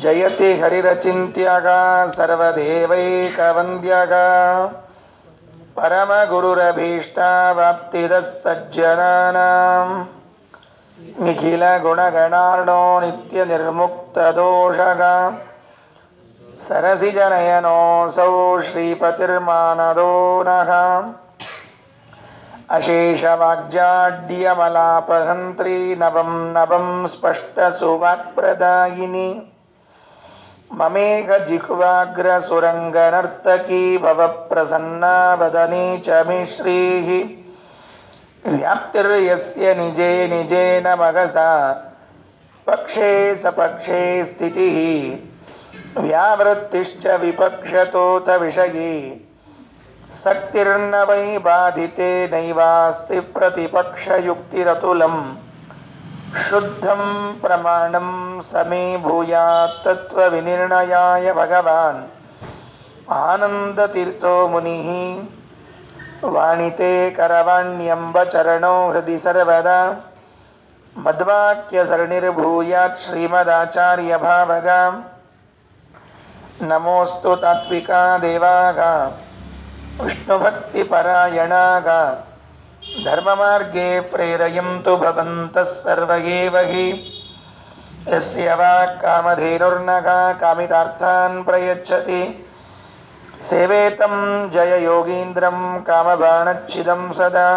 ಜಯತಿ ಹರಿರಚಿಂತ್ಯಗ ಸರ್ವದೇವೈಕವಂದ್ಯಗ ಪರಮಗುರುರಭೀಷ್ಟಾವಾಪ್ತಿದಃ ಸಜ್ಜನಾನಾಂ ನಿಖಿಲ ಗುಣಗಣಾರ್ಣೋ ನಿತ್ಯ ನಿರ್ಮುಕ್ತದೋಷಗ ಸರಸಿಜನಯನೋऽಸೌ ಶ್ರೀಪತಿರ್ಮಾನದೋ ನಃ ಅಶೇಷವಾಗ್ಜಾಡ್ಯಮಲಾಪಹಂತ್ರಿ ನವಂ ನವಂ ಸ್ಪಷ್ಟಸುವಾಕ್ಪ್ರದಾಯಿನಿ ಮಮೇಘ ಜಿಹ್ವಾಗ್ರಸುರಂಗನರ್ತಕೀ ಭವಪ್ರಸನ್ನಾ ವದನೆ ಚ ಮೇ ಶ್ರೀಃ ವ್ಯಾಪ್ತಿರ್ಯಸ್ಯ ನಿಜೇ ನಿಜೇನ ಮಗಸಾ ಪಕ್ಷೇ ಸಪಕ್ಷೇ ಸ್ಥಿತಿಃ ವ್ಯಾವೃತ್ತಿಶ್ಚ ವಿಪಕ್ಷತೋಥ ವಿಷಯೇ ಸಕ್ತಿರ್ನ ವೈ ಬಾಧಿತೆ ನೈವಾಸ್ತಿ ಪ್ರತಿಪಕ್ಷಯುಕ್ತಿರತುಲಂ ಶುದ್ಧಂ ಪ್ರಮಾಣಂ ಸಮೇ ಭೂಯಾತ್ ತತ್ವವಿನಿರ್ಣಯಾಯ ಭಗವಾನ್ ಆನಂದತೀರ್ಥೋ ಮುನಿಃ ವಾಣಿತೆ ಕರವಾಣ್ಯಂಬ ಚರಣೋ ಹೃದಯ ಸರ್ವದಾ ಮದ್ವಾಕ್ಯಸರಣಿರ್ಭೂಯಾತ್ ಶ್ರೀಮದಾಚಾರ್ಯ ಭಾವಗ ನಮೋಸ್ತು ತಾತ್ವಿಕಾ ದೇವಾಗ ವಿಷ್ಣುಭಕ್ತಿಪರಾಯಣಾಗ ಧರ್ಮಮಾರ್ಗೇ ಪ್ರೇರಯಂತು ಭವಂತಃ ಸರ್ವ ಏವ ಹಿ ಯಸ್ಯ ವಾಕ್ ಕಾಮಧೇನುರ್ನಘ ಕಾಮಿತಾರ್ಥಾನ್ ಪ್ರಯಚ್ಛತಿ ಸೇವೇತಂ ಜಯ ಯೋಗೀಂದ್ರಂ ಕಾಮಬಾಣಚ್ಛಿದಂ ಸದಾ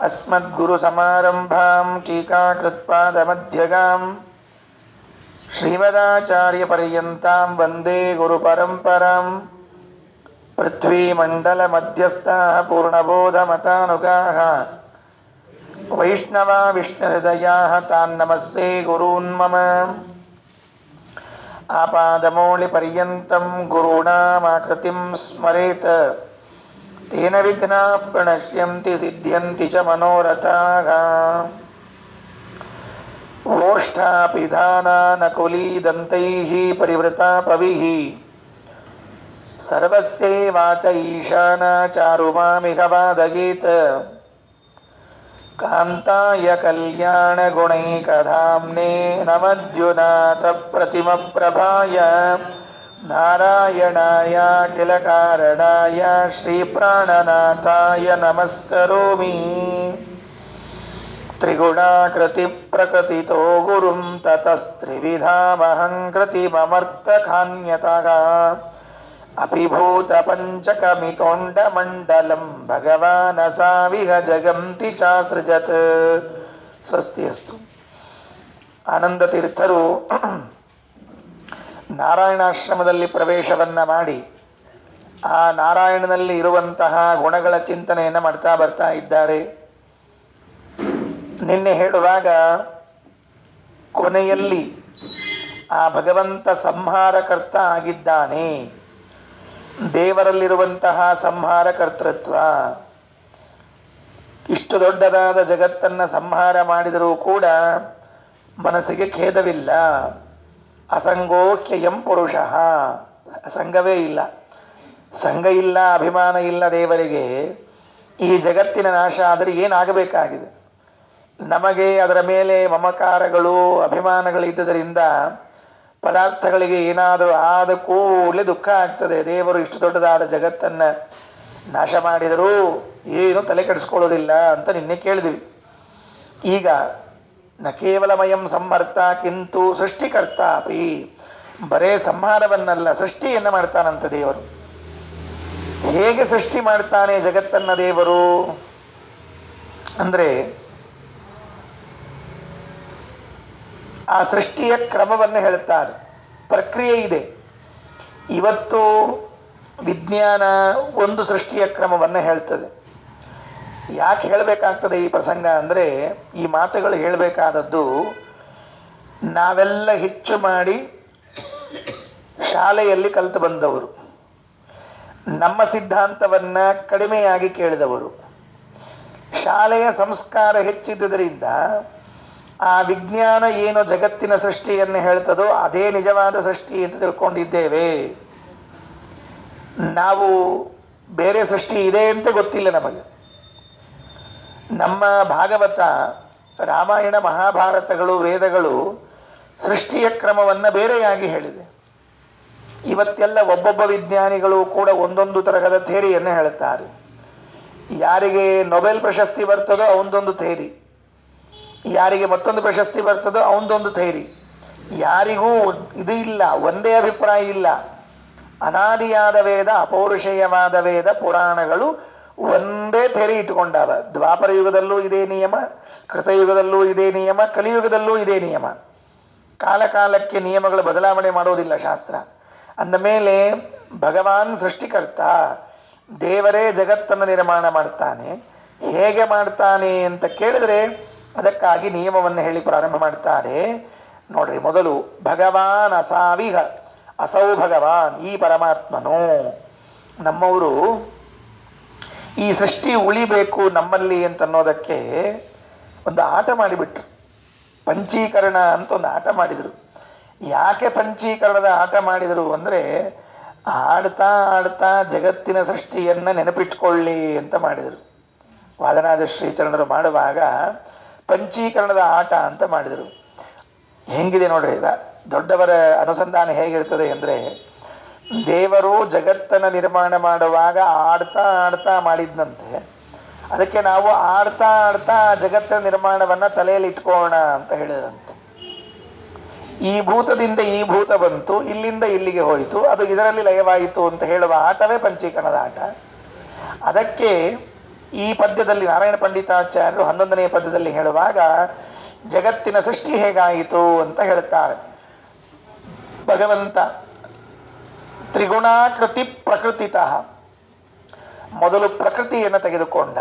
ಅಸ್ಮದ್ಗುರುಸಮಾರಂಭಾಂ ಟೀಕಾಕೃತ್ಪಾದಮಧ್ಯಗಾಂ ಶ್ರೀಮದಾಚಾರ್ಯಪರ್ಯಂತಾಂ ವಂದೇ ಗುರುಪರಂಪರಾಂ ಪೃಥ್ವೀಮಂಡಲಮಧ್ಯಸ್ಥಾಃ ಪೂರ್ಣಬೋಧಮತಾನುಗಾಃ ವೈಷ್ಣವಾ ವಿಷ್ಣುಹೃದಯಾಃ ತಾನ್ ನಮಸ್ಸೇ ಗುರೂನ್ ಮಮ ಆಪಾದಮೌಳಿಪರ್ಯಂತಂ ಗುರುಣಾಮಾಕೃತಿಂ ಸ್ಮರೇತ್ ತೇನ ವಿಘ್ನಾಃ ಪ್ರಣಶ್ಯಂತಿ ಸಿದ್ಧ್ಯಂತಿ ಚ ಮನೋರಥಾಃ ಓಷ್ಠಾಪಿಧಾನಾನಕುಲೀದಂತೈಃ ಪರಿವೃತಾ ಪವಿಃ ಸರ್ವಸ್ಯೈವಾಚ ಈಶಾನಾ ಚಾರುಮಾಮಿಹ ವಾದಯೇತ್ ಕಾಂತಾಯ ಕಲ್ಯಾಣಗುಣೈಕಧಾಮ್ನೇ ನಮದ್ಯುನಾಥ ಪ್ರತಿಮಪ್ರಭಾಯ ನಾರಾಯಣಾಯ ಅಖಿಲ ಕಾರಣಾಯ ಶ್ರೀಪ್ರಾಣನಾಥಾಯ ನಮಸ್ಕರೋಮಿ ತ್ರಿಗುಣಾಕೃತಿ ಪ್ರಕೃತಿತೋ ಗುರುಂ ತತಸ್ತ್ರಿವಿಧಾಮಹಂ ಕೃತಿಮಮರ್ಥಕಾನ್ಯತಃ ಅಪಿಭೂತ ಪಂಚಕಮಿತೋಂಡಮಂಡಲಂ ಭಗವಾನಸಾವಿಹ ಜಗಂತಿ ಚಾಸೃಜತ್. ಸ್ವಸ್ತಿ ಅಸ್ತು. ಆನಂದ ತೀರ್ಥರು ನಾರಾಯಣಾಶ್ರಮದಲ್ಲಿ ಪ್ರವೇಶವನ್ನ ಮಾಡಿ ಆ ನಾರಾಯಣನಲ್ಲಿ ಇರುವಂತಹ ಗುಣಗಳ ಚಿಂತನೆಯನ್ನು ಮಾಡ್ತಾ ಬರ್ತಾ ಇದ್ದಾರೆ. ನಿನ್ನೆ ಹೇಳುವಾಗ ಕೊನೆಯಲ್ಲಿ ಆ ಭಗವಂತ ಸಂಹಾರಕರ್ತ ಆಗಿದ್ದಾನೆ, ದೇವರಲ್ಲಿರುವಂತಹ ಸಂಹಾರ ಕರ್ತೃತ್ವ. ಇಷ್ಟು ದೊಡ್ಡದಾದ ಜಗತ್ತನ್ನು ಸಂಹಾರ ಮಾಡಿದರೂ ಕೂಡ ಮನಸ್ಸಿಗೆ ಖೇದವಿಲ್ಲ. ಅಸಂಗೋಖ್ಯಯಂ ಪುರುಷಃ, ಸಂಘವೇ ಇಲ್ಲ, ಸಂಘ ಇಲ್ಲ, ಅಭಿಮಾನ ಇಲ್ಲ ದೇವರಿಗೆ. ಈ ಜಗತ್ತಿನ ನಾಶ ಆದರೆ ಏನಾಗಬೇಕಾಗಿದೆ? ನಮಗೆ ಅದರ ಮೇಲೆ ಮಮಕಾರಗಳು ಅಭಿಮಾನಗಳು ಇದ್ದುದರಿಂದ ಪದಾರ್ಥಗಳಿಗೆ ಏನಾದರೂ ಆದ ಕೂಡಲೇ ದುಃಖ ಆಗ್ತದೆ. ದೇವರು ಇಷ್ಟು ದೊಡ್ಡದಾದ ಜಗತ್ತನ್ನು ನಾಶ ಮಾಡಿದರೂ ಏನು ತಲೆ ಕೆಡಿಸ್ಕೊಳ್ಳೋದಿಲ್ಲ ಅಂತ ನಿನ್ನೆ ಕೇಳಿದ್ವಿ. ಈಗ ನ ಕೇವಲಮಯಂ ಸಂಹರ್ತ ಕಿಂತು ಸೃಷ್ಟಿಕರ್ತ ಅಪಿ, ಬರೇ ಸಂಹಾರವನ್ನಲ್ಲ ಸೃಷ್ಟಿಯನ್ನು ಮಾಡ್ತಾನಂತ ದೇವರು. ಹೇಗೆ ಸೃಷ್ಟಿ ಮಾಡ್ತಾನೆ ಜಗತ್ತನ್ನ ದೇವರು ಅಂದರೆ ಆ ಸೃಷ್ಟಿಯ ಕ್ರಮವನ್ನು ಹೇಳ್ತಾರೆ. ಪ್ರಕ್ರಿಯೆ ಇದೆ. ಇವತ್ತು ವಿಜ್ಞಾನ ಒಂದು ಸೃಷ್ಟಿಯ ಕ್ರಮವನ್ನು ಹೇಳ್ತದೆ. ಯಾಕೆ ಹೇಳಬೇಕಾಗ್ತದೆ ಈ ಪ್ರಸಂಗ ಅಂದರೆ, ಈ ಮಾತುಗಳು ಹೇಳಬೇಕಾದದ್ದು ನಾವೆಲ್ಲ ಹೆಚ್ಚು ಮಾಡಿ ಶಾಲೆಯಲ್ಲಿ ಕಲಿತು ಬಂದವರು, ನಮ್ಮ ಸಿದ್ಧಾಂತವನ್ನ ಕಡಿಮೆಯಾಗಿ ಕೇಳಿದವರು. ಶಾಲೆಯ ಸಂಸ್ಕಾರ ಹೆಚ್ಚಿದ್ದುದರಿಂದ ಆ ವಿಜ್ಞಾನ ಏನು ಜಗತ್ತಿನ ಸೃಷ್ಟಿಯನ್ನು ಹೇಳ್ತದೋ ಅದೇ ನಿಜವಾದ ಸೃಷ್ಟಿ ಅಂತ ತಿಳ್ಕೊಂಡಿದ್ದೇವೆ ನಾವು. ಬೇರೆ ಸೃಷ್ಟಿ ಇದೆ ಅಂತ ಗೊತ್ತಿಲ್ಲ ನಮಗೆ. ನಮ್ಮ ಭಾಗವತ, ರಾಮಾಯಣ, ಮಹಾಭಾರತಗಳು, ವೇದಗಳು ಸೃಷ್ಟಿಯ ಕ್ರಮವನ್ನು ಬೇರೆಯಾಗಿ ಹೇಳಿದೆ. ಇವತ್ತೆಲ್ಲ ಒಬ್ಬೊಬ್ಬ ವಿಜ್ಞಾನಿಗಳು ಕೂಡ ಒಂದೊಂದು ತರಹದ ಥೇರಿಯನ್ನು ಹೇಳುತ್ತಾರೆ. ಯಾರಿಗೆ ನೊಬೆಲ್ ಪ್ರಶಸ್ತಿ ಬರ್ತದೋ ಅವನದೊಂದು ಥೇರಿ, ಯಾರಿಗೆ ಮತ್ತೊಂದು ಪ್ರಶಸ್ತಿ ಬರ್ತದೋ ಅವನದೊಂದು ಥೇರಿ. ಯಾರಿಗೂ ಇದು ಇಲ್ಲ, ಒಂದೇ ಅಭಿಪ್ರಾಯ ಇಲ್ಲ. ಅನಾದಿಯಾದ ವೇದ, ಅಪೌರುಷೇಯವಾದ ವೇದ, ಪುರಾಣಗಳು ಒಂದೇ ಥೇರಿ ಇಟ್ಟುಕೊಂಡಾವ. ದ್ವಾಪರ ಯುಗದಲ್ಲೂ ಇದೇ ನಿಯಮ, ಕೃತಯುಗದಲ್ಲೂ ಇದೇ ನಿಯಮ, ಕಲಿಯುಗದಲ್ಲೂ ಇದೇ ನಿಯಮ. ಕಾಲ ಕಾಲಕ್ಕೆ ನಿಯಮಗಳು ಬದಲಾವಣೆ ಮಾಡೋದಿಲ್ಲ ಶಾಸ್ತ್ರ. ಅಂದ ಮೇಲೆ ಭಗವಾನ್ ಸೃಷ್ಟಿಕರ್ತ, ದೇವರೇ ಜಗತ್ತನ್ನು ನಿರ್ಮಾಣ ಮಾಡ್ತಾನೆ. ಹೇಗೆ ಮಾಡ್ತಾನೆ ಅಂತ ಕೇಳಿದ್ರೆ ಅದಕ್ಕಾಗಿ ನಿಯಮವನ್ನು ಹೇಳಿ ಪ್ರಾರಂಭ ಮಾಡ್ತಾರೆ. ನೋಡ್ರಿ, ಮೊದಲು ಭಗವಾನ್ ಅಸಾವಿಹ, ಅಸೌ ಭಗವಾನ್, ಈ ಪರಮಾತ್ಮನು. ನಮ್ಮವರು ಈ ಸೃಷ್ಟಿ ಉಳಿಬೇಕು ನಮ್ಮಲ್ಲಿ ಅಂತನ್ನೋದಕ್ಕೆ ಒಂದು ಆಟ ಮಾಡಿಬಿಟ್ರು. ಪಂಚೀಕರಣ ಅಂತ ಒಂದು ಆಟ ಮಾಡಿದರು. ಯಾಕೆ ಪಂಚೀಕರಣದ ಆಟ ಮಾಡಿದರು ಅಂದರೆ, ಆಡ್ತಾ ಆಡ್ತಾ ಜಗತ್ತಿನ ಸೃಷ್ಟಿಯನ್ನು ನೆನಪಿಟ್ಕೊಳ್ಳಿ ಅಂತ ಮಾಡಿದರು. ವಾದರಾಜ ಶ್ರೀಚರಣರು ಮಾಡುವಾಗ ಪಂಚೀಕರಣದ ಆಟ ಅಂತ ಮಾಡಿದರು. ಹೆಂಗಿದೆ ನೋಡ್ರಿ, ದೊಡ್ಡವರ ಅನುಸಂಧಾನ ಹೇಗಿರ್ತದೆ ಅಂದರೆ, ದೇವರು ಜಗತ್ತನ್ನು ನಿರ್ಮಾಣ ಮಾಡುವಾಗ ಆಡ್ತಾ ಆಡ್ತಾ ಮಾಡಿದ್ದಂತೆ. ಅದಕ್ಕೆ ನಾವು ಆಡ್ತಾ ಆಡ್ತಾ ಜಗತ್ತಿನ ನಿರ್ಮಾಣವನ್ನು ತಲೆಯಲ್ಲಿ ಇಟ್ಕೋಣ ಅಂತ ಹೇಳಿದ್ರಂತೆ. ಈ ಭೂತದಿಂದ ಈ ಭೂತ ಬಂತು, ಇಲ್ಲಿಂದ ಇಲ್ಲಿಗೆ ಹೋಯಿತು, ಅದು ಇದರಲ್ಲಿ ಲಯವಾಯಿತು ಅಂತ ಹೇಳುವ ಆಟವೇ ಪಂಚೀಕರಣದ ಆಟ. ಅದಕ್ಕೆ ಈ ಪದ್ಯದಲ್ಲಿ ನಾರಾಯಣ ಪಂಡಿತಾಚಾರ್ಯರು 11ನೇ ಪದ್ಯದಲ್ಲಿ ಹೇಳುವಾಗ ಜಗತ್ತಿನ ಸೃಷ್ಟಿ ಹೇಗಾಯಿತು ಅಂತ ಹೇಳುತ್ತಾರೆ. ಭಗವಂತ ತ್ರಿಗುಣಾಕೃತಿ ಪ್ರಕೃತಿತಃ, ಮೊದಲು ಪ್ರಕೃತಿಯನ್ನು ತೆಗೆದುಕೊಂಡ.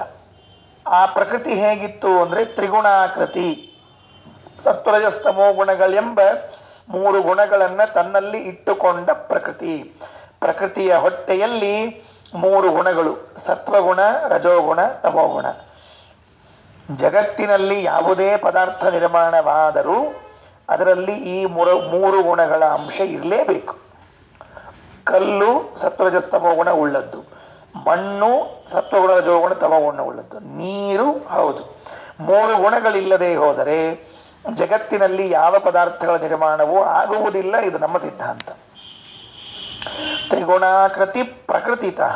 ಆ ಪ್ರಕೃತಿ ಹೇಗಿತ್ತು ಅಂದರೆ ತ್ರಿಗುಣಾಕೃತಿ, ಸತ್ವರಜಸ್ತಮೋ ಗುಣಗಳೆಂಬ 3 ಗುಣಗಳನ್ನು ತನ್ನಲ್ಲಿ ಇಟ್ಟುಕೊಂಡ ಪ್ರಕೃತಿ. ಪ್ರಕೃತಿಯ ಹೊಟ್ಟೆಯಲ್ಲಿ 3 ಗುಣಗಳು, ಸತ್ವಗುಣ, ರಜೋಗುಣ, ತಮೋಗುಣ. ಜಗತ್ತಿನಲ್ಲಿ ಯಾವುದೇ ಪದಾರ್ಥ ನಿರ್ಮಾಣವಾದರೂ ಅದರಲ್ಲಿ ಈ 3 ಗುಣಗಳ ಅಂಶ ಇರಲೇಬೇಕು. ಕಲ್ಲು ಸತ್ವರಜಸ್ತಮೋ ಗುಣ ಉಳ್ಳದ್ದು, ಮಣ್ಣು ಸತ್ವಗುಣ, ರಜೋಗುಣ, ತಮೋಗುಣ ಉಳ್ಳದ್ದು, ನೀರು ಹೌದು. 3 ಗುಣಗಳಿಲ್ಲದೆ ಹೋದರೆ ಜಗತ್ತಿನಲ್ಲಿ ಯಾವ ಪದಾರ್ಥಗಳ ನಿರ್ಮಾಣವೂ ಆಗುವುದಿಲ್ಲ. ಇದು ನಮ್ಮ ಸಿದ್ಧಾಂತ. ತ್ರಿಗುಣಾಕೃತಿ ಪ್ರಕೃತಿತಃ,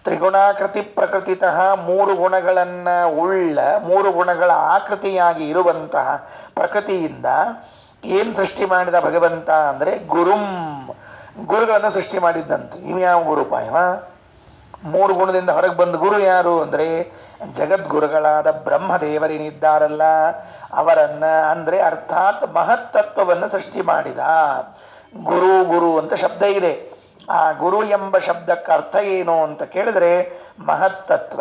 ತ್ರಿಗುಣಾಕೃತಿ ಪ್ರಕೃತಿತಃ 3 ಗುಣಗಳನ್ನು ಉಳ್ಳ, 3 ಗುಣಗಳ ಆಕೃತಿಯಾಗಿ ಇರುವಂತಹ ಪ್ರಕೃತಿಯಿಂದ ಏನು ಸೃಷ್ಟಿ ಮಾಡಿದ ಭಗವಂತ ಅಂದರೆ ಗುರುಂ, ಗುರುಗಳನ್ನು ಸೃಷ್ಟಿ ಮಾಡಿದ್ದಂತೆ. ಇವ್ಯಾವ ಗುರುಪಾಯವ? 3 ಗುಣದಿಂದ ಹೊರಗೆ ಬಂದ ಗುರು ಯಾರು ಅಂದರೆ ಜಗದ್ಗುರುಗಳಾದ ಬ್ರಹ್ಮದೇವರೇನಿದ್ದಾರಲ್ಲ ಅವರನ್ನ, ಅಂದರೆ ಅರ್ಥಾತ್ ಮಹತ್ತತ್ವವನ್ನು ಸೃಷ್ಟಿ ಮಾಡಿದ. ಗುರು ಗುರು ಅಂತ ಶಬ್ದ ಇದೆ. ಆ ಗುರು ಎಂಬ ಶಬ್ದಕ್ಕೆ ಅರ್ಥ ಏನು ಅಂತ ಕೇಳಿದ್ರೆ ಮಹತ್ತತ್ವ.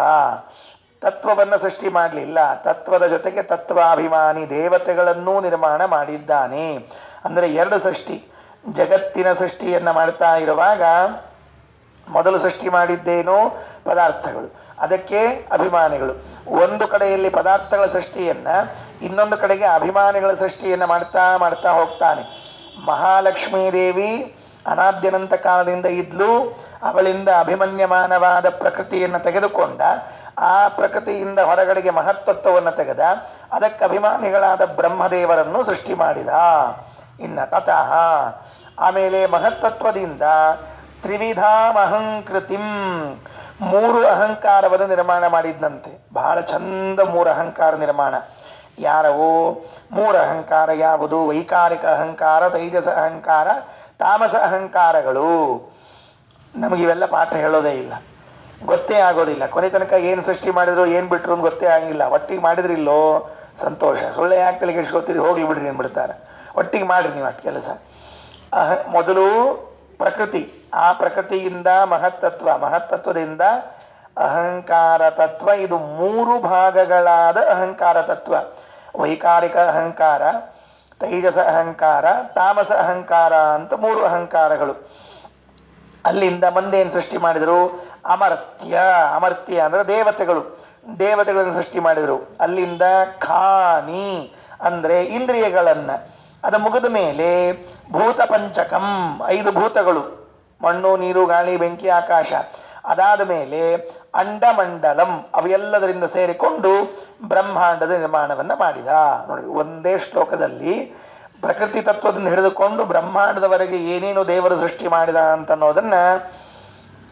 ತತ್ವವನ್ನು ಸೃಷ್ಟಿ ಮಾಡಲಿಲ್ಲ, ತತ್ವದ ಜೊತೆಗೆ ತತ್ವಾಭಿಮಾನಿ ದೇವತೆಗಳನ್ನೂ ನಿರ್ಮಾಣ ಮಾಡಿದ್ದಾನೆ. ಅಂದರೆ 2 ಸೃಷ್ಟಿ. ಜಗತ್ತಿನ ಸೃಷ್ಟಿಯನ್ನು ಮಾಡ್ತಾ ಇರುವಾಗ ಮೊದಲು ಸೃಷ್ಟಿ ಮಾಡಿದ್ದೇನೋ ಪದಾರ್ಥಗಳು, ಅದಕ್ಕೆ ಅಭಿಮಾನಿಗಳು. ಒಂದು ಕಡೆಯಲ್ಲಿ ಪದಾರ್ಥಗಳ ಸೃಷ್ಟಿಯನ್ನು, ಇನ್ನೊಂದು ಕಡೆಗೆ ಅಭಿಮಾನಿಗಳ ಸೃಷ್ಟಿಯನ್ನು ಮಾಡ್ತಾ ಮಾಡ್ತಾ ಹೋಗ್ತಾನೆ. ಮಹಾಲಕ್ಷ್ಮೀ ದೇವಿ ಅನಾದ್ಯನಂತ ಕಾಲದಿಂದ ಇದ್ಲು. ಅವಳಿಂದ ಅಭಿಮನ್ಯಮಾನವಾದ ಪ್ರಕೃತಿಯನ್ನು ತೆಗೆದುಕೊಂಡ. ಆ ಪ್ರಕೃತಿಯಿಂದ ಹೊರಗಡೆಗೆ ಮಹತ್ತತ್ವವನ್ನು ತೆಗೆದ. ಅದಕ್ಕೆ ಅಭಿಮಾನಿಗಳಾದ ಬ್ರಹ್ಮದೇವರನ್ನು ಸೃಷ್ಟಿ ಮಾಡಿದ. ಇನ್ನು ತತಃ ಆಮೇಲೆ ಮಹತ್ತತ್ವದಿಂದ ತ್ರಿವಿಧಾಂ ಅಹಂಕೃತಿಂ, 3 ಅಹಂಕಾರವನ್ನು ನಿರ್ಮಾಣ ಮಾಡಿದ್ದಂತೆ. ಬಹಳ ಚಂದ 3 ಅಹಂಕಾರ ನಿರ್ಮಾಣ. ಯಾರವು 3 ಅಹಂಕಾರ ಯಾವುದು? ವೈಕಾರಿಕ ಅಹಂಕಾರ, ತೈಜಸ ಅಹಂಕಾರ, ತಾಮಸ ಅಹಂಕಾರಗಳು. ನಮಗಿವೆಲ್ಲ ಪಾಠ ಹೇಳೋದೇ ಇಲ್ಲ, ಗೊತ್ತೇ ಆಗೋದಿಲ್ಲ. ಕೊನೆ ತನಕ ಏನು ಸೃಷ್ಟಿ ಮಾಡಿದ್ರು ಏನು ಬಿಟ್ರು ಅಂತ ಗೊತ್ತೇ ಆಗಿಲ್ಲ. ಒಟ್ಟಿಗೆ ಮಾಡಿದ್ರಿಲ್ಲೋ ಸಂತೋಷ, ಸೊಳ್ಳೆ ಯಾಕೆ ತಲೆಗೆ ಇಟ್ಕೊತೀರಿ, ಹೋಗ್ಲಿ ಬಿಡ್ರಿ ಅಂದ್ಬಿಡ್ತಾರೆ. ಒಟ್ಟಿಗೆ ಮಾಡ್ರಿ ನೀವು ಅಷ್ಟು ಕೆಲಸ. ಮೊದಲು ಪ್ರಕೃತಿ, ಆ ಪ್ರಕೃತಿಯಿಂದ ಮಹತ್ತತ್ವ, ಮಹತ್ತತ್ವದಿಂದ ಅಹಂಕಾರ ತತ್ವ. ಇದು 3 ಭಾಗಗಳಾದ ಅಹಂಕಾರ ತತ್ವ. ವೈಕಾರಿಕ ಅಹಂಕಾರ, ತೈಜಸ ಅಹಂಕಾರ, ತಾಮಸ ಅಹಂಕಾರ ಅಂತ 3 ಅಹಂಕಾರಗಳು. ಅಲ್ಲಿಂದ ಮುಂದೇನು ಸೃಷ್ಟಿ ಮಾಡಿದರು? ಅಮರ್ತ್ಯ. ಅಮರ್ತ್ಯ ಅಂದರೆ ದೇವತೆಗಳು, ದೇವತೆಗಳನ್ನು ಸೃಷ್ಟಿ ಮಾಡಿದರು. ಅಲ್ಲಿಂದ ಖಾನಿ ಅಂದರೆ ಇಂದ್ರಿಯಗಳನ್ನು. ಅದು ಮುಗಿದ ಮೇಲೆ ಭೂತ ಪಂಚಕಂ, 5 ಭೂತಗಳು, ಮಣ್ಣು, ನೀರು, ಗಾಳಿ, ಬೆಂಕಿ, ಆಕಾಶ. ಅದಾದ ಮೇಲೆ ಅಂಡಮಂಡಲಂ, ಅವೆಲ್ಲದರಿಂದ ಸೇರಿಕೊಂಡು ಬ್ರಹ್ಮಾಂಡದ ನಿರ್ಮಾಣವನ್ನು ಮಾಡಿದ. ನೋಡಿ, ಒಂದೇ ಶ್ಲೋಕದಲ್ಲಿ ಪ್ರಕೃತಿ ತತ್ವದಿಂದ ಹಿಡಿದುಕೊಂಡು ಬ್ರಹ್ಮಾಂಡದವರೆಗೆ ಏನೇನು ದೇವರು ಸೃಷ್ಟಿ ಮಾಡಿದ ಅಂತನ್ನೋದನ್ನ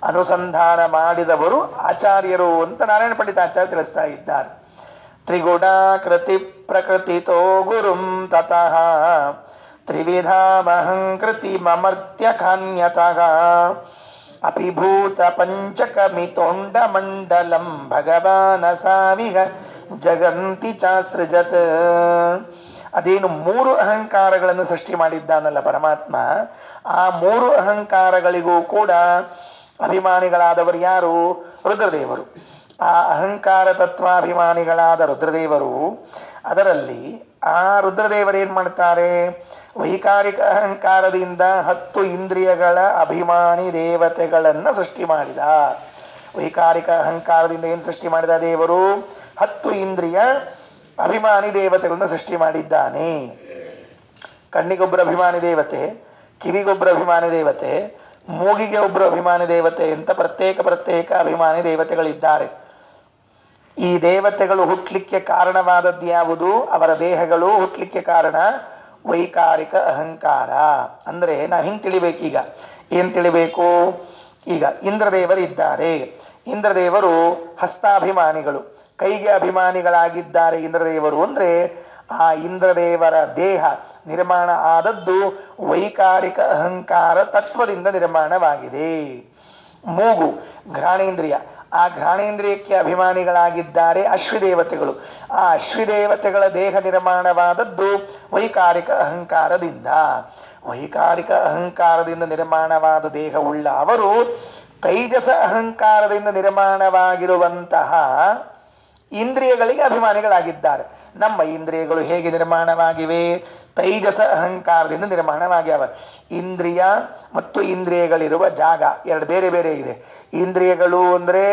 ಅನುಸಂಧಾನ ಮಾಡಿದವರು ಆಚಾರ್ಯರು ಅಂತ ನಾರಾಯಣ ಪಂಡಿತಾಚಾರ್ಯ ತಿಳಿಸ್ತಾ ಇದ್ದಾರೆ. ತ್ರಿಗುಣಾಕೃತಿ ಪ್ರಕೃತಿತೋ ಗುರುಂ ತತಃ ತ್ರಿವಿಧಾಮಹಂಕೃತಿ ಮಮರ್ತ್ಯ ಕಾನ್ಯತಃ ಅಪಿಭೂತ ಪಂಚಕಮಿತೋಂಡ ಮಂಡಲಂ ಭಗವಾನ ಸಾವಿಹ ಜಗಂತಿ ಚಾಸೃಜತ್. ಅದೇನು ಮೂರು ಅಹಂಕಾರಗಳನ್ನು ಸೃಷ್ಟಿ ಮಾಡಿದ್ದಾನಲ್ಲ ಪರಮಾತ್ಮ, ಆ ಮೂರು ಅಹಂಕಾರಗಳಿಗೂ ಕೂಡ ಅಭಿಮಾನಿಗಳಾದವರು ಯಾರು? ರುದ್ರದೇವರು. ಆ ಅಹಂಕಾರ ತತ್ವಾಭಿಮಾನಿಗಳಾದ ರುದ್ರದೇವರು, ಅದರಲ್ಲಿ ಆ ರುದ್ರದೇವರೇನ್ ಮಾಡ್ತಾರೆ? ವೈಕಾರಿಕ ಅಹಂಕಾರದಿಂದ 10 ಇಂದ್ರಿಯಗಳ ಅಭಿಮಾನಿ ದೇವತೆಗಳನ್ನ ಸೃಷ್ಟಿ ಮಾಡಿದ. ವೈಕಾರಿಕ ಅಹಂಕಾರದಿಂದ ಏನು ಸೃಷ್ಟಿ ಮಾಡಿದ ದೇವರು? 10 ಇಂದ್ರಿಯ ಅಭಿಮಾನಿ ದೇವತೆಗಳನ್ನ ಸೃಷ್ಟಿ ಮಾಡಿದ್ದಾನೆ. ಕಣ್ಣಿಗೊಬ್ಬರ ಅಭಿಮಾನಿ ದೇವತೆ, ಕಿವಿಗೊಬ್ಬರ ಅಭಿಮಾನಿ ದೇವತೆ, ಮೂಗಿಗೆ ಒಬ್ಬರು ಅಭಿಮಾನಿ ದೇವತೆ ಅಂತ ಪ್ರತ್ಯೇಕ ಅಭಿಮಾನಿ ದೇವತೆಗಳಿದ್ದಾರೆ. ಈ ದೇವತೆಗಳು ಹುಟ್ಟಲಿಕ್ಕೆ ಕಾರಣವಾದದ್ದು ಯಾವುದು? ಅವರ ದೇಹಗಳು ಹುಟ್ಟಲಿಕ್ಕೆ ಕಾರಣ ವೈಕಾರಿಕ ಅಹಂಕಾರ. ಅಂದ್ರೆ ನಾವು ಹಿಂಗೆ ತಿಳಿಬೇಕೀಗ. ಏನ್ ತಿಳಿಬೇಕು? ಈಗ ಇಂದ್ರದೇವರಿದ್ದಾರೆ. ಇಂದ್ರದೇವರು ಹಸ್ತಾಭಿಮಾನಿಗಳು, ಕೈಗೆ ಅಭಿಮಾನಿಗಳಾಗಿದ್ದಾರೆ ಇಂದ್ರದೇವರು. ಅಂದ್ರೆ ಆ ಇಂದ್ರದೇವರ ದೇಹ ನಿರ್ಮಾಣ ಆದದ್ದು ವೈಕಾರಿಕ ಅಹಂಕಾರ ತತ್ವದಿಂದ ನಿರ್ಮಾಣವಾಗಿದೆ. ಮೂಗು ಘ್ರಾಣೇಂದ್ರಿಯ, ಆ ಘ್ರಾಣೇಂದ್ರಿಯಕ್ಕೆ ಅಭಿಮಾನಿಗಳಾಗಿದ್ದಾರೆ ಅಶ್ವಿದೇವತೆಗಳು. ಆ ಅಶ್ವಿದೇವತೆಗಳ ದೇಹ ನಿರ್ಮಾಣವಾದದ್ದು ವೈಕಾರಿಕ ಅಹಂಕಾರದಿಂದ. ವೈಕಾರಿಕ ಅಹಂಕಾರದಿಂದ ನಿರ್ಮಾಣವಾದ ದೇಹವುಳ್ಳ ಅವರು ತೈಜಸ ಅಹಂಕಾರದಿಂದ ನಿರ್ಮಾಣವಾಗಿರುವಂತಹ ಇಂದ್ರಿಯಗಳಿಗೆ ಅಭಿಮಾನಿಗಳಾಗಿದ್ದಾರೆ. ನಮ್ಮ ಇಂದ್ರಿಯಗಳು ಹೇಗೆ ನಿರ್ಮಾಣವಾಗಿವೆ? ತೈಜಸ ಅಹಂಕಾರದಿಂದ ನಿರ್ಮಾಣವಾಗ್ಯಾವ. ಇಂದ್ರಿಯ ಮತ್ತು ಇಂದ್ರಿಯಗಳಿರುವ ಜಾಗ ಎರಡು ಬೇರೆ ಬೇರೆ ಇದೆ. ಇಂದ್ರಿಯಗಳು ಅಂದ್ರೆ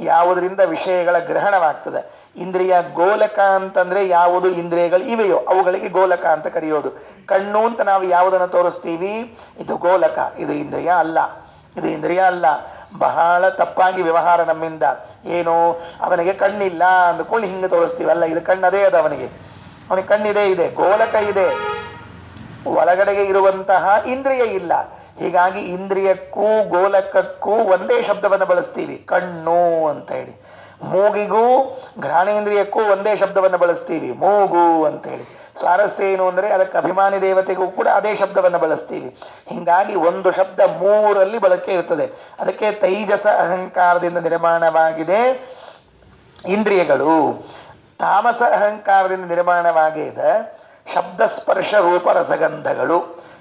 ಯಾವುದರಿಂದ ವಿಷಯಗಳ ಗ್ರಹಣವಾಗ್ತದೆ. ಇಂದ್ರಿಯ ಗೋಲಕ ಅಂತಂದ್ರೆ ಯಾವುದು ಇಂದ್ರಿಯಗಳು ಇವೆಯೋ ಅವುಗಳಿಗೆ ಗೋಲಕ ಅಂತ ಕರೆಯೋದು. ಕಣ್ಣು ಅಂತ ನಾವು ಯಾವುದನ್ನು ತೋರಿಸ್ತೀವಿ, ಇದು ಗೋಲಕ, ಇದು ಇಂದ್ರಿಯ ಅಲ್ಲ, ಇದು ಇಂದ್ರಿಯ ಅಲ್ಲ. ಬಹಳ ತಪ್ಪಾಗಿ ವ್ಯವಹಾರ ನಮ್ಮಿಂದ. ಏನು, ಅವನಿಗೆ ಕಣ್ಣಿಲ್ಲ ಅಂದ್ಕೊಳ್ಳಿ ಹಿಂಗೆ ತೋರಿಸ್ತೀವಲ್ಲ, ಇದು ಕಣ್ಣದೇ ಅದ, ಅವನಿಗೆ ಕಣ್ಣಿದೆ, ಇದೆ ಗೋಲಕ ಇದೆ, ಒಳಗಡೆಗೆ ಇರುವಂತಹ ಇಂದ್ರಿಯ ಇಲ್ಲ. ಹೀಗಾಗಿ ಇಂದ್ರಿಯಕ್ಕೂ ಗೋಲಕಕ್ಕೂ ಒಂದೇ ಶಬ್ದವನ್ನು ಬಳಸ್ತೀವಿ, ಕಣ್ಣು ಅಂತ ಹೇಳಿ. ಮೂಗಿಗೂ ಘ್ರಾಣೇಂದ್ರಿಯಕ್ಕೂ ಒಂದೇ ಶಬ್ದವನ್ನು ಬಳಸ್ತೀವಿ, ಮೂಗು ಅಂತ ಹೇಳಿ. ಸ್ವಾರಸ್ಯ ಏನು ಅಂದ್ರೆ ಅದಕ್ಕೆ ಅಭಿಮಾನಿ ದೇವತೆಗೂ ಕೂಡ ಅದೇ ಶಬ್ದವನ್ನು ಬಳಸ್ತೀವಿ. ಹೀಗಾಗಿ ಒಂದು ಶಬ್ದ ಮೂರಲ್ಲಿ ಬಳಕೆ ಇರ್ತದೆ. ಅದಕ್ಕೆ ತೈಜಸ ಅಹಂಕಾರದಿಂದ ನಿರ್ಮಾಣವಾಗಿದೆ ಇಂದ್ರಿಯಗಳು. ತಾಮಸ ಅಹಂಕಾರದಿಂದ ನಿರ್ಮಾಣವಾಗಿದೆ ಶಬ್ದಸ್ಪರ್ಶ ರೂಪ ರಸಗಂಧಗಳು.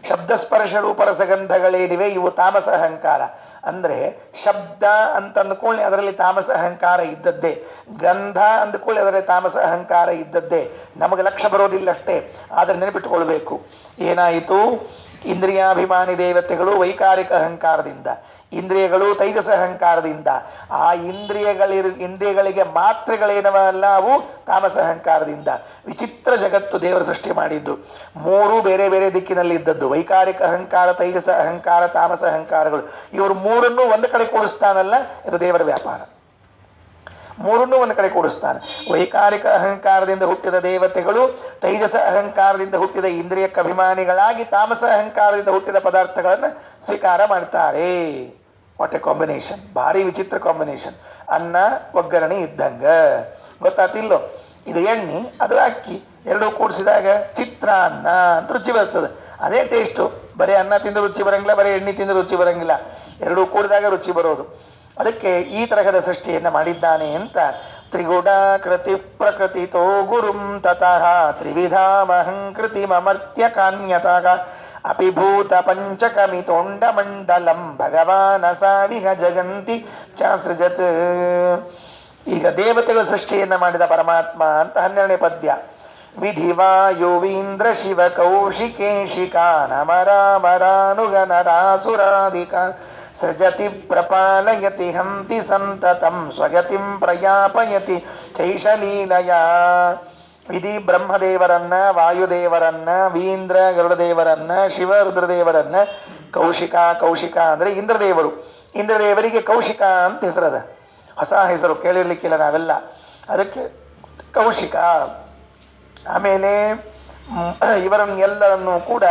ಶಬ್ದಸ್ಪರ್ಶ ರೂಪ ರಸಗಂಧಗಳೇನಿವೆ ಇವು ತಾಮಸ ಅಹಂಕಾರ. ಅಂದ್ರೆ ಶಬ್ದ ಅಂತ ಅಂದ್ಕೊಳ್ಳಿ ಅದರಲ್ಲಿ ತಾಮಸ ಅಹಂಕಾರ ಇದ್ದದ್ದೇ, ಗಂಧ ಅಂದ್ಕೊಳ್ಳಿ ಅದರಲ್ಲಿ ತಾಮಸ ಅಹಂಕಾರ ಇದ್ದದ್ದೇ. ನಮಗೆ ಲಕ್ಷ್ಯ ಬರೋದಿಲ್ಲ ಅಷ್ಟೇ, ಆದರೆ ನೆನಪಿಟ್ಟುಕೊಳ್ಬೇಕು. ಏನಾಯಿತು? ಇಂದ್ರಿಯಾಭಿಮಾನಿ ದೇವತೆಗಳು ವೈಕಾರಿಕ ಅಹಂಕಾರದಿಂದ, ಇಂದ್ರಿಯಗಳು ತೈಜಸ ಅಹಂಕಾರದಿಂದ. ಆ ಇಂದ್ರಿಯಗಳಿಗೆ ಮಾತ್ರೆಗಳೇನವಲ್ಲ ಅವು ತಾಮಸ ಅಹಂಕಾರದಿಂದ. ವಿಚಿತ್ರ ಜಗತ್ತು ದೇವರು ಸೃಷ್ಟಿ ಮಾಡಿದ್ದು. ಮೂರು ಬೇರೆ ಬೇರೆ ದಿಕ್ಕಿನಲ್ಲಿ ಇದ್ದದ್ದು. ವೈಕಾರಿಕ ಅಹಂಕಾರ, ತೈಜಸ ಅಹಂಕಾರ, ತಾಮಸ ಅಹಂಕಾರಗಳು. ಇವರು ಮೂರನ್ನೂ ಒಂದು ಕಡೆ ಕೂಡಿಸ್ತಾನಲ್ಲ, ಇದು ದೇವರ ವ್ಯಾಪಾರ. ಮೂರನ್ನೂ ಒಂದು ಕಡೆ ಕೂಡಿಸ್ತಾನೆ. ವೈಕಾರಿಕ ಅಹಂಕಾರದಿಂದ ಹುಟ್ಟಿದ ದೇವತೆಗಳು ತೈಜಸ ಅಹಂಕಾರದಿಂದ ಹುಟ್ಟಿದ ಇಂದ್ರಿಯಕ್ಕೆ ಅಭಿಮಾನಿಗಳಾಗಿ ತಾಮಸ ಅಹಂಕಾರದಿಂದ ಹುಟ್ಟಿದ ಪದಾರ್ಥಗಳನ್ನು ಸ್ವೀಕಾರ ಮಾಡ್ತಾರೆ. What A combination! ಭಾರಿ ವಿಚಿತ್ರ ಕಾಂಬಿನೇಷನ್. ಅನ್ನ ಒಗ್ಗರಣೆ ಇದ್ದಂಗ, ಗೊತ್ತಾತಿಲ್ಲೋ? ಇದು ಎಣ್ಣೆ, ಅದು ಅಕ್ಕಿ, ಎರಡೂ ಕೂಡಿಸಿದಾಗ ಚಿತ್ರಾನ್ನ ಅಂತ ರುಚಿ ಬರ್ತದೆ. ಅದೇ ಟೇಸ್ಟು. ಬರೀ ಅನ್ನ ತಿಂದು ರುಚಿ ಬರಂಗಿಲ್ಲ, ಬರೀ ಎಣ್ಣೆ ತಿಂದು ರುಚಿ ಬರಂಗಿಲ್ಲ, ಎರಡೂ ಕೂಡಿದಾಗ ರುಚಿ ಬರೋದು. ಅದಕ್ಕೆ ಈ ತರಹದ ಸೃಷ್ಟಿಯನ್ನು ಮಾಡಿದ್ದಾನೆ ಅಂತ. ತ್ರಿಗುಣಾಕೃತಿ ಪ್ರಕೃತಿತೋ ಗುರುಂ ತತಃ ತ್ರಿವಿಧಾಮಹಂಕೃತಿ ಮಮರ್ತ್ಯ ಕಾನ್ಯತಃ ಅಪಿಭೂತ ಪಂಚಕಮಿತೋಂಡ ಮಂಡಲಂ ಭಗವಾನ ಸಾವಿಹ ಜಗಂತಿ ಚಾಸೃಜತ್. ಈಗ ದೇವತೆಗಳ ಸೃಷ್ಟಿಯನ್ನ ಮಾಡಿದ ಪರಮಾತ್ಮ ಅಂತ 12ನೇ ಪದ್ಯ. ವಿಧಿವಾಯುವೀಂದ್ರ ಶಿವ ಕೌಶಿಕೇಶಿಕಾ ನಮರಾಮರಾನುಗನರಾಸುರಾಧಿಕ ಸೃಜತಿ ಪ್ರಪಾಲಯತಿ ಹಂತಿ ಸಂತತಂ ಸ್ವಗತಿಂ ಪ್ರಯಾಪಯತಿ ಚೈಶಲೀಲಯ. ವಿಧಿ ಬ್ರಹ್ಮದೇವರನ್ನ, ವಾಯುದೇವರನ್ನ, ವೀಂದ್ರ ಗರುಡದೇವರನ್ನ, ಶಿವ ರುದ್ರದೇವರನ್ನ, ಕೌಶಿಕ ಅಂದ್ರೆ ಇಂದ್ರದೇವರು. ಇಂದ್ರದೇವರಿಗೆ ಕೌಶಿಕ ಅಂತ ಹೆಸರದ, ಹೊಸ ಹೆಸರು, ಕೇಳಿರ್ಲಿಕ್ಕಿಲ್ಲ ನಾವೆಲ್ಲ. ಅದಕ್ಕೆ ಕೌಶಿಕ. ಆಮೇಲೆ ಇವರನ್ನೆಲ್ಲರನ್ನೂ ಕೂಡ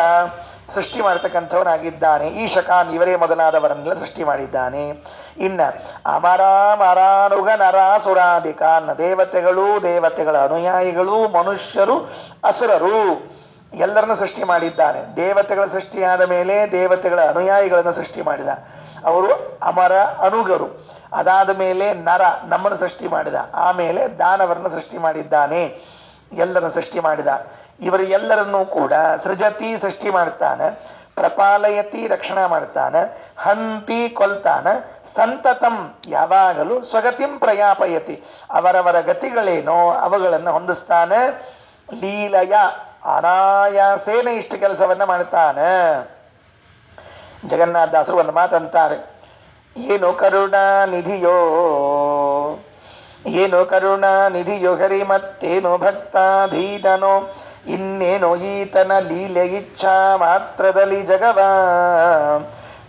ಸೃಷ್ಟಿ ಮಾಡತಕ್ಕಂಥವನಾಗಿದ್ದಾನೆ. ಈಶಕಾನ್ ಇವರೇ ಮೊದಲಾದವರನ್ನೆಲ್ಲ ಸೃಷ್ಟಿ ಮಾಡಿದ್ದಾನೆ. ಇನ್ನ ಅಮರಾಮರಾನುಗ ನರಾಸುರಾದಿಕಾನ್ ದೇವತೆಗಳ ಅನುಯಾಯಿಗಳು, ಮನುಷ್ಯರು, ಅಸುರರು ಎಲ್ಲರನ್ನ ಸೃಷ್ಟಿ ಮಾಡಿದ್ದಾನೆ. ದೇವತೆಗಳ ಸೃಷ್ಟಿಯಾದ ಮೇಲೆ ದೇವತೆಗಳ ಅನುಯಾಯಿಗಳನ್ನು ಸೃಷ್ಟಿ ಮಾಡಿದ. ಅವರು ಅಮರ ಅನುಗರು. ಅದಾದ ಮೇಲೆ ನರ ನಮ್ಮನ್ನು ಸೃಷ್ಟಿ ಮಾಡಿದ. ಆಮೇಲೆ ದಾನವರನ್ನು ಸೃಷ್ಟಿ ಮಾಡಿದ್ದಾನೆ. ಎಲ್ಲರನ್ನು ಸೃಷ್ಟಿ ಮಾಡಿದ. ಇವರು ಎಲ್ಲರನ್ನೂ ಕೂಡ ಸೃಜತಿ ಸೃಷ್ಟಿ ಮಾಡ್ತಾನೆ, ಪ್ರಪಾಲಯತಿ ರಕ್ಷಣಾ ಮಾಡ್ತಾನೆ, ಹಂತಿ ಕೊಲ್ತಾನ, ಸಂತತಂ ಯಾವಾಗಲೂ ಸ್ವಗತಿಂ ಪ್ರಯಾಪಯತಿ ಅವರವರ ಗತಿಗಳೇನೋ ಅವುಗಳನ್ನು ಹೊಂದಿಸ್ತಾನೆ. ಲೀಲಯ ಅನಾಯಾಸೇನ ಇಷ್ಟು ಕೆಲಸವನ್ನ ಮಾಡ್ತಾನೆ. ಜಗನ್ನಾಥದಾಸರು ಒಂದು ಮಾತಂತಾರೆ, ಏನು ಕರುಣಾನಿಧಿಯೋ ಹರಿ ಮತ್ತೇನು ಭಕ್ತಾಧೀನನೋ ಇನ್ನೇನೋ ಈತನ ಲೀಲೆ ಇಚ್ಛಾ ಮಾತ್ರದಲ್ಲಿ ಜಗವ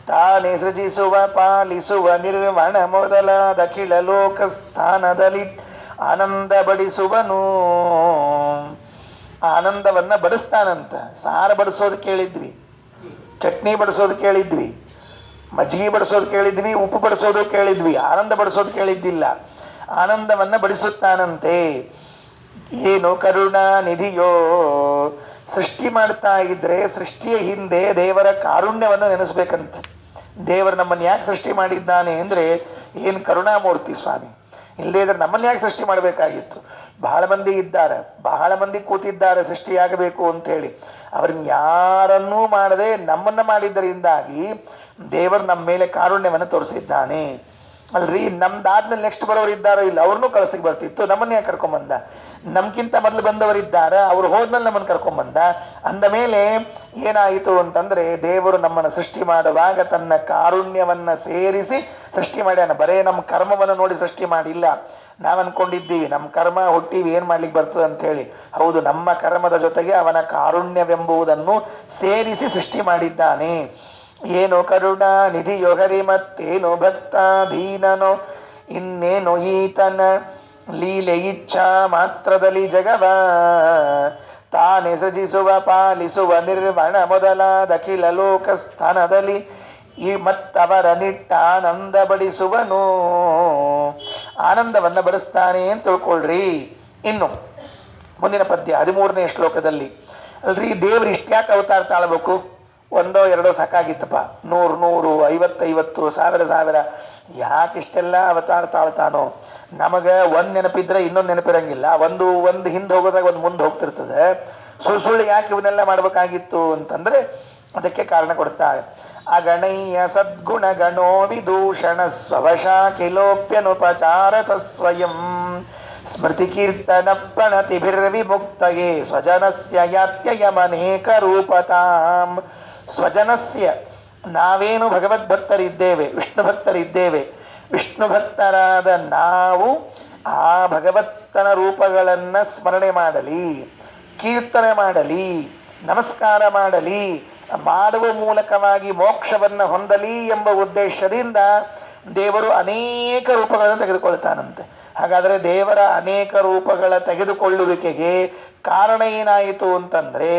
ತಾನೇ ಸೃಜಿಸುವ ಪಾಲಿಸುವ ನಿರ್ವಣ ಮೊದಲಾದ ಕಿಳಲೋಕ ಸ್ಥಾನದಲ್ಲಿ ಆನಂದ ಬಡಿಸುವನು. ಆನಂದವನ್ನ ಬಡಿಸ್ತಾನಂತ. ಸಾರು ಬಡಿಸೋದು ಕೇಳಿದ್ವಿ, ಚಟ್ನಿ ಬಡಿಸೋದು ಕೇಳಿದ್ವಿ, ಮಜ್ಜಿಗೆ ಬಡಿಸೋದು ಕೇಳಿದ್ವಿ, ಉಪ್ಪು ಬಡಿಸೋದು ಕೇಳಿದ್ವಿ, ಆನಂದ ಬಡಿಸೋದು ಕೇಳಿದ್ದಿಲ್ಲ. ಆನಂದವನ್ನ ಬಡಿಸುತ್ತಾನಂತೆ. ಏನು ಕರುಣಾನಿಧಿಯೋ ಸೃಷ್ಟಿ ಮಾಡ್ತಾ ಇದ್ರೆ ಸೃಷ್ಟಿಯ ಹಿಂದೆ ದೇವರ ಕಾರುಣ್ಯವನ್ನು ನೆನೆಸ್ಬೇಕಂತ. ದೇವರು ನಮ್ಮನ್ನು ಯಾಕೆ ಸೃಷ್ಟಿ ಮಾಡಿದ್ದಾನೆ ಅಂದ್ರೆ ಏನು ಕರುಣಾಮೂರ್ತಿ ಸ್ವಾಮಿ. ಇಲ್ಲದೇ ಇದ್ರೆ ನಮ್ಮನ್ನು ಯಾಕೆ ಸೃಷ್ಟಿ ಮಾಡಬೇಕಾಗಿತ್ತು? ಬಹಳ ಮಂದಿ ಇದ್ದಾರೆ, ಬಹಳ ಮಂದಿ ಕೂತಿದ್ದಾರೆ ಸೃಷ್ಟಿಯಾಗಬೇಕು ಅಂತ ಹೇಳಿ. ಅವ್ರನ್ನ ಯಾರನ್ನೂ ಮಾಡದೆ ನಮ್ಮನ್ನ ಮಾಡಿದ್ದರಿಂದಾಗಿ ದೇವರು ನಮ್ಮ ಮೇಲೆ ಕಾರುಣ್ಯವನ್ನು ತೋರಿಸಿದ್ದಾನೆ. ಅಲ್ರಿ, ನಮ್ದಾದ್ಮೇಲೆ ನೆಕ್ಸ್ಟ್ ಬರೋರು ಇದ್ದಾರೋ ಇಲ್ಲ, ಅವ್ರನ್ನೂ ಕಳಿಸ್ಲಿಕ್ಕೆ ಬರ್ತಿತ್ತು, ನಮ್ಮನ್ನ ಯಾಕೆ ಕರ್ಕೊಂಬಂದ? ನಮ್ಗಿಂತ ಮೊದಲು ಬಂದವರಿದ್ದಾರೆ, ಅವ್ರು ಹೋದ್ಮೇಲೆ ನಮ್ಮನ್ನು ಕರ್ಕೊಂಬಂದ. ಅಂದ ಮೇಲೆ ಏನಾಯಿತು ಅಂತಂದ್ರೆ ದೇವರು ನಮ್ಮನ್ನು ಸೃಷ್ಟಿ ಮಾಡುವಾಗ ತನ್ನ ಕಾರುಣ್ಯವನ್ನ ಸೇರಿಸಿ ಸೃಷ್ಟಿ ಮಾಡ್ಯಾನ. ಬರೇ ನಮ್ಮ ಕರ್ಮವನ್ನು ನೋಡಿ ಸೃಷ್ಟಿ ಮಾಡಿಲ್ಲ. ನಾವ್ ಅನ್ಕೊಂಡಿದ್ದೀವಿ ನಮ್ಮ ಕರ್ಮ ಹುಟ್ಟಿವಿ ಏನ್ ಮಾಡ್ಲಿಕ್ಕೆ ಬರ್ತದೆ ಅಂತ ಹೇಳಿ. ಹೌದು, ನಮ್ಮ ಕರ್ಮದ ಜೊತೆಗೆ ಅವನ ಕಾರುಣ್ಯವೆಂಬುದನ್ನು ಸೇರಿಸಿ ಸೃಷ್ಟಿ ಮಾಡಿದ್ದಾನೆ. ಏನೋ ಕರುಣಾ ನಿಧಿಯೋ ಹರಿ ಮತ್ತೇನೋ ಭಕ್ತಾಧೀನನೋ ಇನ್ನೇನೋ ಈತನ ಲೀಲೆ ಇಚ್ಛಾ ಮಾತ್ರದಲ್ಲಿ ಜಗವ ತಾನೇ ಸೃಜಿಸುವ ಪಾಲಿಸುವ ನಿರ್ವಣ ಮೊದಲಾದ ಕಿಲ ಲೋಕ ಸ್ಥಾನದಲ್ಲಿ ಈ ಮತ್ತವರ ನಿಟ್ಟ ಆನಂದ ಬಡಿಸುವನು. ಆನಂದವನ್ನ ಬಡಿಸ್ತಾನೆ ಅಂತ ತಿಳ್ಕೊಳ್ರಿ. ಇನ್ನು ಮುಂದಿನ ಪದ್ಯ 13ನೇ ಶ್ಲೋಕದಲ್ಲಿ, ಅಲ್ರಿ ದೇವ್ರು ಇಷ್ಟ್ಯಾಕೆ ಅವತಾರ ತಾಳ್ಬೇಕು? ಒಂದೋ ಎರಡೋ ಸಾಕಾಗಿತ್ತಪ್ಪ, 100 100 50 50 1000 ಯಾಕಿಷ್ಟೆಲ್ಲ ಅವತಾರ ತಾಳ್ತಾನೋ? ನಮಗ ಒಂದ್ ನೆನಪಿದ್ರೆ ಇನ್ನೊಂದು ನೆನಪಿರಂಗಿಲ್ಲ. ಒಂದು ಹಿಂದೆ ಹೋಗೋದಾಗ ಒಂದು ಮುಂದೆ ಹೋಗ್ತಿರ್ತದೆ. ಸುಳ್ಳು ಯಾಕೆ ಇವನ್ನೆಲ್ಲ ಮಾಡ್ಬೇಕಾಗಿತ್ತು ಅಂತಂದ್ರೆ ಅದಕ್ಕೆ ಕಾರಣ ಕೊಡ್ತಾರೆ. ಅಗಣಯ್ಯ ಸದ್ಗುಣ ಗಣೋ ವಿದೂಷಣ ಸ್ವವಶಾ ಕಿಲೋಪ್ಯನುಪಚಾರತ ಸ್ವಯಂ ಸ್ಮೃತಿ ಕೀರ್ತನ ಪ್ರಣತಿಭಿರ್ವಿಮುಕ್ತಯೇ ಸ್ವಜನಸ್ಯ ಯಾತ್ಯಯಮನೇಕ ರೂಪತಾಂ. ಸ್ವಜನಸ್ಯ ನಾವೇನು ಭಗವದ್ಭಕ್ತರಿದ್ದೇವೆ, ವಿಷ್ಣು ಭಕ್ತರಿದ್ದೇವೆ. ವಿಷ್ಣು ಭಕ್ತರಾದ ನಾವು ಆ ಭಗವತ್ತನ ರೂಪಗಳನ್ನ ಸ್ಮರಣೆ ಮಾಡಲಿ, ಕೀರ್ತನೆ ಮಾಡಲಿ, ನಮಸ್ಕಾರ ಮಾಡಲಿ, ಮಾಡುವ ಮೂಲಕವಾಗಿ ಮೋಕ್ಷವನ್ನ ಹೊಂದಲಿ ಎಂಬ ಉದ್ದೇಶದಿಂದ ದೇವರು ಅನೇಕ ರೂಪಗಳನ್ನು ತೆಗೆದುಕೊಳ್ತಾನಂತೆ. ಹಾಗಾದ್ರೆ ದೇವರ ಅನೇಕ ರೂಪಗಳ ತೆಗೆದುಕೊಳ್ಳುವಿಕೆಗೆ ಕಾರಣ ಏನಾಯಿತು ಅಂತಂದ್ರೆ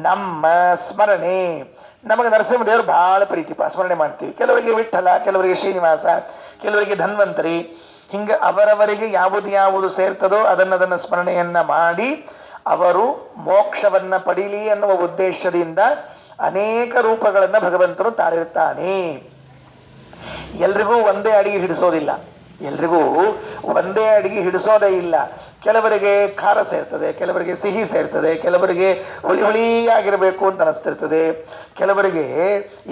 ನಮ್ಮ ಸ್ಮರಣೆ. ನಮಗೆ ನರಸಿಂಹದೇವರು ಬಹಳ ಪ್ರೀತಿಪ, ಸ್ಮರಣೆ ಮಾಡ್ತೀವಿ. ಕೆಲವರಿಗೆ ವಿಠಲ, ಕೆಲವರಿಗೆ ಶ್ರೀನಿವಾಸ, ಕೆಲವರಿಗೆ ಧನ್ವಂತರಿ. ಹಿಂಗ ಅವರವರಿಗೆ ಯಾವುದು ಸೇರ್ತದೋ ಅದನ್ನ ಸ್ಮರಣೆಯನ್ನ ಮಾಡಿ ಅವರು ಮೋಕ್ಷವನ್ನ ಪಡೀಲಿ ಎನ್ನುವ ಉದ್ದೇಶದಿಂದ ಅನೇಕ ರೂಪಗಳನ್ನ ಭಗವಂತನು ತಾಳಿರ್ತಾನೆ. ಎಲ್ರಿಗೂ ಒಂದೇ ಅಡಿಗೆ ಹಿಡಿಸೋದಿಲ್ಲ, ಎಲ್ರಿಗೂ ಒಂದೇ ಅಡಿಗೆ ಹಿಡಿಸೋದೇ ಇಲ್ಲ. ಕೆಲವರಿಗೆ ಖಾರ ಸೇರ್ತದೆ, ಕೆಲವರಿಗೆ ಸಿಹಿ ಸೇರ್ತದೆ, ಕೆಲವರಿಗೆ ಹುಳಿ ಆಗಿರಬೇಕು ಅಂತ ಅನಿಸ್ತಿರ್ತದೆ, ಕೆಲವರಿಗೆ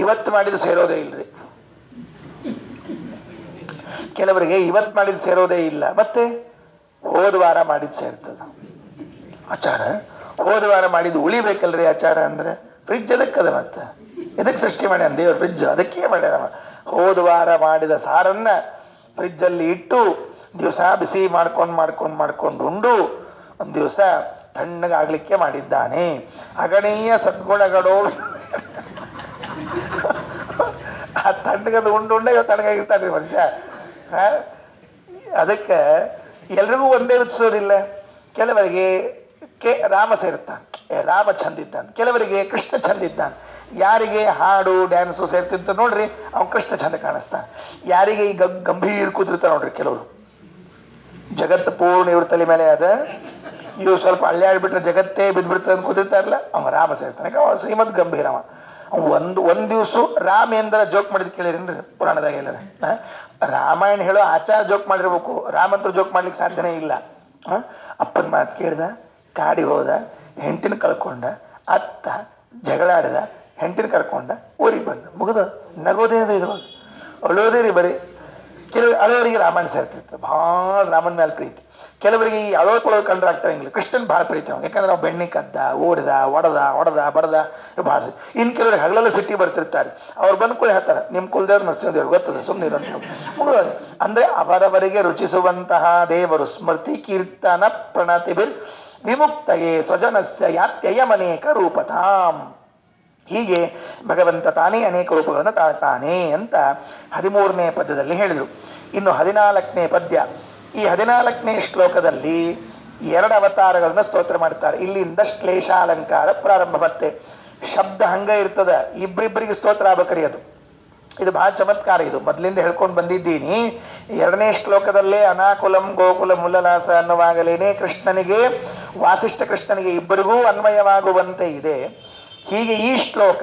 ಇವತ್ತು ಮಾಡಿದ್ದು ಸೇರೋದೇ ಇಲ್ರಿ, ಕೆಲವರಿಗೆ ಇವತ್ತು ಮಾಡಿದ್ದು ಸೇರೋದೇ ಇಲ್ಲ, ಮತ್ತೆ ಹೋದ ವಾರ ಮಾಡಿದ್ದು ಸೇರ್ತದ. ಆಚಾರ ಹೋದ ವಾರ ಮಾಡಿದ್ದು ಉಳಿಬೇಕಲ್ರಿ ಆಚಾರ ಅಂದ್ರೆ ಫ್ರಿಜ್ ಅದಕ್ಕದ, ಮತ್ತೆ ಇದಕ್ಕೆ ಸೃಷ್ಟಿ ಮಾಡ್ಯಾನ ದೇವ್ರ ಫ್ರಿಜ್, ಅದಕ್ಕೆ ಮಾಡ್ಯಾನ. ಹೋದ ವಾರ ಮಾಡಿದ ಸಾರನ್ನ ಫ್ರಿಜ್ಜಲ್ಲಿ ಇಟ್ಟು ದಿವಸ ಬಿಸಿ ಮಾಡ್ಕೊಂಡು ಉಂಡು ಒಂದು ದಿವಸ ತಣ್ಣಗಾಗ್ಲಿಕ್ಕೆ ಮಾಡಿದ್ದಾನೆ. ಅಗಣೀಯ ಸದ್ಗುಣಗಳೋ ಆ ತಣ್ಣಗದ ಉಂಡೆ ಇವ್ ತಣ್ಣಗಾಗಿರ್ತಾನ್ರಿ ಮನುಷ್ಯ. ಅದಕ್ಕೆ ಎಲ್ರಿಗೂ ಒಂದೇ ರುಚಿಸೋದಿಲ್ಲ. ಕೆಲವರಿಗೆ ರಾಮ ಸೇರ್ತಾನೆ, ರಾಮ ಚಂದಿದ್ದಾನೆ, ಕೆಲವರಿಗೆ ಕೃಷ್ಣ ಚಂದಿದ್ದಾನೆ. ಯಾರಿಗೆ ಹಾಡು ಡ್ಯಾನ್ಸು ಸೇರ್ತಿರ್ತಾರೆ ನೋಡ್ರಿ ಅವ್ನು ಕೃಷ್ಣ ಚಂದ ಕಾಣಿಸ್ತಾನೆ. ಯಾರಿಗೆ ಈಗ ಗಂಭೀರ ಕೂತಿರ್ತಾರೆ ನೋಡ್ರಿ ಕೆಲವರು, ಜಗತ್ತು ಪೂರ್ಣ ಇವ್ರ ತಲೆ ಮೇಲೆ ಅದ, ಇವು ಸ್ವಲ್ಪ ಅಳ್ಳ್ಯಾಡ್ಬಿಟ್ರೆ ಜಗತ್ತೇ ಬಿದ್ದ್ಬಿಡ್ತದೆ ಅಂತ ಕೂತಿರ್ತಾರಲ್ಲ ಅವ ರಾಮ ಸೇರ್ತಾನೆ. ಅವ ಶ್ರೀಮದ್ ಗಂಭೀರವ. ಒಂದ್ ದಿವ್ಸ ರಾಮೇಂದ್ರ ಜೋಕ್ ಮಾಡಿದ್ ಕೇಳಿರೇನ್ರಿ ಪುರಾಣದಾಗ ಎಲ್ಲರ? ರಾಮಾಯಣ ಹೇಳೋ ಆಚಾರ ಜೋಕ್ ಮಾಡಿರ್ಬೇಕು, ರಾಮಂತ್ರ ಜೋಕ್ ಮಾಡ್ಲಿಕ್ಕೆ ಸಾಧ್ಯನೇ ಇಲ್ಲ. ಅಪ್ಪನ ಮಾತು ಕೇಳ್ದ, ಕಾಡಿ ಹೋದ, ಹೆಂಡತಿನ ಕಳ್ಕೊಂಡ, ಅತ್ತ ಜಗಳಾಡಿದ, ಹೆಂಡತಿನ ಕರ್ಕೊಂಡ, ಊರಿಗೆ ಬಂದ, ಮುಗಿದ. ನಗೋದೇನದ ಇದು, ಅಳೋದೇ ರೀ ಬರೀ. ಕೆಲವರು ಅಳೋರಿಗೆ ರಾಮಾಯಣ ಸೇರ್ತಿರ್ತಾರೆ, ಭಾಳ ರಾಮನ ಮೇಲೆ ಪ್ರೀತಿ. ಕೆಲವರಿಗೆ ಈ ಅಳೋಕೊಳ್ಳೋದು ಕಂಡ್ರೆ ಆಗ್ತಾರಂಗಿಲ್ಲ, ಕೃಷ್ಣನ್ ಭಾಳ ಪ್ರೀತಿ ಅವ. ಯಾಕಂದ್ರೆ ಅವ್ನು ಬೆಣ್ಣೆ ಕದ್ದ, ಓಡಿದ, ಹೊಡೆದ ಬಡದ ಭಾಳ. ಇನ್ನು ಕೆಲವರಿಗೆ ಹಗಲೆಲ್ಲ ಸಿಟ್ಟಿ ಬರ್ತಿರ್ತಾರೆ, ಅವ್ರು ಬಂದ್ಕೊಳ್ಳಿ ಹೇಳ್ತಾರೆ ನಿಮ್ಮ ಕುಲದೇವ್ರು ನರಸಿಂಹದೇವ್ರು ಗೊತ್ತದೆ ಸುಮ್ಮನೆ ಇರಂತ ಮುಗಿದ. ಅಂದ್ರೆ ಅವರವರಿಗೆ ರುಚಿಸುವಂತಹ ದೇವರು ಸ್ಮೃತಿ ಕೀರ್ತನ ಪ್ರಣತಿಬಿರ್ ವಿಮುಕ್ತಯೇ ಸ್ವಜನಸ್ಯ ಯಾತ್ಯಯಮನೇಕ ರೂಪತಾಂ. ಹೀಗೆ ಭಗವಂತ ತಾನೇ ಅನೇಕ ರೂಪಗಳನ್ನು ತಾಳ್ತಾನೆ ಅಂತ 13ನೇ ಪದ್ಯದಲ್ಲಿ ಹೇಳಿದರು. ಇನ್ನು 14ನೇ ಪದ್ಯ. ಈ 14ನೇ ಶ್ಲೋಕದಲ್ಲಿ 2 ಅವತಾರಗಳನ್ನ ಸ್ತೋತ್ರ ಮಾಡ್ತಾರೆ. ಇಲ್ಲಿಂದ ಶ್ಲೇಷಾಲಂಕಾರ ಪ್ರಾರಂಭ. ಮತ್ತೆ ಶಬ್ದ ಹಂಗ ಇರ್ತದ, ಇಬ್ಬರಿಬ್ಬರಿಗೆ ಸ್ತೋತ್ರ ಆಗ್ಬೇಕ್ರಿ. ಇದು ಬಹಳ ಚಮತ್ಕಾರ. ಇದು ಮೊದಲಿಂದ ಹೇಳ್ಕೊಂಡು ಬಂದಿದ್ದೀನಿ. 2ನೇ ಶ್ಲೋಕದಲ್ಲೇ ಅನಾಕುಲಂ ಗೋಕುಲ ಮುಲ್ಲಲಾಸ ಅನ್ನುವಾಗಲೇನೆ ಕೃಷ್ಣನಿಗೆ, ವಾಸಿಷ್ಠ ಕೃಷ್ಣನಿಗೆ ಇಬ್ಬರಿಗೂ ಅನ್ವಯವಾಗುವಂತೆ ಇದೆ. ಹೀಗೆ ಈ ಶ್ಲೋಕ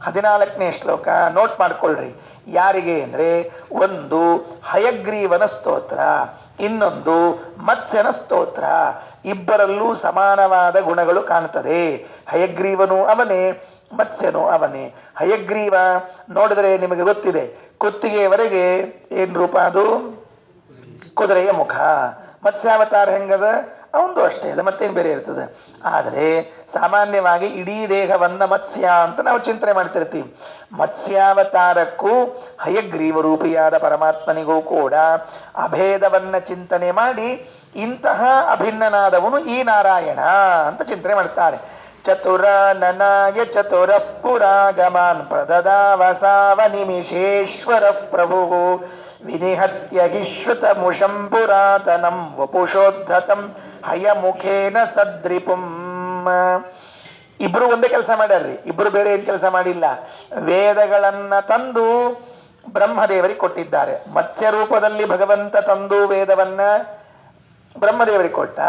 14ನೇ ಶ್ಲೋಕ ನೋಟ್ ಮಾಡ್ಕೊಳ್ರಿ. ಯಾರಿಗೆ ಅಂದ್ರೆ, ಒಂದು ಹಯಗ್ರೀವನ ಸ್ತೋತ್ರ, ಇನ್ನೊಂದು ಮತ್ಸ್ಯನ ಸ್ತೋತ್ರ. ಇಬ್ಬರಲ್ಲೂ ಸಮಾನವಾದ ಗುಣಗಳು ಕಾಣುತ್ತದೆ. ಹಯಗ್ರೀವನು ಅವನೇ, ಮತ್ಸ್ಯನು ಅವನೇ. ಹಯಗ್ರೀವ ನೋಡಿದ್ರೆ ನಿಮಗೆ ಗೊತ್ತಿದೆ, ಕುತ್ತಿಗೆಯವರೆಗೆ ಏನ್ ರೂಪ ಅದು? ಕುದುರೆಯ ಮುಖ. ಮತ್ಸ್ಯಾವತಾರ ಹೆಂಗದ? ಅವಂದು ಅಷ್ಟೇ ಅದ, ಮತ್ತೇನು ಬೇರೆ ಇರ್ತದೆ. ಆದರೆ ಸಾಮಾನ್ಯವಾಗಿ ಇಡೀ ದೇಹವನ್ನ ಮತ್ಸ್ಯ ಅಂತ ನಾವು ಚಿಂತನೆ ಮಾಡ್ತಿರ್ತೀವಿ. ಮತ್ಸ್ಯಾವತಾರಕ್ಕೂ ಹಯಗ್ರೀವ ರೂಪಿಯಾದ ಪರಮಾತ್ಮನಿಗೂ ಕೂಡ ಅಭೇದವನ್ನ ಚಿಂತನೆ ಮಾಡಿ ಇಂತಹ ಅಭಿನ್ನನಾದವನು ಈ ನಾರಾಯಣ ಅಂತ ಚಿಂತನೆ ಮಾಡ್ತಾರೆ. ಚತುರ ನನಾಯ ಚತುರ ಪುರಾಗಮಾನ್ ಪ್ರದದಾವಸಾವ ನಿಮಿಷೇಶ್ವರ ಪ್ರಭು ವಿನಿಹತ್ಯ ಹಿಶ್ರುತ ಮುಷಂ ಪುರಾತನಂ ವಪುಷೋದ್ಧತಂ ಹಯಮುಖೇನ ಸದ್ರಿಪುಂ. ಇಬ್ರು ಒಂದೇ ಕೆಲಸ ಮಾಡ್ಯಾರ್ರಿ, ಇಬ್ರು ಬೇರೆ ಏನ್ ಕೆಲಸ ಮಾಡಿಲ್ಲ. ವೇದಗಳನ್ನ ತಂದು ಬ್ರಹ್ಮದೇವರಿಗೆ ಕೊಟ್ಟಿದ್ದಾರೆ. ಮತ್ಸ್ಯ ರೂಪದಲ್ಲಿ ಭಗವಂತ ತಂದು ವೇದವನ್ನ ಬ್ರಹ್ಮದೇವರಿಗೆ ಕೊಟ್ಟ.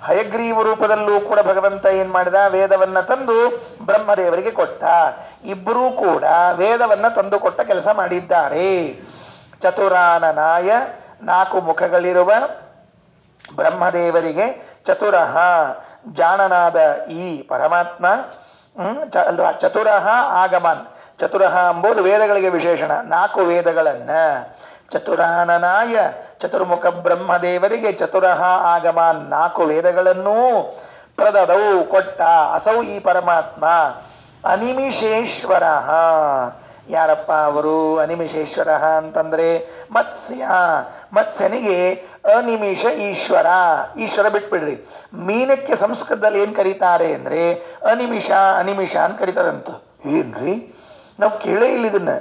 ಹಯಗ್ರೀವ ರೂಪದಲ್ಲೂ ಕೂಡ ಭಗವಂತ ಏನ್ ಮಾಡಿದ? ವೇದವನ್ನ ತಂದು ಬ್ರಹ್ಮದೇವರಿಗೆ ಕೊಟ್ಟ. ಇಬ್ಬರೂ ಕೂಡ ವೇದವನ್ನ ತಂದು ಕೊಟ್ಟ ಕೆಲಸ ಮಾಡಿದ್ದಾರೆ. ಚತುರಾನನಾಯ, 4 ಮುಖಗಳಿರುವ ಬ್ರಹ್ಮದೇವರಿಗೆ ಚತುರಃ ಜಾಣನಾದ ಈ ಪರಮಾತ್ಮ. ಚತುರಃ ಆಗಮನ್, ಚತುರಃ ಎಂಬುದು ವೇದಗಳಿಗೆ ವಿಶೇಷಣ. 4 ವೇದಗಳನ್ನ ಚತುರಾನನಾಯ ಚತುರ್ಮುಖ ಬ್ರಹ್ಮದೇವರಿಗೆ ಚತುರಃ ಆಗಮಾನ್ 4 ವೇದಗಳನ್ನೂ ಪ್ರದದೌ ಕೊಟ್ಟ. ಅಸೌ ಈ ಪರಮಾತ್ಮ ಅನಿಮಿಷೇಶ್ವರ. ಯಾರಪ್ಪ ಅವರು? ಅನಿಮಿಷೇಶ್ವರ ಅಂತಂದ್ರೆ ಮತ್ಸ್ಯ. ಮತ್ಸ್ಯನಿಗೆ ಅನಿಮಿಷ ಈಶ್ವರ. ಈಶ್ವರ ಬಿಟ್ಬಿಡ್ರಿ. ಮೀನಕ್ಕೆ ಸಂಸ್ಕೃತದಲ್ಲಿ ಏನ್ ಕರೀತಾರೆ ಅಂದ್ರೆ ಅನಿಮಿಷ ಅನಿಮಿಷ ಅಂತ ಕರೀತಾರಂತ. ಏನ್ರಿ, ನಾವು ಕೇಳೇ ಇಲ್ಲ ಇದನ್ನ.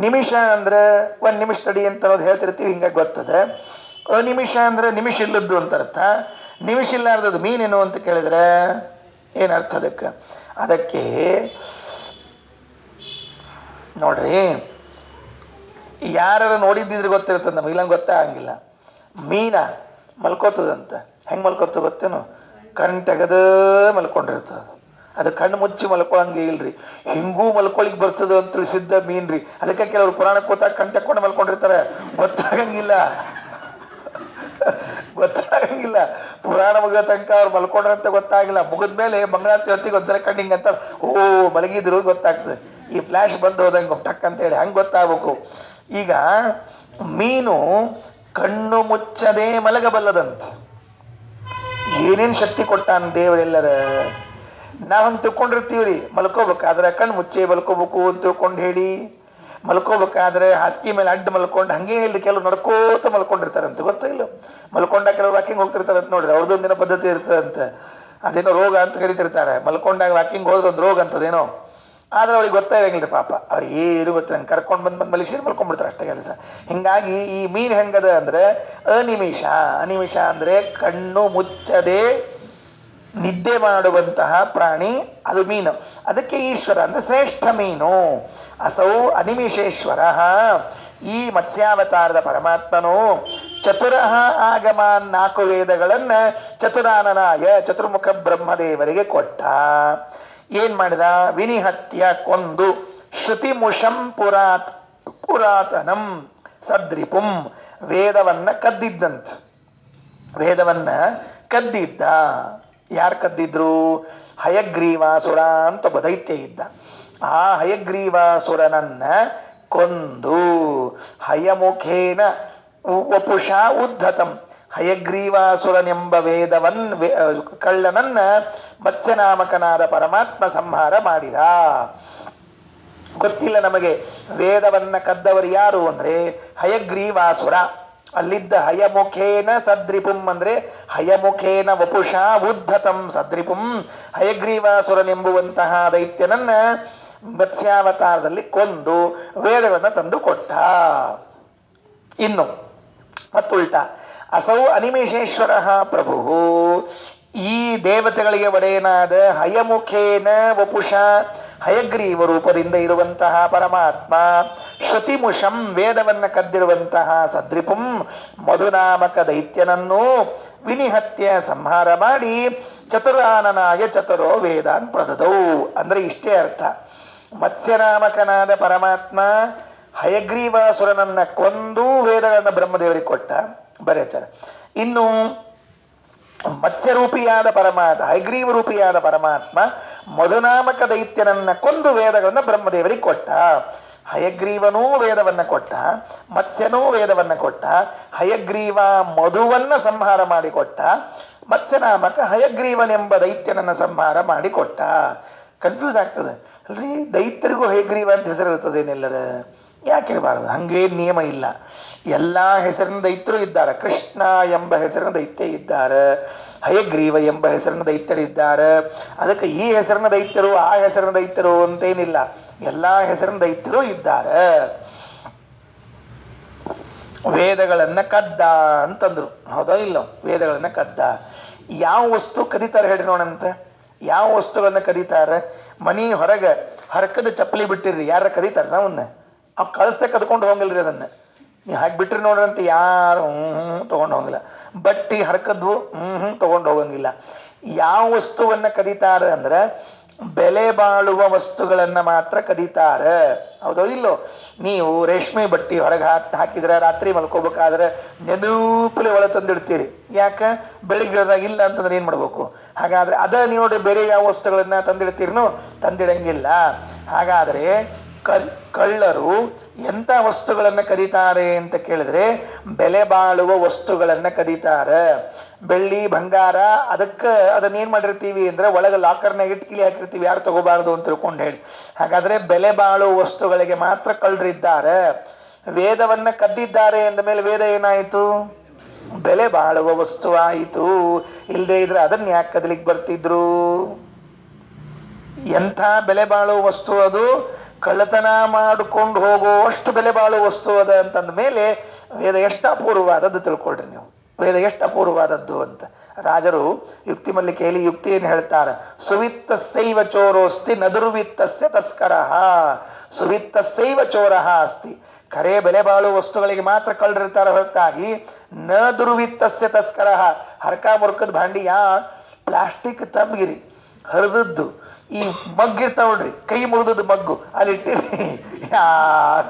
ನಿಮಿಷ ಅಂದ್ರೆ 1 ನಿಮಿಷ ತಡಿ ಅಂತ ಅನ್ನೋದು ಹೇಳ್ತಿರ್ತೀವಿ, ಹಿಂಗಾಗಿ ಗೊತ್ತದೆ. ಅನಿಮಿಷ ಅಂದ್ರೆ ನಿಮಿಷ ಇಲ್ಲದ್ದು ಅಂತ ಅರ್ಥ. ನಿಮಿಷ ಇಲ್ಲಾರ್ದದ್ದು ಮೀನೇನು ಅಂತ ಕೇಳಿದ್ರೆ ಏನರ್ಥ ಅದಕ್ಕೆ? ಅದಕ್ಕೆ ನೋಡ್ರಿ, ಯಾರು ನೋಡಿದ್ದಿದ್ರೆ ಗೊತ್ತಿರ್ತದೆ ನಮಗೆ, ಇಲ್ಲ ಗೊತ್ತಾಗಂಗಿಲ್ಲ. ಮೀನ ಮಲ್ಕೋತದಂತ. ಹೆಂಗ್ ಮಲ್ಕೋತ ಗೊತ್ತೇನು? ಕಣ್ ತೆಗೆದ ಮಲ್ಕೊಂಡಿರ್ತದ. ಅದು ಕಣ್ಣು ಮುಚ್ಚಿ ಮಲ್ಕೊಳಂಗೆ ಇಲ್ರಿ, ಹಿಂಗೂ ಮಲ್ಕೊಳಿಕ್ ಬರ್ತದ ಅಂತ ತಿಳಿಸಿದ್ದ ಮೀನ್ರಿ. ಅದಕ್ಕೆ ಕೆಲವರು ಪುರಾಣಕ್ಕೆ ಕೂತಾಗ ಕಣ್ ತೆಕ್ಕೊಂಡು ಮಲ್ಕೊಂಡಿರ್ತಾರೆ, ಗೊತ್ತಾಗಂಗಿಲ್ಲ. ಗೊತ್ತಾಗಂಗಿಲ್ಲ. ಪುರಾಣ ಮುಗಿದ ತನಕ ಅವ್ರು ಮಲ್ಕೊಂಡ್ರಂತ ಗೊತ್ತಾಗಿಲ್ಲ. ಮುಗಿದ್ಮೇಲೆ ಮಂಗಳಾರತಿ ಹೊತ್ತಿಗೆ ಒಂದ್ಸಲ ಕಣ್ಣಿಂಗ್ ಅಂತ ಓ ಮಲಗಿದ್ರು ಗೊತ್ತಾಗ್ತದೆ. ಈ ಫ್ಲಾಶ್ ಬಂದು ಹೋದಂಗೆ ಟಕ್ ಅಂತೇಳಿ ಹಂಗೆ ಗೊತ್ತಾಗಬೇಕು. ಈಗ ಮೀನು ಕಣ್ಣು ಮುಚ್ಚದೆ ಮಲಗಬಲ್ಲದಂತ. ಏನೇನ್ ಶಕ್ತಿ ಕೊಟ್ಟಾನ ದೇವರೆಲ್ಲರ. ನಾವಂತ ತಿಳ್ಕೊಂಡಿರ್ತೀವ್ರಿ, ಮಲ್ಕೋಬೇಕಾದ್ರೆ ಕಣ್ಣು ಮುಚ್ಚೆ ಮಲ್ಕೋಬೇಕು ಅಂತ ತಿಳ್ಕೊಂಡು ಹೇಳಿ. ಮಲ್ಕೋಬೇಕಾದ್ರೆ ಹಾಸಿಗೆ ಮೇಲೆ ಅಡ್ಡ ಮಲ್ಕೊಂಡು ಹಂಗೆ ಇಲ್ಲಿ ಕೆಲವು ನಡ್ಕೋತ ಮಲ್ಕೊಂಡಿರ್ತಾರಂತ, ಗೊತ್ತಿಲ್ಲ. ಮಲ್ಕೊಂಡ ಕೆಲವರು ವಾಕಿಂಗ್ ಹೋಗ್ತಿರ್ತಾರಂತ ನೋಡ್ರಿ, ಅವ್ರದ್ದೊಂದಿನ ಪದ್ಧತಿ ಇರ್ತದಂತೆ. ಅದೇನೋ ರೋಗ ಅಂತ ಕರಿತಿರ್ತಾರೆ. ಮಲ್ಕೊಂಡಾಗ ವಾಕಿಂಗ್ ಹೋದ್ರೆ ಒಂದು ರೋಗ ಅಂತದೇನೋ. ಆದ್ರೆ ಅವ್ರಿಗೆ ಗೊತ್ತಾಗಿಲ್ಲ ಪಾಪ, ಅವ್ರಿಗೆ ಏನು ಗೊತ್ತಿಲ್ಲ. ಕರ್ಕೊಂಡು ಬಂದು ಮಲೇಷಿಯರ್ ಮಲ್ಕೊಂಡ್ಬಿಡ್ತಾರೆ ಅಷ್ಟೇ ಕೆಲಸ. ಹಿಂಗಾಗಿ ಈ ಮೀನು ಹೆಂಗದ ಅಂದ್ರೆ ಅನಿಮಿಷ. ಅನಿಮಿಷ ಅಂದ್ರೆ ಕಣ್ಣು ಮುಚ್ಚದೆ ನಿದ್ದೆ ಮಾಡುವಂತಹ ಪ್ರಾಣಿ ಅದು ಮೀನು. ಅದಕ್ಕೆ ಈಶ್ವರ ಅಂದ್ರೆ ಶ್ರೇಷ್ಠ ಮೀನು. ಅಸೌ ಅನಿಮಿಷೇಶ್ವರ, ಈ ಮತ್ಸ್ಯಾವತಾರದ ಪರಮಾತ್ಮನು ಚತುರ ಆಗಮಾನ್ 4 ವೇದಗಳನ್ನ ಚತುರಾನನಾಯ ಚತುರ್ಮುಖ ಬ್ರಹ್ಮದೇವರಿಗೆ ಕೊಟ್ಟ. ಏನ್ ಮಾಡಿದ? ವಿನಿಹತ್ಯ ಕೊಂದು, ಶ್ರುತಿಮುಷಂ ಪುರಾತನಂ ಸದ್ರಿಪುಂ, ವೇದವನ್ನ ಕದ್ದಿದ್ದಂತ. ವೇದವನ್ನ ಕದ್ದಿದ್ದ. ಯಾರು ಕದ್ದಿದ್ರು? ಹಯಗ್ರೀವಾಸುರ ಅಂತ ಒಬ್ಬ ದೈತ್ಯ ಇದ್ದ. ಆ ಹಯಗ್ರೀವಾಸುರನನ್ನ ಕೊಂದು ಹಯಮುಖೇನ ವಪುಷ ಉದ್ಧತಂ, ಹಯಗ್ರೀವಾಸುರನೆಂಬ ಕಳ್ಳನನ್ನ ಮತ್ಸ್ಯನಾಮಕನಾದ ಪರಮಾತ್ಮ ಸಂಹಾರ ಮಾಡಿದ. ಗೊತ್ತಿಲ್ಲ ನಮಗೆ ವೇದವನ್ನ ಕದ್ದವರು ಯಾರು ಅಂದ್ರೆ ಹಯಗ್ರೀವಾಸುರ. ಅಲ್ಲಿದ್ದ ಹಯಮುಖೇನ ಸದ್ರಿಪುಂ ಅಂದ್ರೆ ಹಯಮುಖೇನ ವಪುಷ ಉದ್ಧತಂ ಸದ್ರಿಪುಂ, ಹಯಗ್ರೀವಾಸುರನೆಂಬುವಂತಹ ದೈತ್ಯನನ್ನ ಮತ್ಸ್ಯಾವತಾರದಲ್ಲಿ ಕೊಂದು ವೇದಗಳನ್ನ ತಂದು ಕೊಟ್ಟ. ಇನ್ನು ಮತ್ತುಲ್ಟ, ಅಸೌ ಅನಿಮಿಷೇಶ್ವರ ಪ್ರಭು, ಈ ದೇವತೆಗಳಿಗೆ ಒಡೆಯನಾದ ಹಯಮುಖೇನ ವಪುಷ ಹಯಗ್ರೀವ ರೂಪದಿಂದ ಇರುವಂತಹ ಪರಮಾತ್ಮ, ಶ್ರುತಿಮುಷಂ ವೇದವನ್ನ ಕದ್ದಿರುವಂತಹ ಸದ್ರಿಪುಂ ಮಧುನಾಮಕ ದೈತ್ಯನನ್ನು ವಿನಿಹತ್ಯ ಸಂಹಾರ ಮಾಡಿ ಚತುರಾನನಾಯ ಚತುರೋ ವೇದಾನ್ ಪ್ರದದೌ. ಅಂದ್ರೆ ಇಷ್ಟೇ ಅರ್ಥ. ಮತ್ಸ್ಯನಾಮಕನಾದ ಪರಮಾತ್ಮ ಹಯಗ್ರೀವಾಸುರನನ್ನ ಕೊಂದು ವೇದಗಳನ್ನ ಬ್ರಹ್ಮದೇವರಿಗೆ ಕೊಟ್ಟ. ಬರೆಚರ. ಇನ್ನು ಮತ್ಸ್ಯರೂಪಿಯಾದ ಪರಮಾತ್ಮ, ಹಯಗ್ರೀವ ರೂಪಿಯಾದ ಪರಮಾತ್ಮ ಮಧುನಾಮಕ ದೈತ್ಯನನ್ನ ಕೊಂದು ವೇದಗಳನ್ನ ಬ್ರಹ್ಮದೇವರಿಗೆ ಕೊಟ್ಟ. ಹಯಗ್ರೀವನೂ ವೇದವನ್ನ ಕೊಟ್ಟ, ಮತ್ಸ್ಯನೂ ವೇದವನ್ನ ಕೊಟ್ಟ. ಹಯಗ್ರೀವ ಮಧುವನ್ನ ಸಂಹಾರ ಮಾಡಿಕೊಟ್ಟ, ಮತ್ಸ್ಯನಾಮಕ ಹಯಗ್ರೀವನೆಂಬ ದೈತ್ಯನನ್ನ ಸಂಹಾರ ಮಾಡಿಕೊಟ್ಟ. ಕನ್ಫ್ಯೂಸ್ ಆಗ್ತದೆ ಅಲ್ರಿ, ದೈತ್ಯರಿಗೂ ಹಯಗ್ರೀವ ಅಂತ ಹೆಸರು ಇರ್ತದೇನೆಲ್ಲರ? ಯಾಕಿರಬಾರದು? ಹಂಗೇನು ನಿಯಮ ಇಲ್ಲ. ಎಲ್ಲ ಹೆಸರಿನ ದೈತ್ಯರು ಇದ್ದಾರೆ. ಕೃಷ್ಣ ಎಂಬ ಹೆಸರಿನ ದೈತ್ಯ ಇದ್ದಾರೆ, ಹಯಗ್ರೀವ ಎಂಬ ಹೆಸರಿನ ದೈತ್ಯರಿದ್ದಾರೆ. ಅದಕ್ಕೆ ಈ ಹೆಸರಿನ ದೈತ್ಯರು ಆ ಹೆಸರಿನ ದೈತ್ಯರು ಅಂತೇನಿಲ್ಲ, ಎಲ್ಲ ಹೆಸರಿನ ದೈತ್ಯರು ಇದ್ದಾರೆ. ವೇದಗಳನ್ನ ಕದ್ದ ಅಂತಂದ್ರು, ಹೌದಾ ಇಲ್ಲ? ವೇದಗಳನ್ನ ಕದ್ದ. ಯಾವ ವಸ್ತು ಕದೀತಾರೆ ಹೇಳಿ ನೋಡಂತ? ಯಾವ ವಸ್ತುಗಳನ್ನ ಕದೀತಾರೆ? ಮನಿ ಹೊರಗೆ ಹರಕದ ಚಪ್ಪಲಿ ಬಿಟ್ಟಿರ್ರಿ, ಯಾರ ಕದೀತಾರ ನಾವನ್ನ? ಅವ್ ಕಳಿಸ್ದೆ ಕದ್ಕೊಂಡು ಹೋಗಲ್ರಿ. ಅದನ್ನ ನೀವು ಹಾಕಿ ಬಿಟ್ರಿ ನೋಡ್ರಂತ ಯಾರು ತಗೊಂಡು ಹೋಗಿಲ್ಲ. ಬಟ್ಟಿ ಹರಕದ್ವು ತಗೊಂಡು ಹೋಗಂಗಿಲ್ಲ. ಯಾವ ವಸ್ತುವನ್ನ ಕದೀತಾರೆ ಅಂದ್ರೆ ಬೆಲೆ ಬಾಳುವ ವಸ್ತುಗಳನ್ನ ಮಾತ್ರ ಕದೀತಾರೆ, ಹೌದೋ ಇಲ್ಲೋ? ನೀವು ರೇಷ್ಮೆ ಬಟ್ಟಿ ಹೊರಗೆ ಹಾಕಿದ್ರೆ ರಾತ್ರಿ ಮಲ್ಕೋಬೇಕಾದ್ರೆ ನೆನೂಪಲೆ ಒಳ ತಂದಿಡ್ತೀರಿ. ಯಾಕೆ? ಬೆಳಿಗ್ಗೆ ಇಲ್ಲ ಅಂತಂದ್ರೆ ಏನ್ ಮಾಡ್ಬೇಕು? ಹಾಗಾದ್ರೆ ಅದ ನೀವು ಬೇರೆ ಯಾವ ವಸ್ತುಗಳನ್ನ ತಂದಿಡ್ತೀರಿನೋ? ತಂದಿಡಂಗಿಲ್ಲ. ಹಾಗಾದ್ರೆ ಕಳ್ಳರು ಎಂಥ ವಸ್ತುಗಳನ್ನ ಕದೀತಾರೆ ಅಂತ ಕೇಳಿದ್ರೆ ಬೆಲೆ ಬಾಳುವ ವಸ್ತುಗಳನ್ನ ಕದೀತಾರೆ. ಬೆಳ್ಳಿ ಬಂಗಾರ ಅದನ್ನೇನ್ ಮಾಡಿರ್ತೀವಿ ಅಂದ್ರೆ ಒಳಗೆ ಲಾಕರ್ನಾಗ ಇಟ್ಟು ಕಿಲಿ ಹಾಕಿರ್ತೀವಿ, ಯಾರು ತಗೋಬಾರ್ದು ಅಂತ ತಿಳ್ಕೊಂಡು ಹೇಳಿ. ಹಾಗಾದ್ರೆ ಬೆಲೆ ಬಾಳುವ ವಸ್ತುಗಳಿಗೆ ಮಾತ್ರ ಕಳ್ಳರಿದ್ದಾರೆ. ವೇದವನ್ನ ಕದ್ದಿದ್ದಾರೆ ಅಂದ ಮೇಲೆ ವೇದ ಏನಾಯಿತು? ಬೆಲೆ ಬಾಳುವ ವಸ್ತು ಆಯಿತು. ಇಲ್ಲದೆ ಇದ್ರೆ ಅದನ್ನ ಯಾಕೆ ಕದಲಿಕ್ಕೆ ಬರ್ತಿದ್ರು? ಎಂಥ ಬೆಲೆ ಬಾಳುವ ವಸ್ತು ಅದು? ಕಳ್ಳತನ ಮಾಡಿಕೊಂಡು ಹೋಗುವಷ್ಟು ಬೆಲೆ ಬಾಳುವ ವಸ್ತು ಅದ ಅಂತಂದ ಮೇಲೆ ವೇದ ಎಷ್ಟು ಅಪೂರ್ವವಾದದ್ದು ತಿಳ್ಕೊಳ್ರಿ ನೀವು. ವೇದ ಎಷ್ಟು ಅಪೂರ್ವವಾದದ್ದು ಅಂತ ರಾಜರು ಯುಕ್ತಿ ಮಲ್ಲಿಕೆಯಲ್ಲಿ ಯುಕ್ತಿಯನ್ನು ಹೇಳ್ತಾರೆ. ಸುವಿತ್ತ ಸೈವ ಚೋರೋಸ್ತಿ ನ ದುರ್ವಿತ್ತಸ್ಯ ತಸ್ಕರಃ. ಸುವಿತ್ತ ಸೈವ ಚೋರಃ ಅಸ್ತಿ. ಖರೇ ಬೆಲೆ ಬಾಳುವ ವಸ್ತುಗಳಿಗೆ ಮಾತ್ರ ಕಳ್ಳರಿರ್ತಾರೆ ಹೊರತಾಗಿ ನ ದುರ್ವಿತ್ತಸ್ಯ ತಸ್ಕರಃ. ಹರ್ಕ ಮುರ್ಕದ ಭಾಂಡಿ, ಪ್ಲಾಸ್ಟಿಕ್ ತಮ್ಗಿರಿ ಹರಿದದ್ದು ಈ ಮಗ್ಗಿರ್ತಾವ ನೋಡ್ರಿ, ಕೈ ಮುರಿದದ್ದು ಮಗ್ಗು ಅಲ್ಲಿಟ್ಟಿರಿ, ಯಾರು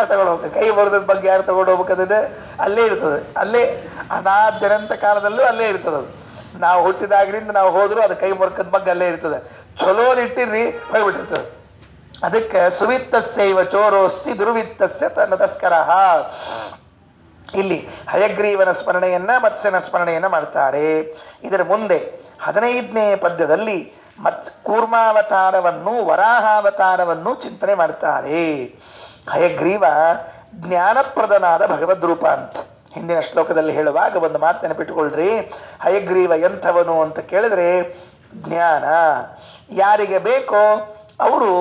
ತಗೊಂಡು ಹೋಗ್ತಾರೆ? ಕೈ ಮುರಿದದ ಬಗ್ಗೆ ಯಾರು ತಗೊಂಡು ಹೋಗ್ಬೇಕಂದ್ರೆ ಅಲ್ಲೇ ಇರ್ತದೆ. ಅಲ್ಲೇ ಅನಾದ್ಯನಂತ ಕಾಲದಲ್ಲೂ ಅಲ್ಲೇ ಇರ್ತದೆ. ಅದು ನಾವು ಹುಟ್ಟಿದಾಗ್ರಿಂದ ನಾವು ಹೋದ್ರು ಅದು ಕೈ ಮುರ್ಕದ ಬಗ್ಗೆ ಅಲ್ಲೇ ಇರ್ತದೆ. ಚಲೋದಿಟ್ಟಿರ್ರಿ ಹೋಗ್ಬಿಟ್ಟಿರ್ತದೆ. ಅದಕ್ಕೆ ಸುವಿತ್ತಸ್ಯೈವ ಚೋರೋಸ್ತಿ ದುರ್ವಿತ್ತಸ್ಯ ತನ್ನ ತಸ್ಕರಃ. ಇಲ್ಲಿ ಹಯಗ್ರೀವನ ಸ್ಮರಣೆಯನ್ನ ಮತ್ಸ್ಯನ ಸ್ಮರಣೆಯನ್ನ ಮಾಡ್ತಾರೆ. ಇದರ ಮುಂದೆ 15ನೇ ಪದ್ಯದಲ್ಲಿ ಕೂರ್ಮಾವತಾರವನ್ನು ವರಾಹಾವತಾರವನ್ನು ಚಿಂತನೆ ಮಾಡ್ತಾರೆ. ಹಯಗ್ರೀವ ಜ್ಞಾನಪ್ರದನಾದ ಭಗವದ್ ರೂಪ ಅಂತ ಹಿಂದಿನ ಶ್ಲೋಕದಲ್ಲಿ ಹೇಳುವಾಗ ಒಂದು ಮಾತು ನೆನಪಿಟ್ಟುಕೊಳ್ರಿ. ಹಯಗ್ರೀವ ಎಂಥವನು ಅಂತ ಕೇಳಿದ್ರೆ ಜ್ಞಾನ. ಯಾರಿಗೆ ಬೇಕೋ ಅವರು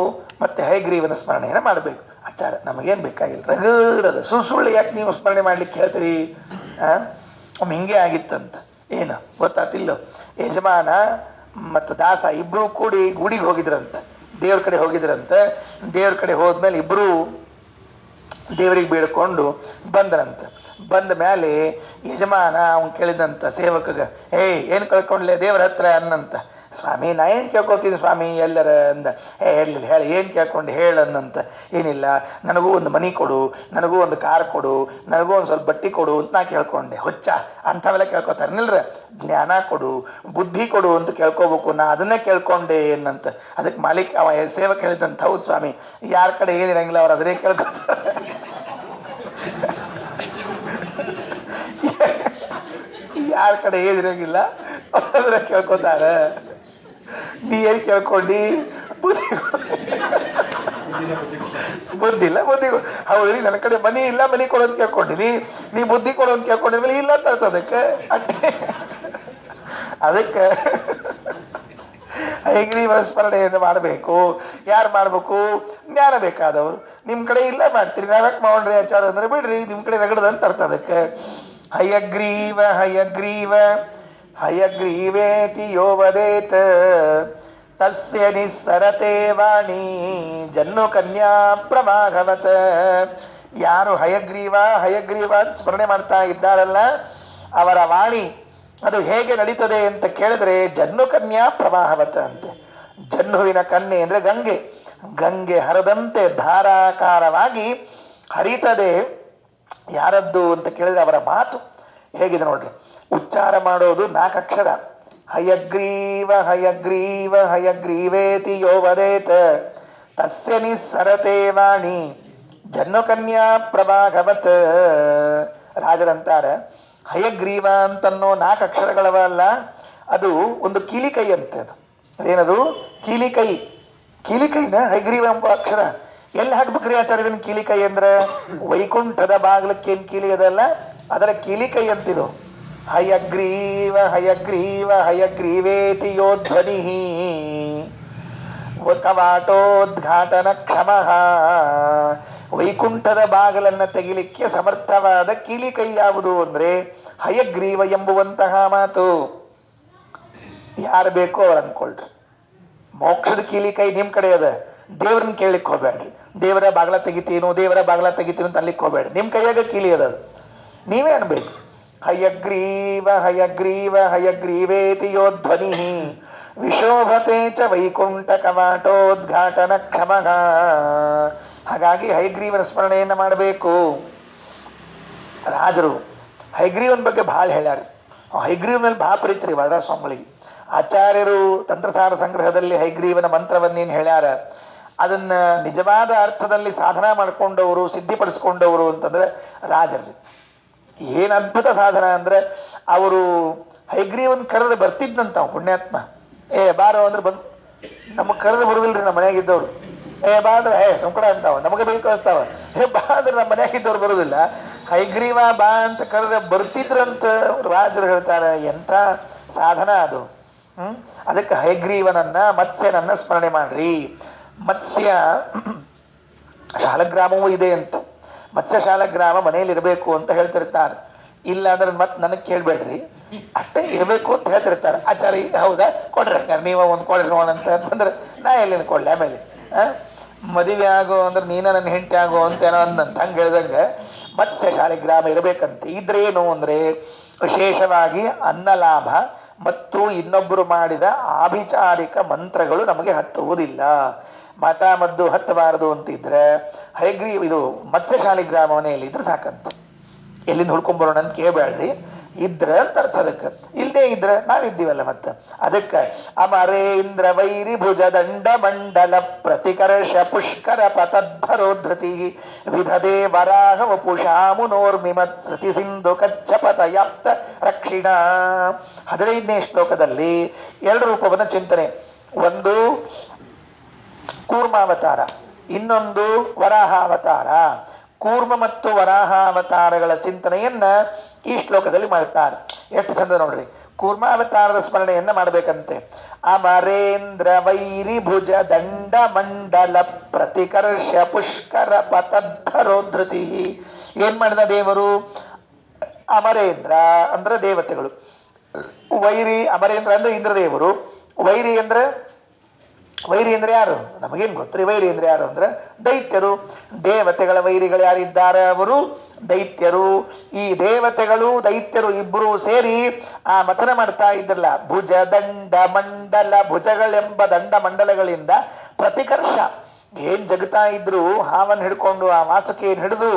ಮತ್ತೆ ಹಯಗ್ರೀವನ ಸ್ಮರಣೆಯನ್ನು ಮಾಡಬೇಕು. ಆಚಾರ ನಮಗೇನು ಬೇಕಾಗಿಲ್ಲ, ರಗಡದ ಸುಳ್ಳು ಯಾಕೆ ನೀವು ಸ್ಮರಣೆ ಮಾಡ್ಲಿಕ್ಕೆ ಹೇಳ್ತೀರಿ? ಒಮ್ಮೆ ಹಿಂಗೆ ಆಗಿತ್ತಂತ. ಏನು ಗೊತ್ತಾತಿಲ್ಲೋ? ಯಜಮಾನ ಮತ್ತು ದಾಸ ಇಬ್ರು ಕೂಡಿ ಗುಡಿಗೆ ಹೋಗಿದ್ರಂತ, ದೇವ್ರ ಕಡೆ ಹೋಗಿದ್ರಂತ. ದೇವ್ರ ಕಡೆ ಹೋದ್ಮೇಲೆ ಇಬ್ರು ದೇವರಿಗೆ ಬೇಡ್ಕೊಂಡು ಬಂದ್ರಂತ. ಬಂದ ಮೇಲೆ ಯಜಮಾನ ಅವನ್ ಕೇಳಿದಂತ ಸೇವಕಗ, ಏನ್ ಕಳ್ಕೊಂಡ್ಲೆ ದೇವ್ರ ಹತ್ರ ಅನ್ನಂತ. ಸ್ವಾಮಿ ನಾ ಏನ್ ಕೇಳ್ಕೊತೀನಿ ಸ್ವಾಮಿ ಎಲ್ಲರ ಅಂದ. ಹೇಳಲಿಲ್ಲ, ಹೇಳಿ ಏನ್ ಕೇಳ್ಕೊಂಡು ಹೇಳನ್ನಂತ. ಏನಿಲ್ಲ, ನನಗೂ ಒಂದು ಮನಿ ಕೊಡು, ನನಗೂ ಒಂದು ಕಾರ್ ಕೊಡು, ನನಗೂ ಒಂದು ಸ್ವಲ್ಪ ಬಟ್ಟಿ ಕೊಡು ಅಂತ ನಾ ಕೇಳ್ಕೊಂಡೆ. ಹುಚ್ಚ ಅಂಥವೆಲ್ಲ ಕೇಳ್ಕೊತಾರನಿಲ್ರ. ಜ್ಞಾನ ಕೊಡು, ಬುದ್ಧಿ ಕೊಡು ಅಂತ ಕೇಳ್ಕೋಬೇಕು, ನಾ ಅದನ್ನೇ ಕೇಳ್ಕೊಂಡೆ ಏನಂತ. ಅದಕ್ಕೆ ಮಾಲೀಕ ಅವ ಸೇವಕ ಹೇಳಿದಂತ, ಹೌದು ಸ್ವಾಮಿ, ಯಾರ ಕಡೆ ಏನಿರಂಗಿಲ್ಲ ಅವ್ರು ಅದನ್ನೇ ಕೇಳ್ಕೊತಾರೆ. ಯಾರ ಕಡೆ ಏನಿರಂಗಿಲ್ಲ ಅದನ್ನ ಕೇಳ್ಕೊತಾರ. ನೀ ಏನ್ ಕೇಳ್ಕೊಂಡಿ? ಬುದ್ಧಿ ಇಲ್ಲ, ಬುದ್ಧಿ. ಹೌದ್ರಿ, ನನ್ನ ಕಡೆ ಮನಿ ಇಲ್ಲ, ಮನಿ ಕೊಡೋದು ಕೇಳ್ಕೊಂಡಿನಿ. ನೀ ಬುದ್ಧಿ ಕೊಡೋದು ಕೇಳ್ಕೊಂಡಿದ್ಮೇಲೆ ಇಲ್ಲ ಅಂತ ಅದಕ್ಕೆ ಅಟ್ಟೆ. ಅದಕ್ಕೆ ಹಯಗ್ರೀವ ಸ್ಮರಣೆಯನ್ನು ಮಾಡಬೇಕು. ಯಾರು ಮಾಡ್ಬೇಕು? ಜ್ಞಾನ ಬೇಕಾದವರು. ನಿಮ್ ಕಡೆ ಇಲ್ಲ ಮಾಡ್ತೀರಿ, ನಾವ್ಯಾಕೆ ಮಾಡೋಣ್ರಿ ಆಚಾರ ಅಂದ್ರೆ ಬಿಡ್ರಿ, ನಿಮ್ ಕಡೆ ರಗಡದ ಅಂತ ಅರ್ಥ ಅದಕ್ಕೆ. ಹಯಗ್ರೀವ ಹಯಗ್ರೀವ ಹಯಗ್ರೀವೇತಿ ಯೋ ವದೇತ್ ತಸ್ಯ ನಿಸ್ಸರತೆ ವಾಣಿ ಜನ್ನು ಕನ್ಯಾ ಪ್ರಭಾಗವತ. ಯಾರು ಹಯಗ್ರೀವ ಹಯಗ್ರೀವ ಸ್ಮರಣೆ ಮಾಡ್ತಾ ಇದ್ದಾರಲ್ಲ, ಅವರ ವಾಣಿ ಅದು ಹೇಗೆ ನಡೀತದೆ ಅಂತ ಕೇಳಿದ್ರೆ ಜನ್ನು ಕನ್ಯಾ ಪ್ರವಾಹವತ ಅಂತೆ. ಜನ್ನುವಿನ ಕನ್ಯೆ ಅಂದ್ರೆ ಗಂಗೆ, ಗಂಗೆ ಹರದಂತೆ ಧಾರಾಕಾರವಾಗಿ ಹರಿತದೆ. ಯಾರದ್ದು ಅಂತ ಕೇಳಿದ್ರೆ ಅವರ ಮಾತು ಹೇಗಿದೆ ನೋಡ್ರಿ. ಉಚ್ಚಾರ ಮಾಡೋದು 4 ಅಕ್ಷರ. ಹಯಗ್ರೀವ ಹಯಗ್ರೀವ ಹಯಗ್ರೀವೇತಿ ಯೋ ವದೇತ್ ತಸ್ಯ ನಿಸ್ಸರತೆ ವಾಣಿ ಜನ್ನು ಕನ್ಯಾ ಪ್ರಭಾಗವತ್. ರಾಜರಂತಾರ ಹಯಗ್ರೀವ ಅಂತನ್ನೋ 4 ಅಕ್ಷರಗಳವಲ್ಲ, ಅದು ಒಂದು ಕೀಲಿಕೈ ಅಂತ. ಅದು ಅದೇನದು? ಕೀಲಿಕೈ. ಕೀಲಿಕೈನ ಹಯಗ್ರೀವ ಎಂಬ ಅಕ್ಷರ ಎಲ್ಲಿ ಹಾಕ್ಬೇಕ್ರಿ ಆಚಾರ್ಯನ? ಕೀಲಿಕೈ ಅಂದ್ರೆ ವೈಕುಂಠದ ಬಾಗ್ಲಕ್ಕೇನ್ ಕೀಲಿ ಅದಲ್ಲ, ಅದರ ಕೀಲಿಕೈ ಅಂತಿದು. ಹಯಗ್ರೀವ ಹಯಗ್ರೀವ ಹಯಗ್ರೀವೇತಿ ಯೋ ಧ್ವನಿ ಕವಾಟೋದ್ಘಾಟನ ಕ್ಷಮಃ. ವೈಕುಂಠದ ಬಾಗಲನ್ನ ತೆಗಿಲಿಕ್ಕೆ ಸಮರ್ಥವಾದ ಕೀಲಿಕೈ ಯಾವುದು ಅಂದ್ರೆ ಹಯಗ್ರೀವ ಎಂಬುವಂತಹ ಮಾತು. ಯಾರು ಬೇಕೋ ಅವ್ರು ಅನ್ಕೊಳ್ರಿ. ಮೋಕ್ಷದ ಕೀಲಿಕೈ ನಿಮ್ ಕಡೆ ಅದ, ದೇವ್ರನ್ನ ಕೇಳಲಿಕ್ಕೆ ಹೋಗ್ಬೇಡ್ರಿ. ದೇವರ ಬಾಗ್ಲ ತೆಗಿತೀನು, ದೇವರ ಬಾಗ್ಲ ತೆಗಿತೀನು ಅಂತ ಅನ್ಲಿಕ್ಕೆ ಹೋಗ್ಬೇಡ್ರಿ. ನಿಮ್ ಕೈಯಾಗ ಕೀಲಿ ಅದ, ನೀವೇ ಅನ್ಬೇಕು. ಹಯಗ್ರೀವ ಹಯಗ್ರೀವ ಹಯಗ್ರೀವೇತಿ ಯೋ ಧ್ವನಿ ವಿಶೋಭತೆ ಚ ವೈಕುಂಠ ಕವಾಟೋದ್ಘಾಟನ ಕ್ಷಮಃ. ಹಾಗಾಗಿ ಹಯಗ್ರೀವನ ಸ್ಮರಣೆಯನ್ನ ಮಾಡಬೇಕು. ರಾಜರು ಹಯಗ್ರೀವನ ಬಗ್ಗೆ ಬಹಳ ಹೇಳ್ಯಾರ. ಹಯಗ್ರೀವ ಮೇಲೆ ಬಹಳ ಪ್ರೀತಿ ವರದಾ ಸ್ವಾಮಿಗಳಿಗೆ. ಆಚಾರ್ಯರು ತಂತ್ರಸಾರ ಸಂಗ್ರಹದಲ್ಲಿ ಹಯಗ್ರೀವನ ಮಂತ್ರವನ್ನೇನು ಹೇಳ್ಯಾರ, ಅದನ್ನ ನಿಜವಾದ ಅರ್ಥದಲ್ಲಿ ಸಾಧನ ಮಾಡಿಕೊಂಡವರು, ಸಿದ್ಧಿಪಡಿಸ್ಕೊಂಡವರು ಅಂತಂದ್ರೆ ರಾಜರು. ಏನ್ ಅದ್ಭುತ ಸಾಧನ ಅಂದ್ರೆ, ಅವರು ಹಯಗ್ರೀವನ್ ಕರೆದ್ರೆ ಬರ್ತಿದ್ದಂತ ಪುಣ್ಯಾತ್ಮ. ಬಾರೋ ಅಂದ್ರೆ ಬಂದು ನಮಗ್ ಕರೆದು ಬರುದಿಲ್ರಿ. ನಮ್ಮ ಮನೆಯಾಗಿದ್ದವ್ರು ಬಾ ಅಂದ್ರೆ ಸಂಕಟ ಅಂತಾವ, ನಮಗೆ ಬೇಕು ಕಳಿಸ್ತಾವ. ಬಾ ಅಂದ್ರೆ ನಮ್ಮ ಮನೆಯಾಗಿದ್ದವ್ರು ಬರುದಿಲ್ಲ. ಹಯಗ್ರೀವ ಬಾ ಅಂತ ಕರೆದ್ರೆ ಬರ್ತಿದ್ರಂತ ರಾಜರು ಹೇಳ್ತಾರೆ. ಎಂಥ ಸಾಧನ ಅದು. ಅದಕ್ಕೆ ಹಯಗ್ರೀವನನ್ನ ಮತ್ಸ್ಯನನ್ನ ಸ್ಮರಣೆ ಮಾಡ್ರಿ. ಮತ್ಸ್ಯ ಶಾಲಗ್ರಾಮವೂ ಇದೆ ಅಂತ. ಮತ್ಸ್ಯ ಶಾಲಗ್ರಾಮ ಮನೆಯಲ್ಲಿ ಇರಬೇಕು ಅಂತ ಹೇಳ್ತಿರ್ತಾರೆ. ಇಲ್ಲ ಅಂದ್ರೆ ಮತ್ ನನಗ್ ಕೇಳ್ಬೇಡ್ರಿ, ಅಷ್ಟೇ ಇರಬೇಕು ಅಂತ ಹೇಳ್ತಿರ್ತಾರೆ ಆಚಾರ್ಯ. ಹೌದಾ, ಕೊಡ್ರಿ ನೀವ ಒಂದ್ ಕೊಡ್ರಿ ನೋಡ ಅಂತ ಅಂತಂದ್ರೆ ನಾ ಎಲ್ಲಿನ ಕೊಡ್ಲಿ. ಆಮೇಲೆ ಮದುವೆ ಆಗೋ ಅಂದ್ರೆ ನೀನ ನನ್ನ ಹೆಂಡತಿ ಆಗೋ ಅಂತ ಏನೋ ಅಂದಂತ ಹಂಗೆ ಹೇಳ್ದಂಗ ಮತ್ಸ್ಯ ಶಾಲಿಗ್ರಾಮ ಇರಬೇಕಂತೆ. ಇದ್ರೇನು ಅಂದ್ರೆ ವಿಶೇಷವಾಗಿ ಅನ್ನ ಲಾಭ ಮತ್ತು ಇನ್ನೊಬ್ಬರು ಮಾಡಿದ ಆಭಿಚಾರಿಕ ಮಂತ್ರಗಳು ನಮಗೆ ಹತ್ತುವುದಿಲ್ಲ. ಮತ ಮದ್ದು ಹತ್ತಬಾರದು ಅಂತಿದ್ರೆ ಹಯಗ್ರೀವ ಇದು ಮತ್ಸ್ಯ ಶಾಲಿಗ್ರಾಮ ಮನೆಯಲ್ಲಿ ಇದ್ರೆ ಸಾಕಂತ. ಎಲ್ಲಿಂದ ಹುಡ್ಕೊಂಡ್ಬರೋಣ ಅಂತ ಕೇಳ್ಬೇಡ್ರಿ. ಇದ್ರ ಅಂತ ಅರ್ಥ. ಅದಕ್ಕೆ ಇಲ್ದೇ ಇದ್ರೆ ನಾವಿದ್ದೀವಲ್ಲ ಮತ್ತ. ಅದಕ್ಕೆ ಅಮರೇಂದ್ರ ವೈರಿ ಭುಜ ದಂಡ ಮಂಡಲ ಪ್ರತಿಕರ್ಷ ಪುಷ್ಕರ ಪತದ್ಧರೋಧೃತಿ ವಿಧದೆ ವರಾಹ ವಪುಷಾಮುನೋರ್ಮಿಮತ್ ಸೃತಿ ಸಿಂಧು ಕಚ್ಚಪತ ಯಾಪ್ತ ರಕ್ಷಿಣ. 15ನೇ ಶ್ಲೋಕದಲ್ಲಿ 2 ರೂಪವನ್ನು ಚಿಂತನೆ. ಒಂದು ಕೂರ್ಮಾವತಾರ, ಇನ್ನೊಂದು ವರಾಹಾವತಾರ. ಕೂರ್ಮ ಮತ್ತು ವರಾಹಾವತಾರಗಳ ಚಿಂತನೆಯನ್ನ ಈ ಶ್ಲೋಕದಲ್ಲಿ ಮಾಡ್ತಾರೆ. ಎಷ್ಟು ಚಂದ ನೋಡ್ರಿ. ಕೂರ್ಮಾವತಾರದ ಸ್ಮರಣೆಯನ್ನ ಮಾಡಬೇಕಂತೆ. ಅಮರೇಂದ್ರ ವೈರಿ ಭುಜ ದಂಡ ಮಂಡಲ ಪ್ರತಿಕರ್ಷ ಪುಷ್ಕರ ಪತದ್ಧರೋಧೃತಿ. ಏನ್ ಮಾಡಿದ ದೇವರು? ಅಮರೇಂದ್ರ ಅಂದ್ರೆ ದೇವತೆಗಳು, ವೈರಿ ಅಮರೇಂದ್ರ ಅಂದ್ರೆ ಇಂದ್ರದೇವರು. ವೈರಿ ಅಂದ್ರೆ ಯಾರು ನಮಗೇನು ಗೊತ್ತ್ರಿ? ವೈರಿ ಅಂದ್ರೆ ಯಾರು ಅಂದ್ರೆ ದೈತ್ಯರು. ದೇವತೆಗಳ ವೈರಿಗಳು ಯಾರಿದ್ದಾರೆ? ಅವರು ದೈತ್ಯರು. ಈ ದೇವತೆಗಳು ದೈತ್ಯರು ಇಬ್ಬರು ಸೇರಿ ಆ ಮಥನ ಮಾಡ್ತಾ ಇದ್ರಲ್ಲ. ಭುಜ ದಂಡ ಮಂಡಲ, ಭುಜಗಳೆಂಬ ದಂಡ ಮಂಡಲಗಳಿಂದ ಪ್ರತಿಕರ್ಷ ಏನ್ ಜಗತಾ ಇದ್ರು, ಹಾವನ್ನು ಹಿಡ್ಕೊಂಡು ಆ ವಾಸುಕಿಯನ್ನು ಹಿಡಿದು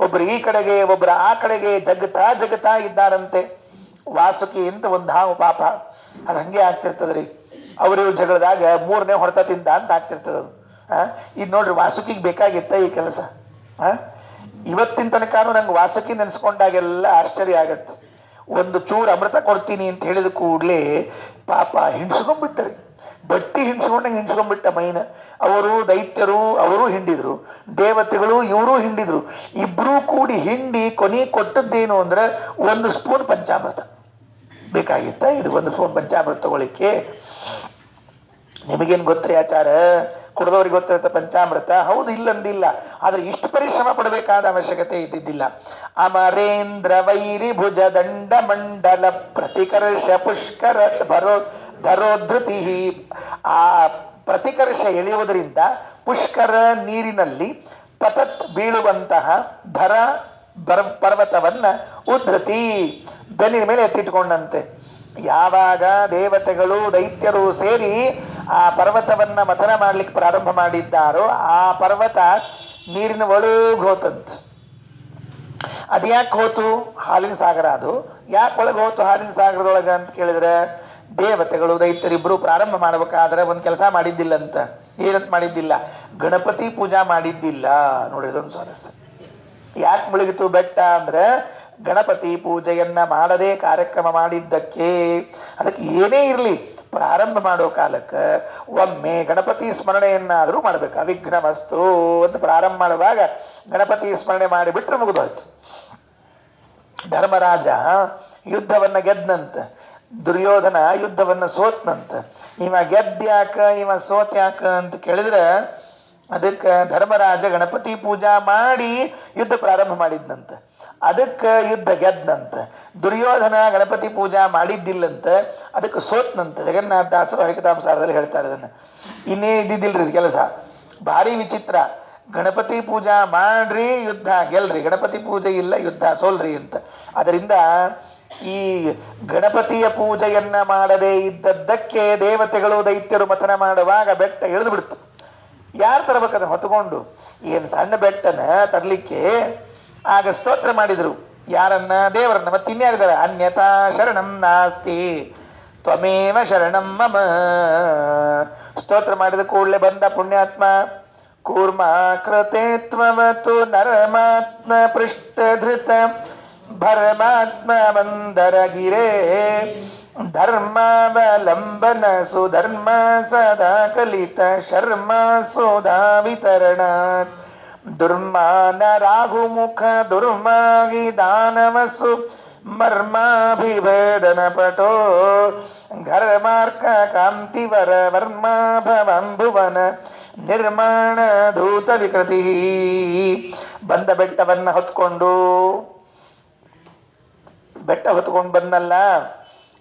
ಒಬ್ರು ಈ ಕಡೆಗೆ ಒಬ್ರು ಆ ಕಡೆಗೆ ಜಗತಾ ಇದ್ದಾರಂತೆ. ವಾಸುಕಿ ಅಂತ ಒಂದು ಹಾವು ಪಾಪ, ಅದು ಹಂಗೆ ಆಗ್ತಿರ್ತದ್ರಿ. ಅವರು ಜಗಳದಾಗ 3ನೇ ಹೊಡೆತ ತಿಂದ ಅಂತ ಆಗ್ತಿರ್ತದ ಅದು. ಇದು ನೋಡ್ರಿ, ವಾಸುಕಿಗೆ ಬೇಕಾಗಿತ್ತ ಈ ಕೆಲಸ? ಇವತ್ತಿನ ತನಕಾನು ನಂಗೆ ವಾಸುಕಿ ನೆನೆಸ್ಕೊಂಡಾಗೆಲ್ಲ ಆಶ್ಚರ್ಯ ಆಗತ್ತೆ. ಒಂದು ಚೂರು ಅಮೃತ ಕೊಡ್ತೀನಿ ಅಂತ ಹೇಳಿದ ಕೂಡ್ಲೆ ಪಾಪ ಹಿಂಡ್ಸ್ಕೊಂಡ್ಬಿಟ್ಟರಿ. ಬಟ್ಟಿ ಹಿಂಡ್ಸ್ಕೊಂಡಂಗೆ ಹಿಂಡ್ಸ್ಕೊಂಡ್ಬಿಟ್ಟ ಮೈನ. ಅವರು ದೈತ್ಯರು, ಅವರು ಹಿಂಡಿದ್ರು, ದೇವತೆಗಳು ಇವರು ಹಿಂಡಿದ್ರು. ಇಬ್ರು ಕೂಡಿ ಹಿಂಡಿ ಕೊನೆ ಕೊಟ್ಟದ್ದೇನು ಅಂದ್ರೆ 1 ಸ್ಪೂನ್ ಪಂಚಾಮೃತ ಬೇಕಾಗಿತ್ತ. ಇದು 1 ಸ್ಪೂನ್ ಪಂಚಾಮೃತ ತಗೊಳ್ಳಿಕ್ಕೆ ನಿಮಗೇನು ಗೊತ್ತ್ರಿ ಆಚಾರ? ಕುಡಿದವ್ರಿಗೆ ಗೊತ್ತಿರುತ್ತೆ ಪಂಚಾಮೃತ. ಹೌದು, ಇಲ್ಲಂದಿಲ್ಲ. ಆದ್ರೆ ಇಷ್ಟು ಪರಿಶ್ರಮ ಪಡಬೇಕಾದ ಅವಶ್ಯಕತೆ ಇದ್ದಿದ್ದಿಲ್ಲ. ಅಮರೇಂದ್ರ ವೈರಿ ಭುಜ ದಂಡ ಮಂಡಲ ಪ್ರತಿಕರ್ಷ ಪುಷ್ಕರ ಧರೋಧೃತಿ. ಆ ಪ್ರತಿಕರ್ಷ ಎಳೆಯುವುದರಿಂದ ಪುಷ್ಕರ ನೀರಿನಲ್ಲಿ ಪತತ್ ಬೀಳುವಂತಹ ಧರ ಪರ್ವತವನ್ನ ಉದ್ಧತಿ ಬೆನ್ನಿನ ಮೇಲೆ ಎತ್ತಿಟ್ಕೊಂಡಂತೆ. ಯಾವಾಗ ದೇವತೆಗಳು ದೈತ್ಯರು ಸೇರಿ ಆ ಪರ್ವತವನ್ನ ಮಥನ ಮಾಡ್ಲಿಕ್ಕೆ ಪ್ರಾರಂಭ ಮಾಡಿದ್ದಾರೋ ಆ ಪರ್ವತ ನೀರಿನ ಒಳಗೆ ಹೋತಂತ. ಅದ್ಯಾಕೆ ಹೋತು? ಹಾಲಿನ ಸಾಗರ ಅದು. ಯಾಕೆ ಒಳಗೆ ಹೋತು ಹಾಲಿನ ಸಾಗರದೊಳಗ ಅಂತ ಕೇಳಿದ್ರೆ, ದೇವತೆಗಳು ದೈತ್ಯರಿಬ್ರು ಪ್ರಾರಂಭ ಮಾಡ್ಬೇಕಾದ್ರೆ ಒಂದು ಕೆಲಸ ಮಾಡಿದ್ದಿಲ್ಲ ಅಂತ. ಏನಂತ ಮಾಡಿದ್ದಿಲ್ಲ? ಗಣಪತಿ ಪೂಜಾ ಮಾಡಿದ್ದಿಲ್ಲ. ನೋಡಿ, ಇದೊಂದು ಸ್ವಾರಸ್ಯ. ಯಾಕೆ ಮುಳುಗಿತು ಬೆಟ್ಟ ಅಂದ್ರೆ, ಗಣಪತಿ ಪೂಜೆಯನ್ನ ಮಾಡದೆ ಕಾರ್ಯಕ್ರಮ ಮಾಡಿದ್ದಕ್ಕೆ. ಅದಕ್ಕೆ ಏನೇ ಇರಲಿ, ಪ್ರಾರಂಭ ಮಾಡೋ ಕಾಲಕ್ಕೆ ಒಮ್ಮೆ ಗಣಪತಿ ಸ್ಮರಣೆಯನ್ನಾದರೂ ಮಾಡ್ಬೇಕು. ಅವಿಘ್ನಮಸ್ತು ಅಂತ ಪ್ರಾರಂಭ ಮಾಡುವಾಗ ಗಣಪತಿ ಸ್ಮರಣೆ ಮಾಡಿಬಿಟ್ರೆ ಮುಗಿದೋಯ್ತು. ಧರ್ಮರಾಜ ಯುದ್ಧವನ್ನ ಗೆದ್ನಂತ, ದುರ್ಯೋಧನ ಯುದ್ಧವನ್ನ ಸೋತ್ನಂತ. ಇವ ಗೆದ್ಯಾಕ ಇವ ಸೋತ್ಯಾಕ ಅಂತ ಕೇಳಿದ್ರೆ, ಅದಕ್ಕೆ ಧರ್ಮರಾಜ ಗಣಪತಿ ಪೂಜಾ ಮಾಡಿ ಯುದ್ಧ ಪ್ರಾರಂಭ ಮಾಡಿದ್ನಂತ. ಅದಕ್ಕೆ ಯುದ್ಧ ಗೆದ್ನಂತ. ದುರ್ಯೋಧನ ಗಣಪತಿ ಪೂಜಾ ಮಾಡಿದ್ದಿಲ್ಲಂತ, ಅದಕ್ಕೆ ಸೋತ್ನಂತ. ಜಗನ್ನಾಥ ದಾಸರು ಹರಿಕಥಾಂಸಾರದಲ್ಲಿ ಹೇಳ್ತಾರೆ ಇದನ್ನ. ಇನ್ನೇ ಇದ್ದಿದ್ದಿಲ್ರಿ ಇದು ಕೆಲಸ. ಭಾರಿ ವಿಚಿತ್ರ. ಗಣಪತಿ ಪೂಜಾ ಮಾಡ್ರಿ ಯುದ್ಧ ಗೆಲ್ರಿ, ಗಣಪತಿ ಪೂಜೆ ಇಲ್ಲ ಯುದ್ಧ ಸೋಲ್ರಿ ಅಂತ. ಅದರಿಂದ ಈ ಗಣಪತಿಯ ಪೂಜೆಯನ್ನ ಮಾಡದೇ ಇದ್ದದ್ದಕ್ಕೆ ದೇವತೆಗಳು ದೈತ್ಯರು ಮಥನ ಮಾಡುವಾಗ ಬೆಟ್ಟ ಇಳಿದು ಬಿಡ್ತು. ಯಾರು ತರಬೇಕದನ್ನ ಹೊತ್ಕೊಂಡು? ಏನು ಸಣ್ಣ ಬೆಟ್ಟನ ತರ್ಲಿಕ್ಕೆ ಆಗ ಸ್ತೋತ್ರ ಮಾಡಿದ್ರು. ಯಾರನ್ನ? ದೇವರನ್ನ. ಮತ್ತೆ ಇನ್ಯಾರಿದ್ದಾರೆ? ಅನ್ಯಥಾ ಶರಣಂ ನಾಸ್ತಿ ತ್ವಮೇವ ಶರಣಂ ಮಮ. ಸ್ತೋತ್ರ ಮಾಡಿದ ಕೂಡಲೇ ಬಂದ ಪುಣ್ಯಾತ್ಮ. ಕೂರ್ಮ ಕೃತೆ ತ್ವವತು ನರಮಾತ್ಮ ಪೃಷ್ಠಧೃತ ಭರಮಾತ್ಮ ಮಂದರಗಿರೇ ಧರ್ಮಾವಲಂಬನ ಸುಧರ್ಮ ಸದಾ ಕಲಿತ ಶರ್ಮ ಸೋದಾ ವಿತರಣ ದುರ್ಮಾನ ರಾಘುಮುಖ ದುರ್ಮಾಗಿ ದಾನವಸು ಮರ್ಮಾಭಿಭೇದನ ಪಟೋ ಘರ್ಮಾರ್ಕ ಕಾಂತಿವರ ವರ್ಮಾ ಭವಂಭುವನ ನಿರ್ಮಾಣ ಧೂತ ವಿಕೃತಿ. ಬಂದ ಬೆಟ್ಟವನ್ನ ಹೊತ್ಕೊಂಡು ಬಂದಲ್ಲ,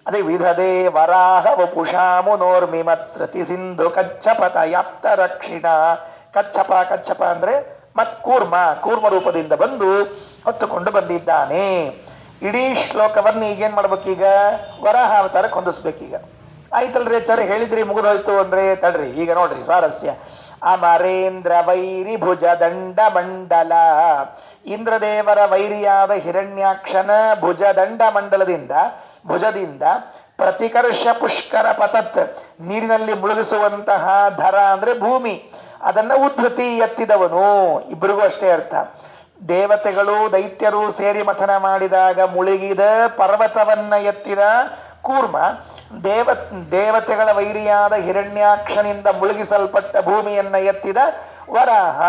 ಅದೇ ವಿಧದೆ ವರಾಹ ವಪುಷಾಮು ನೋರ್ಮಿಮತ್ಸೃತಿ ಸಿಂಧು ಕಚ್ಚಪತ ಯಾಪ್ತ ರಕ್ಷಿಣ. ಕಚ್ಚಪ ಅಂದ್ರೆ ಮತ್ ಕೂರ್ಮ ರೂಪದಿಂದ ಬಂದು ಹೊತ್ತುಕೊಂಡು ಬಂದಿದ್ದಾನೆ. ಇಡೀ ಶ್ಲೋಕವನ್ನು ಈಗೇನ್ ಮಾಡ್ಬೇಕೀಗ? ವರಾಹ ಅವತಾರಕ್ಕೆ ಹೊಂದಿಸ್ಬೇಕೀಗ. ಆಯ್ತಲ್ರಿ ಆಚಾರ್ಯ, ಹೇಳಿದ್ರಿ ಮುಗಿದೋಯ್ತು ಅಂದ್ರೆ ತಡ್ರಿ, ಈಗ ನೋಡ್ರಿ ಸ್ವಾರಸ್ಯ. ಅಮರೇಂದ್ರ ವೈರಿ ಭುಜ ದಂಡ ಮಂಡಲ. ಇಂದ್ರದೇವರ ವೈರಿಯಾದ ಹಿರಣ್ಯಾಕ್ಷನ ಭುಜದಂಡ ಭುಜದಿಂದ ಪ್ರತಿಕರ್ಷ ಪುಷ್ಕರ ಪತತ್ ನೀರಿನಲ್ಲಿ ಮುಳುಗಿಸುವಂತಹ ಧರ ಅಂದ್ರೆ ಭೂಮಿ, ಅದನ್ನ ಉದ್ಧತಿ ಎತ್ತಿದವನು. ಇಬ್ಬರಿಗೂ ಅಷ್ಟೇ ಅರ್ಥ. ದೇವತೆಗಳು ದೈತ್ಯರು ಸೇರಿ ಮಥನ ಮಾಡಿದಾಗ ಮುಳುಗಿದ ಪರ್ವತವನ್ನ ಎತ್ತಿದ ಕೂರ್ಮ, ದೇವತೆಗಳ ವೈರಿಯಾದ ಹಿರಣ್ಯಾಕ್ಷನಿಂದ ಮುಳುಗಿಸಲ್ಪಟ್ಟ ಭೂಮಿಯನ್ನ ಎತ್ತಿದ ವರಾಹ.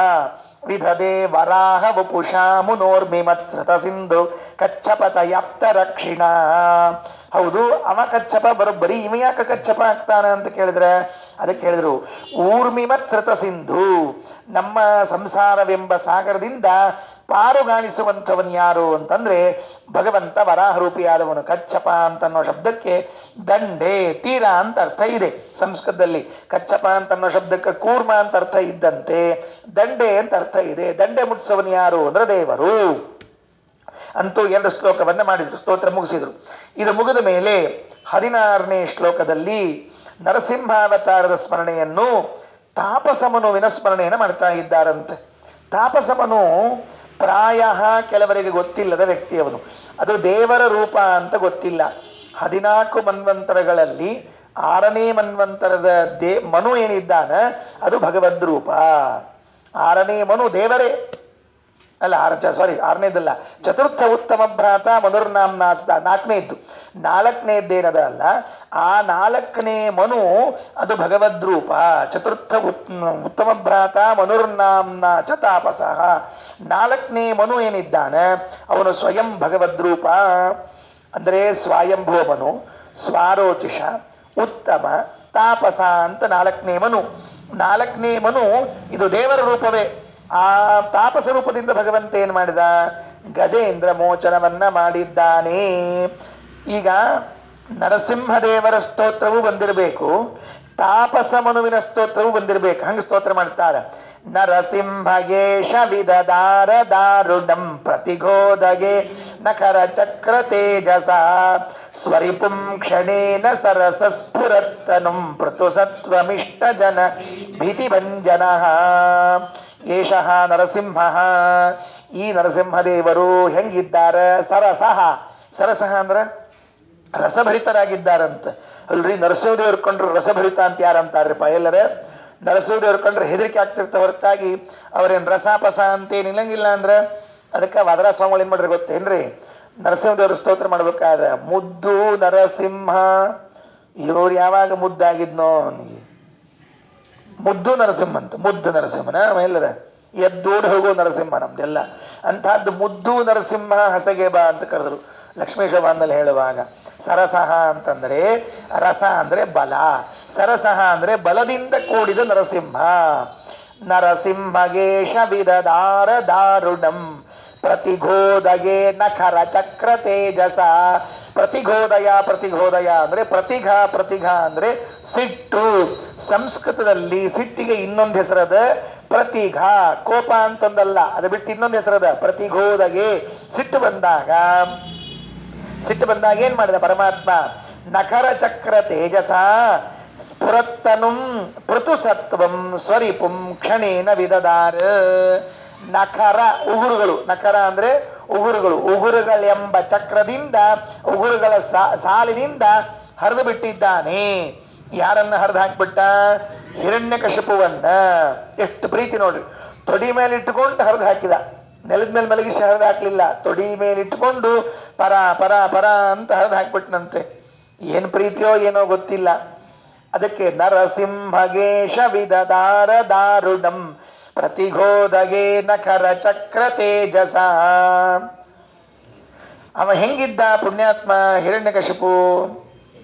ವಿಧದೆ ವರಾಹ ವಪುಷಾಮು ನೋರ್ಮಿಮತ್ಸೃತ ಸಿಂಧು ಕಚ್ಚಪತ ಯಾಪ್ತ ರಕ್ಷಿಣ. ಹೌದು, ಅವ ಕಚ್ಚಪ ಬರೋಬ್ಬರಿ, ಇವ ಯಾಕೆ ಕಚ್ಚಪ ಆಗ್ತಾನ ಅಂತ ಕೇಳಿದ್ರೆ ಅದಕ್ಕೆ ಹೇಳಿದ್ರು ಊರ್ಮಿಮತ್ ಸೃತ ಸಿಂಧು, ನಮ್ಮ ಸಂಸಾರವೆಂಬ ಸಾಗರದಿಂದ ಪಾರುಗಾಣಿಸುವಂಥವನ್ ಯಾರು ಅಂತಂದ್ರೆ ಭಗವಂತ ವರಾಹರೂಪಿಯಾದವನು. ಕಚ್ಚಪ ಅಂತನ್ನೋ ಶಬ್ದಕ್ಕೆ ದಂಡೆ ತೀರ ಅಂತ ಅರ್ಥ ಇದೆ ಸಂಸ್ಕೃತದಲ್ಲಿ. ಕಚ್ಚಪ ಅಂತನ್ನೋ ಶಬ್ದಕ್ಕೆ ಕೂರ್ಮ ಅಂತ ಅರ್ಥ ಇದ್ದಂತೆ ದಂಡೆ ಅಂತ ಅರ್ಥ ಇದೆ. ದಂಡೆ ಮುಟ್ಸವನ್ ಯಾರು ಅಂದ್ರೆ ದೇವರು. ಅಂತೂ 2 ಶ್ಲೋಕವನ್ನ ಮಾಡಿದ್ರು, ಸ್ತೋತ್ರ ಮುಗಿಸಿದ್ರು. ಇದು ಮುಗಿದ ಮೇಲೆ 16ನೇ ಶ್ಲೋಕದಲ್ಲಿ ನರಸಿಂಹಾವತಾರದ ಸ್ಮರಣೆಯನ್ನು ತಾಪಸಮನುವಿನ ಸ್ಮರಣೆಯನ್ನು ಮಾಡ್ತಾ ಇದ್ದಾರಂತೆ. ತಾಪಸಮನು ಪ್ರಾಯ ಕೆಲವರಿಗೆ ಗೊತ್ತಿಲ್ಲದ ವ್ಯಕ್ತಿಯವನು. ಅದು ದೇವರ ರೂಪ ಅಂತ ಗೊತ್ತಿಲ್ಲ. 14 ಮನ್ವಂತರಗಳಲ್ಲಿ 6ನೇ ಮನ್ವಂತರದ ಮನು ಏನಿದ್ದಾನ ಅದು ಭಗವದ್ ರೂಪ. 6ನೇ ಮನು ದೇವರೇ ಅಲ್ಲ, 6ನೇದಲ್ಲ, ಚತುರ್ಥ ಉತ್ತಮ ಭ್ರಾತ ಮನುರ್ನಾಮ್ನ 4ನೇದ್ದು. 4ನೇದ್ದೇನದ ಅಲ್ಲ, ಆ 4ನೇ ಮನು ಅದು ಭಗವದ್ ರೂಪ. ಚತುರ್ಥ ಉತ್ತಮ ಭ್ರಾತ ಮನುರ್ನಾಮ್ನ ಚ ತಾಪಸಃ. 4ನೇ ಮನು ಏನಿದ್ದಾನ ಅವನು ಸ್ವಯಂ ಭಗವದ್ ರೂಪ. ಅಂದ್ರೆ ಸ್ವಯಂಭೂ ಮನು, ಸ್ವಾರೋಚಿಷ, ಉತ್ತಮ, ತಾಪಸ ಅಂತ 4ನೇ ಮನು. 4ನೇ ಮನು ಇದು ದೇವರ ರೂಪವೇ. ಆ ತಾಪಸ ರೂಪದಿಂದ ಭಗವಂತ ಏನ್ ಮಾಡಿದ? ಗಜೇಂದ್ರ ಮೋಚನವನ್ನ ಮಾಡಿದ್ದಾನೆ. ಈಗ ನರಸಿಂಹದೇವರ ಸ್ತೋತ್ರವೂ ಬಂದಿರಬೇಕು, ತಾಪಸ ಮನುವಿನ ಸ್ತೋತ್ರವೂ ಬಂದಿರಬೇಕು. ಹಂಗ ಸ್ತೋತ್ರ ಮಾಡ್ತಾರ. ನರಸಿಂಹಗೇಶ ವಿದದಾರ ದಾರುಣಂ ಪ್ರತಿಗೋದಗೆ ನಖರ ಚಕ್ರ ತೇಜಸ ಸ್ವರಿಪುಂ ಕ್ಷಣೇನ ಸರಸ ಸ್ಫುರತ್ತನುಂ ಪೃಥು ಸತ್ವಮಿಷ್ಟ ಜನ ಭೀತಿಭಂಜನ ಏಷಃ ನರಸಿಂಹ. ಈ ನರಸಿಂಹದೇವರು ಹೆಂಗಿದ್ದಾರೆ? ಸರಸಃ. ಸರಸಃ ಅಂದ್ರ ರಸಭರಿತರಾಗಿದ್ದಾರಂತ ಅಲ್ರಿ. ನರಸಿಂಹದೇವ್ರು ಕಂಡ್ರು ರಸಭರಿತ ಅಂತ ಯಾರಂತಾರ್ರಿಪ್ಪ? ಎಲ್ಲರೇ ನರಸಿಂಹದೇವ್ರು ಕಂಡ್ರೆ ಹೆದರಿಕೆ ಆಗ್ತಿರ್ತ ಹೊರತಾಗಿ ಅವ್ರೇನು ರಸಾಪಸ ಅಂತೇನಿಲ್ಲಂಗಿಲ್ಲ ಅಂದ್ರೆ. ಅದಕ್ಕೆ ವಾದರ ಸ್ವಾಮಿಗಳು ಏನ್ ಮಾಡ್ರಿ ಗೊತ್ತೇನ್ರಿ? ನರಸಿಂಹದೇವ್ರ ಸ್ತೋತ್ರ ಮಾಡ್ಬೇಕಾದ್ರೆ ಮುದ್ದು ನರಸಿಂಹ, ಇವ್ರು ಯಾವಾಗ ಮುದ್ದಾಗಿದ್ನೋ ಅವನಿಗೆ ಮುದ್ದು ನರಸಿಂಹ ಅಂತ. ಮುದ್ದು ನರಸಿಂಹನ ಎಲ್ಲರ ಎದ್ದೋಡಿ ಹೋಗೋ ನರಸಿಂಹ ನಮ್ದೆಲ್ಲ. ಅಂತಹದ್ದು ಮುದ್ದು ನರಸಿಂಹ ಹಸಗೆ ಬಾ ಅಂತ ಕರೆದ್ರು ಲಕ್ಷ್ಮೀಶ ಬಾಂಧಲ್ಲಿ ಹೇಳುವಾಗ. ಸರಸಹ ಅಂತಂದ್ರೆ ರಸ ಅಂದ್ರೆ ಬಲ, ಸರಸಹ ಅಂದ್ರೆ ಬಲದಿಂದ ಕೂಡಿದ ನರಸಿಂಹ. ನರಸಿಂಹಗೇಶ ವಿದದಾರ ದಾರುಣಂ ಪ್ರತಿಗೋದಗೆ ನಖರ ಚಕ್ರ ತೇಜಸ. ಪ್ರತಿಗೋದಯ, ಪ್ರತಿಗೋದಯ ಅಂದ್ರೆ ಪ್ರತಿಘಾ, ಪ್ರತಿಘಾ ಅಂದ್ರೆ ಸಿಟ್ಟು. ಸಂಸ್ಕೃತದಲ್ಲಿ ಸಿಟ್ಟಿಗೆ ಇನ್ನೊಂದು ಹೆಸರದ ಪ್ರತಿಘಾ. ಕೋಪ ಅಂತಂದಲ್ಲ, ಅದು ಬಿಟ್ಟು ಇನ್ನೊಂದು ಹೆಸರದ ಪ್ರತಿಗೋದಗೆ. ಸಿಟ್ಟು ಬಂದಾಗ ಏನ್ ಮಾಡಿದ ಪರಮಾತ್ಮ? ನಖರ ಚಕ್ರ ತೇಜಸ ಸ್ಫುರತ್ತನುಂ ಪೃಥು ಸತ್ವಂ ಸ್ವರಿಪುಂ ಕ್ಷಣೇನ ವಿದದಾರ. ನಖರ ಉಗುರುಗಳು, ನಖರ ಅಂದ್ರೆ ಉಗುರುಗಳು, ಉಗುರುಗಳೆಂಬ ಚಕ್ರದಿಂದ ಉಗುರುಗಳ ಸಾಲಿನಿಂದ ಹರಿದು ಬಿಟ್ಟಿದ್ದಾನೆ. ಯಾರನ್ನ ಹರಿದು ಹಾಕ್ಬಿಟ್ಟ? ಹಿರಣ್ಯಕಶಿಪುವನ್ನ. ಎಷ್ಟು ಪ್ರೀತಿ ನೋಡ್ರಿ. ತೊಡಿ ಮೇಲೆ ಇಟ್ಟುಕೊಂಡು ಹರಿದು ಹಾಕಿದ, ನೆಲದ ಮೇಲೆ ಮಲಗಿಸಿ ಹರಿದು ಹಾಕ್ಲಿಲ್ಲ. ತೊಡಿ ಮೇಲೆ ಇಟ್ಟುಕೊಂಡು ಪರ ಪರ ಪರ ಅಂತ ಹರಿದು ಹಾಕ್ಬಿಟ್ನಂತೆ. ಏನ್ ಪ್ರೀತಿಯೋ ಏನೋ ಗೊತ್ತಿಲ್ಲ. ಅದಕ್ಕೆ ನರಸಿಂಹಗೇಶ ವಿದದಾರ ದಾರುಣಂ ಪ್ರತಿಗೋದಗೆ ನಖರ ಚಕ್ರ ತೇಜಸ. ಅವ ಹೆಂಗಿದ್ದ ಪುಣ್ಯಾತ್ಮ ಹಿರಣ್ಯಕಶಿಪು?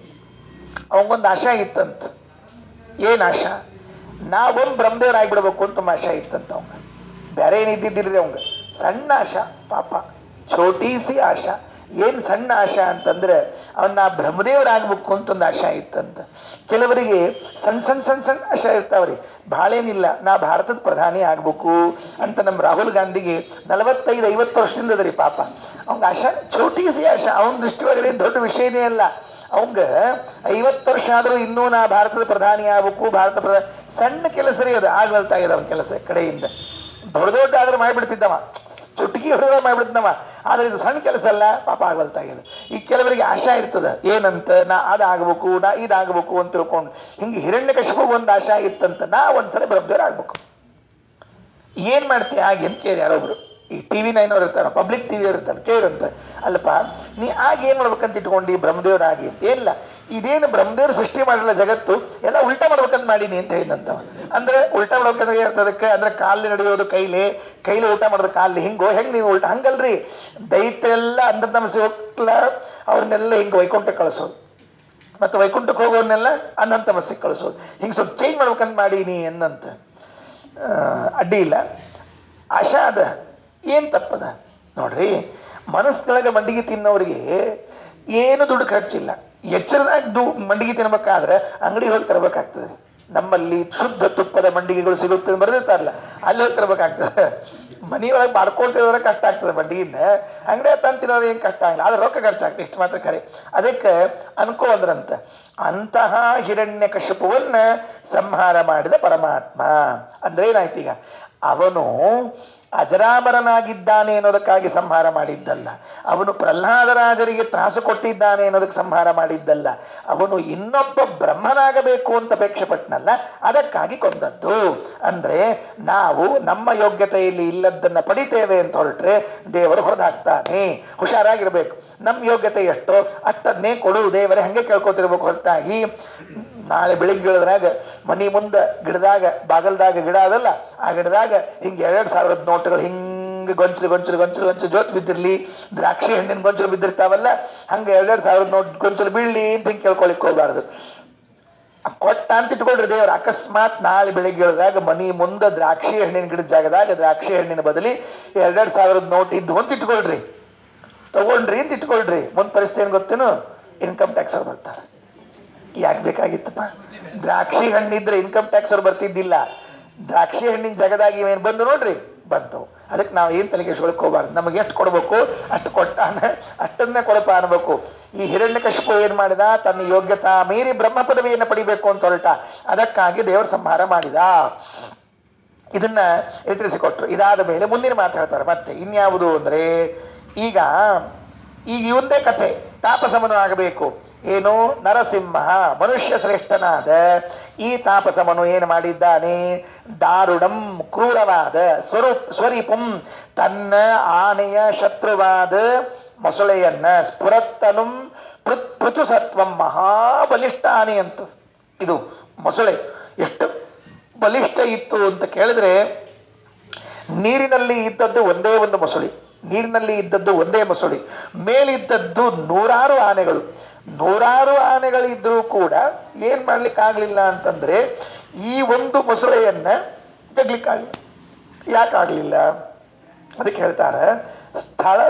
ಅವಂಗೊಂದು ಆಶಾ ಇತ್ತಂತ. ಏನ್ ಆಶಾ? ನಾವೊಂದು ಬ್ರಹ್ಮದೇವರಾಗ್ಬಿಡ್ಬೇಕು ಅಂತ ಆಶಾ ಇತ್ತಂತ ಅವಂಗ. ಬೇರೆ ಏನಿದ್ದಿದ್ದಿಲ್ರಿ ಅವಂಗ. ಸಣ್ಣ ಆಶಾ ಪಾಪ, ಛೋಟೀಸಿ ಆಶಾ. ಏನ್ ಸಣ್ಣ ಆಶಾ ಅಂತಂದ್ರೆ ಅವನ್ನ ಬ್ರಹ್ಮದೇವರಾಗ್ಬೇಕು ಅಂತ ಒಂದು ಆಶಾ ಇತ್ತಂತ. ಕೆಲವರಿಗೆ ಸಣ್ಣ ಸಣ್ಣ ಸಣ್ಣ ಸಣ್ಣ ಆಶಾ ಇರ್ತಾವ್ರಿ, ಭಾಳೇನಿಲ್ಲ ನಾ ಭಾರತದ ಪ್ರಧಾನಿ ಆಗ್ಬೇಕು ಅಂತ. ನಮ್ಮ ರಾಹುಲ್ ಗಾಂಧಿಗೆ 45-50 ವರ್ಷದಿಂದ ಅದರಿ ಪಾಪ. ಅವಂಗ ಆಶಾ ಛೋಟೀಸಿ ಆಶಾ. ಅವನ ದೃಷ್ಟಿಯೊಳಗಡೆ ದೊಡ್ಡ ವಿಷಯನೇ ಅಲ್ಲ. ಅವಂಗ 50 ವರ್ಷ ಆದ್ರೂ ಇನ್ನೂ ನಾ ಭಾರತದ ಪ್ರಧಾನಿ ಆಗ್ಬೇಕು, ಭಾರತ ಪ್ರಧಾನಿ. ಸಣ್ಣ ಕೆಲಸ ರೀ ಅದು, ಆಗ್ಬಲ್ತಾ ಇದೆ ಅವನ ಕೆಲಸ ಕಡೆಯಿಂದ. ದೊಡ್ಡ ದೊಡ್ಡ ಆದ್ರೆ ಮಾಡಿಬಿಡ್ತಿದ್ದವ, ಚುಟುಕಿ ಹೊಡೆದ ಮಾಡಿಬಿಡ್ತನವ. ಆದ್ರೆ ಇದು ಸಣ್ಣ ಕೆಲಸ ಅಲ್ಲ, ಪಾಪ ಆಗಲ್ತಾಗಿದೆ. ಈ ಕೆಲವರಿಗೆ ಆಶಾ ಇರ್ತದ, ಏನಂತ ನಾ ಅದಾಗಬೇಕು, ನಾ ಇದಾಗಬೇಕು ಅಂತ ತಿಳ್ಕೊಂಡು. ಹಿಂಗೆ ಹಿರಣ್ಯಕಶಿಪು ಒಂದು ಆಶಾ ಇತ್ತಂತ, ನಾ ಒಂದ್ಸಲ ಬ್ರಹ್ಮದೇವ್ರ ಆಗ್ಬೇಕು. ಏನ್ ಮಾಡ್ತೀಯ ಆಗಿ ಅಂತ ಕೇಳಿ ಯಾರೊಬ್ರು. ಈ TV 9 ಅವ್ರು ಇರ್ತಾರ, ಪಬ್ಲಿಕ್ TV ಅವ್ರು ಇರ್ತಾರೆ, ಕೇಳಂತ. ಅಲ್ಲಪ್ಪ ನೀ ಆಗ ಏನ್ ಮಾಡ್ಬೇಕಂತ ಇಟ್ಕೊಂಡು ಬ್ರಹ್ಮದೇವ್ರಾಗಿ ಅಂತ. ಏನಿಲ್ಲ, ಇದೇನು ಬ್ರಹ್ಮದೇವರು ಸೃಷ್ಟಿ ಮಾಡಿಲ್ಲ ಜಗತ್ತು ಎಲ್ಲ ಉಲ್ಟಾ ಮಾಡ್ಬೇಕಂತ ಮಾಡೀನಿ ಅಂತ ಹೇಳಿದಂತವ. ಅಂದ್ರೆ ಉಲ್ಟಾ ಮಾಡ್ಬೇಕಂದ್ರೆ ಇರ್ತದಕ್ಕೆ ಅಂದ್ರೆ ಕಾಲಿ ನಡೆಯೋದು ಕೈಲಿ ಊಟ ಮಾಡೋದು ಕಾಲಿ ಹಿಂಗೋ ಹೆಂಗ್ ನೀವು ಉಲ್ಟಾ ಹಂಗಲ್ರಿ. ದೈತ್ರೆಲ್ಲ ಅಂದ್ರ ನಮಸಿ ಹೋಗ್ಲ ಅವ್ರನ್ನೆಲ್ಲ ಹಿಂಗೆ ವೈಕುಂಠಕ್ಕೆ ಕಳಿಸೋದು, ಮತ್ತೆ ವೈಕುಂಠಕ್ಕೆ ಹೋಗೋರ್ನೆಲ್ಲ ಅನಂತ ಮನಸ್ಸಿಗೆ ಕಳಿಸೋದು, ಹಿಂಗೆ ಸ್ವಲ್ಪ ಚೇಂಜ್ ಮಾಡ್ಬೇಕಂತ ಮಾಡೀನಿ ಅನ್ನಂತ. ಅಡ್ಡಿ ಇಲ್ಲ, ಆಶಾ ಅದ, ಏನ್ ತಪ್ಪದ ನೋಡ್ರಿ. ಮನಸ್ಸಿನೊಳಗೆ ಮಂಡಿಗೆ ತಿನ್ನೋರಿಗೆ ಏನು ದುಡ್ಡು ಖರ್ಚಿಲ್ಲ. ಎಚ್ಚರದಾಗ ಮಂಡಿಗೆ ತಿನ್ಬೇಕಾದ್ರೆ ಅಂಗಡಿ ಹೋಗಿ ತರಬೇಕಾಗ್ತದೆ. ನಮ್ಮಲ್ಲಿ ಶುದ್ಧ ತುಪ್ಪದ ಮಂಡಿಗೆಗಳು ಸಿಗುತ್ತೆ ಬರೆದಿರ್ತಾರಲ್ಲ, ಅಲ್ಲಿ ಹೋಗಿ ತರಬೇಕಾಗ್ತದೆ. ಮನೆಯೊಳಗೆ ಮಾಡ್ಕೊಳ್ತಿರೋದ್ರೆ ಕಷ್ಟ ಆಗ್ತದೆ ಮಂಡಿಗಿಂದ, ಅಂಗಡಿ ತಂದು ತಿನ್ನೋದು ಏನು ಕಷ್ಟ ಆಗಿಲ್ಲ, ಆದ್ರೆ ರೊಕ್ಕ ಖರ್ಚಾಗ್ತದೆ, ಇಷ್ಟು ಮಾತ್ರ ಖರೆ. ಅದಕ್ಕೆ ಅನ್ಕೋ ಅಂದ್ರಂತ, ಅಂತಹ ಹಿರಣ್ಯ ಕಶಿಪುವನ್ನ ಸಂಹಾರ ಮಾಡಿದ ಪರಮಾತ್ಮ ಅಂದ್ರೆ ಏನಾಯ್ತು, ಈಗ ಅವನು ಅಜರಾಮರನಾಗಿದ್ದಾನೆ ಅನ್ನೋದಕ್ಕಾಗಿ ಸಂಹಾರ ಮಾಡಿದ್ದಲ್ಲ, ಅವನು ಪ್ರಹ್ಲಾದರಾಜರಿಗೆ ತ್ರಾಸು ಕೊಟ್ಟಿದ್ದಾನೆ ಅನ್ನೋದಕ್ಕೆ ಸಂಹಾರ ಮಾಡಿದ್ದಲ್ಲ, ಅವನು ಇನ್ನೊಬ್ಬ ಬ್ರಹ್ಮನಾಗಬೇಕು ಅಂತ ಅಪೇಕ್ಷೆ ಪಟ್ಟನಲ್ಲ, ಅದಕ್ಕಾಗಿ ಕೊಂದದ್ದು. ಅಂದ್ರೆ ನಾವು ನಮ್ಮ ಯೋಗ್ಯತೆಯಲ್ಲಿ ಇಲ್ಲದನ್ನ ಪಡಿತೇವೆ ಅಂತ ಹೊರಟ್ರೆ ದೇವರು ಹೊರದಾಗ್ತಾನೆ. ಹುಷಾರಾಗಿರ್ಬೇಕು. ನಮ್ಮ ಯೋಗ್ಯತೆ ಎಷ್ಟೋ ಅಷ್ಟನ್ನೇ ಕೊಡು ದೇವರೇ, ಹಂಗೆ ಕೇಳ್ಕೊತಿರ್ಬೇಕು ಹೊರತಾಗಿ ನಾಳೆ ಬೆಳಿಗ್ಗೆ ಗಿಡದಾಗ ಮನಿ ಮುಂದೆ ಗಿಡದಾಗ ಬಾಗಲ್ದಾಗ ಗಿಡ ಅದಲ್ಲ, ಆ ಗಿಡದಾಗ ಹಿಂಗೆ 2,000 ನೋಟುಗಳು ಹಿಂಗೆ ಗೊಂಚಲು ಜೋತ್ ಬಿದ್ದಿರ್ಲಿ, ದ್ರಾಕ್ಷಿ ಹಣ್ಣಿನ ಗೊಂಚಲು ಬಿದ್ದಿರ್ತಾವಲ್ಲ, ಹಂಗೆ 2,000 ನೋಟ್ ಗೊಂಚಲು ಬೀಳ್ಲಿ ಅಂತ ಹಿಂಗೆ ಕೇಳ್ಕೊಳಿಕ್ ಹೋಗ್ಬಾರ್ದು. ಕೊಟ್ಟ ಅಂತ ಇಟ್ಕೊಳ್ರಿ ದೇವ್ರ. ಅಕಸ್ಮಾತ್ ನಾಳೆ ಬೆಳಿಗ್ಗೆ ಗಿಡದಾಗ ಮನಿ ಮುಂದೆ ದ್ರಾಕ್ಷಿ ಹಣ್ಣಿನ ಗಿಡದ ಜಾಗದಾಗ ದ್ರಾಕ್ಷಿ ಹಣ್ಣಿನ ಬದಲಿ 2,000 ನೋಟ್ ಇದ್ದು ಅಂತ ಇಟ್ಕೊಳ್ರಿ, ತಗೊಂಡ್ರಿ ಅಂತ ಇಟ್ಕೊಳ್ರಿ, ಮುಂದ್ ಪರಿಸ್ಥಿತಿ ಏನ್ ಗೊತ್ತೇನು, ಇನ್ಕಮ್ ಟ್ಯಾಕ್ಸ್ ಅವ್ರು ಬರ್ತಾರೆ. ಯಾಕೆ ಬೇಕಾಗಿತ್ತಪ್ಪ? ದ್ರಾಕ್ಷಿ ಹಣ್ಣಿದ್ರೆ ಇನ್ಕಮ್ ಟ್ಯಾಕ್ಸ್ ಅವ್ರು ಬರ್ತಿದ್ದಿಲ್ಲ. ದ್ರಾಕ್ಷಿ ಹಣ್ಣಿನ ಜಗದಾಗಿ ಇವೇನು ಬಂದು ನೋಡ್ರಿ ಬಂತವು. ಅದಕ್ಕೆ ನಾವು ಏನ್ ತಲೆಗೆಸ್ಕೊಳಕ್ ಹೋಗ್ಬಾರ್ದು. ನಮಗೆ ಎಷ್ಟು ಕೊಡ್ಬೇಕು ಅಷ್ಟು ಕೊಟ್ಟಾನ, ಅಷ್ಟನ್ನೇ ಕೊಡಪ ಅನ್ಬೇಕು. ಈ ಹಿರಣ್ಯಕಶಿಪು ಏನ್ ಮಾಡಿದ, ತನ್ನ ಯೋಗ್ಯತಾ ಮೀರಿ ಬ್ರಹ್ಮ ಪದವಿಯನ್ನು ಪಡಿಬೇಕು ಅಂತ ಹೊರಟ, ಅದಕ್ಕಾಗಿ ದೇವರು ಸಂಹಾರ ಮಾಡಿದ. ಇದನ್ನ ತಿಳಿಸಿಕೊಟ್ರು. ಇದಾದ ಮೇಲೆ ಮುಂದಿನ ಮಾತು ಹೇಳ್ತಾರೆ ಮತ್ತೆ ಇನ್ಯಾವುದು ಅಂದ್ರೆ, ಈಗ ಇವಂದೇ ಕಥೆ. ತಾಪಸಮನು ಆಗಬೇಕು. ಏನು, ನರಸಿಂಹ ಮನುಷ್ಯ ಶ್ರೇಷ್ಠನಾದ ಈ ತಾಪಸಮನು ಏನು ಮಾಡಿದ್ದಾನೆ, ದಾರುಣಂ ಕ್ರೂರವಾದ ಸ್ವರೀಪಂ ತನ್ನ ಆನೆಯ ಶತ್ರುವಾದ ಮೊಸಳೆಯನ್ನ ಸ್ಫುರತ್ತನು ಪೃಥುಸತ್ವಂ ಮಹಾಬಲಿಷ್ಠ ಆನೆ ಅಂತ. ಇದು ಮೊಸಳೆ ಎಷ್ಟು ಬಲಿಷ್ಠ ಇತ್ತು ಅಂತ ಕೇಳಿದ್ರೆ, ನೀರಿನಲ್ಲಿ ಇದ್ದದ್ದು ಒಂದೇ ಒಂದು ಮೊಸಳೆ, ನೀರಿನಲ್ಲಿ ಇದ್ದದ್ದು ಒಂದೇ ಮೊಸಳೆ, ಮೇಲಿದ್ದದ್ದು 100 ಆನೆಗಳು. 100 ಆನೆಗಳಿದ್ರೂ ಕೂಡ ಏನ್ ಮಾಡ್ಲಿಕ್ಕಾಗ್ಲಿಲ್ಲ ಅಂತಂದ್ರೆ, ಈ ಒಂದು ಮೊಸಳೆಯನ್ನ ತೆಗ್ಲಿಕ್ಕಾಗಲಿಲ್ಲ. ಯಾಕಾಗ್ಲಿಲ್ಲ ಅದಕ್ಕೆ ಹೇಳ್ತಾರೆ,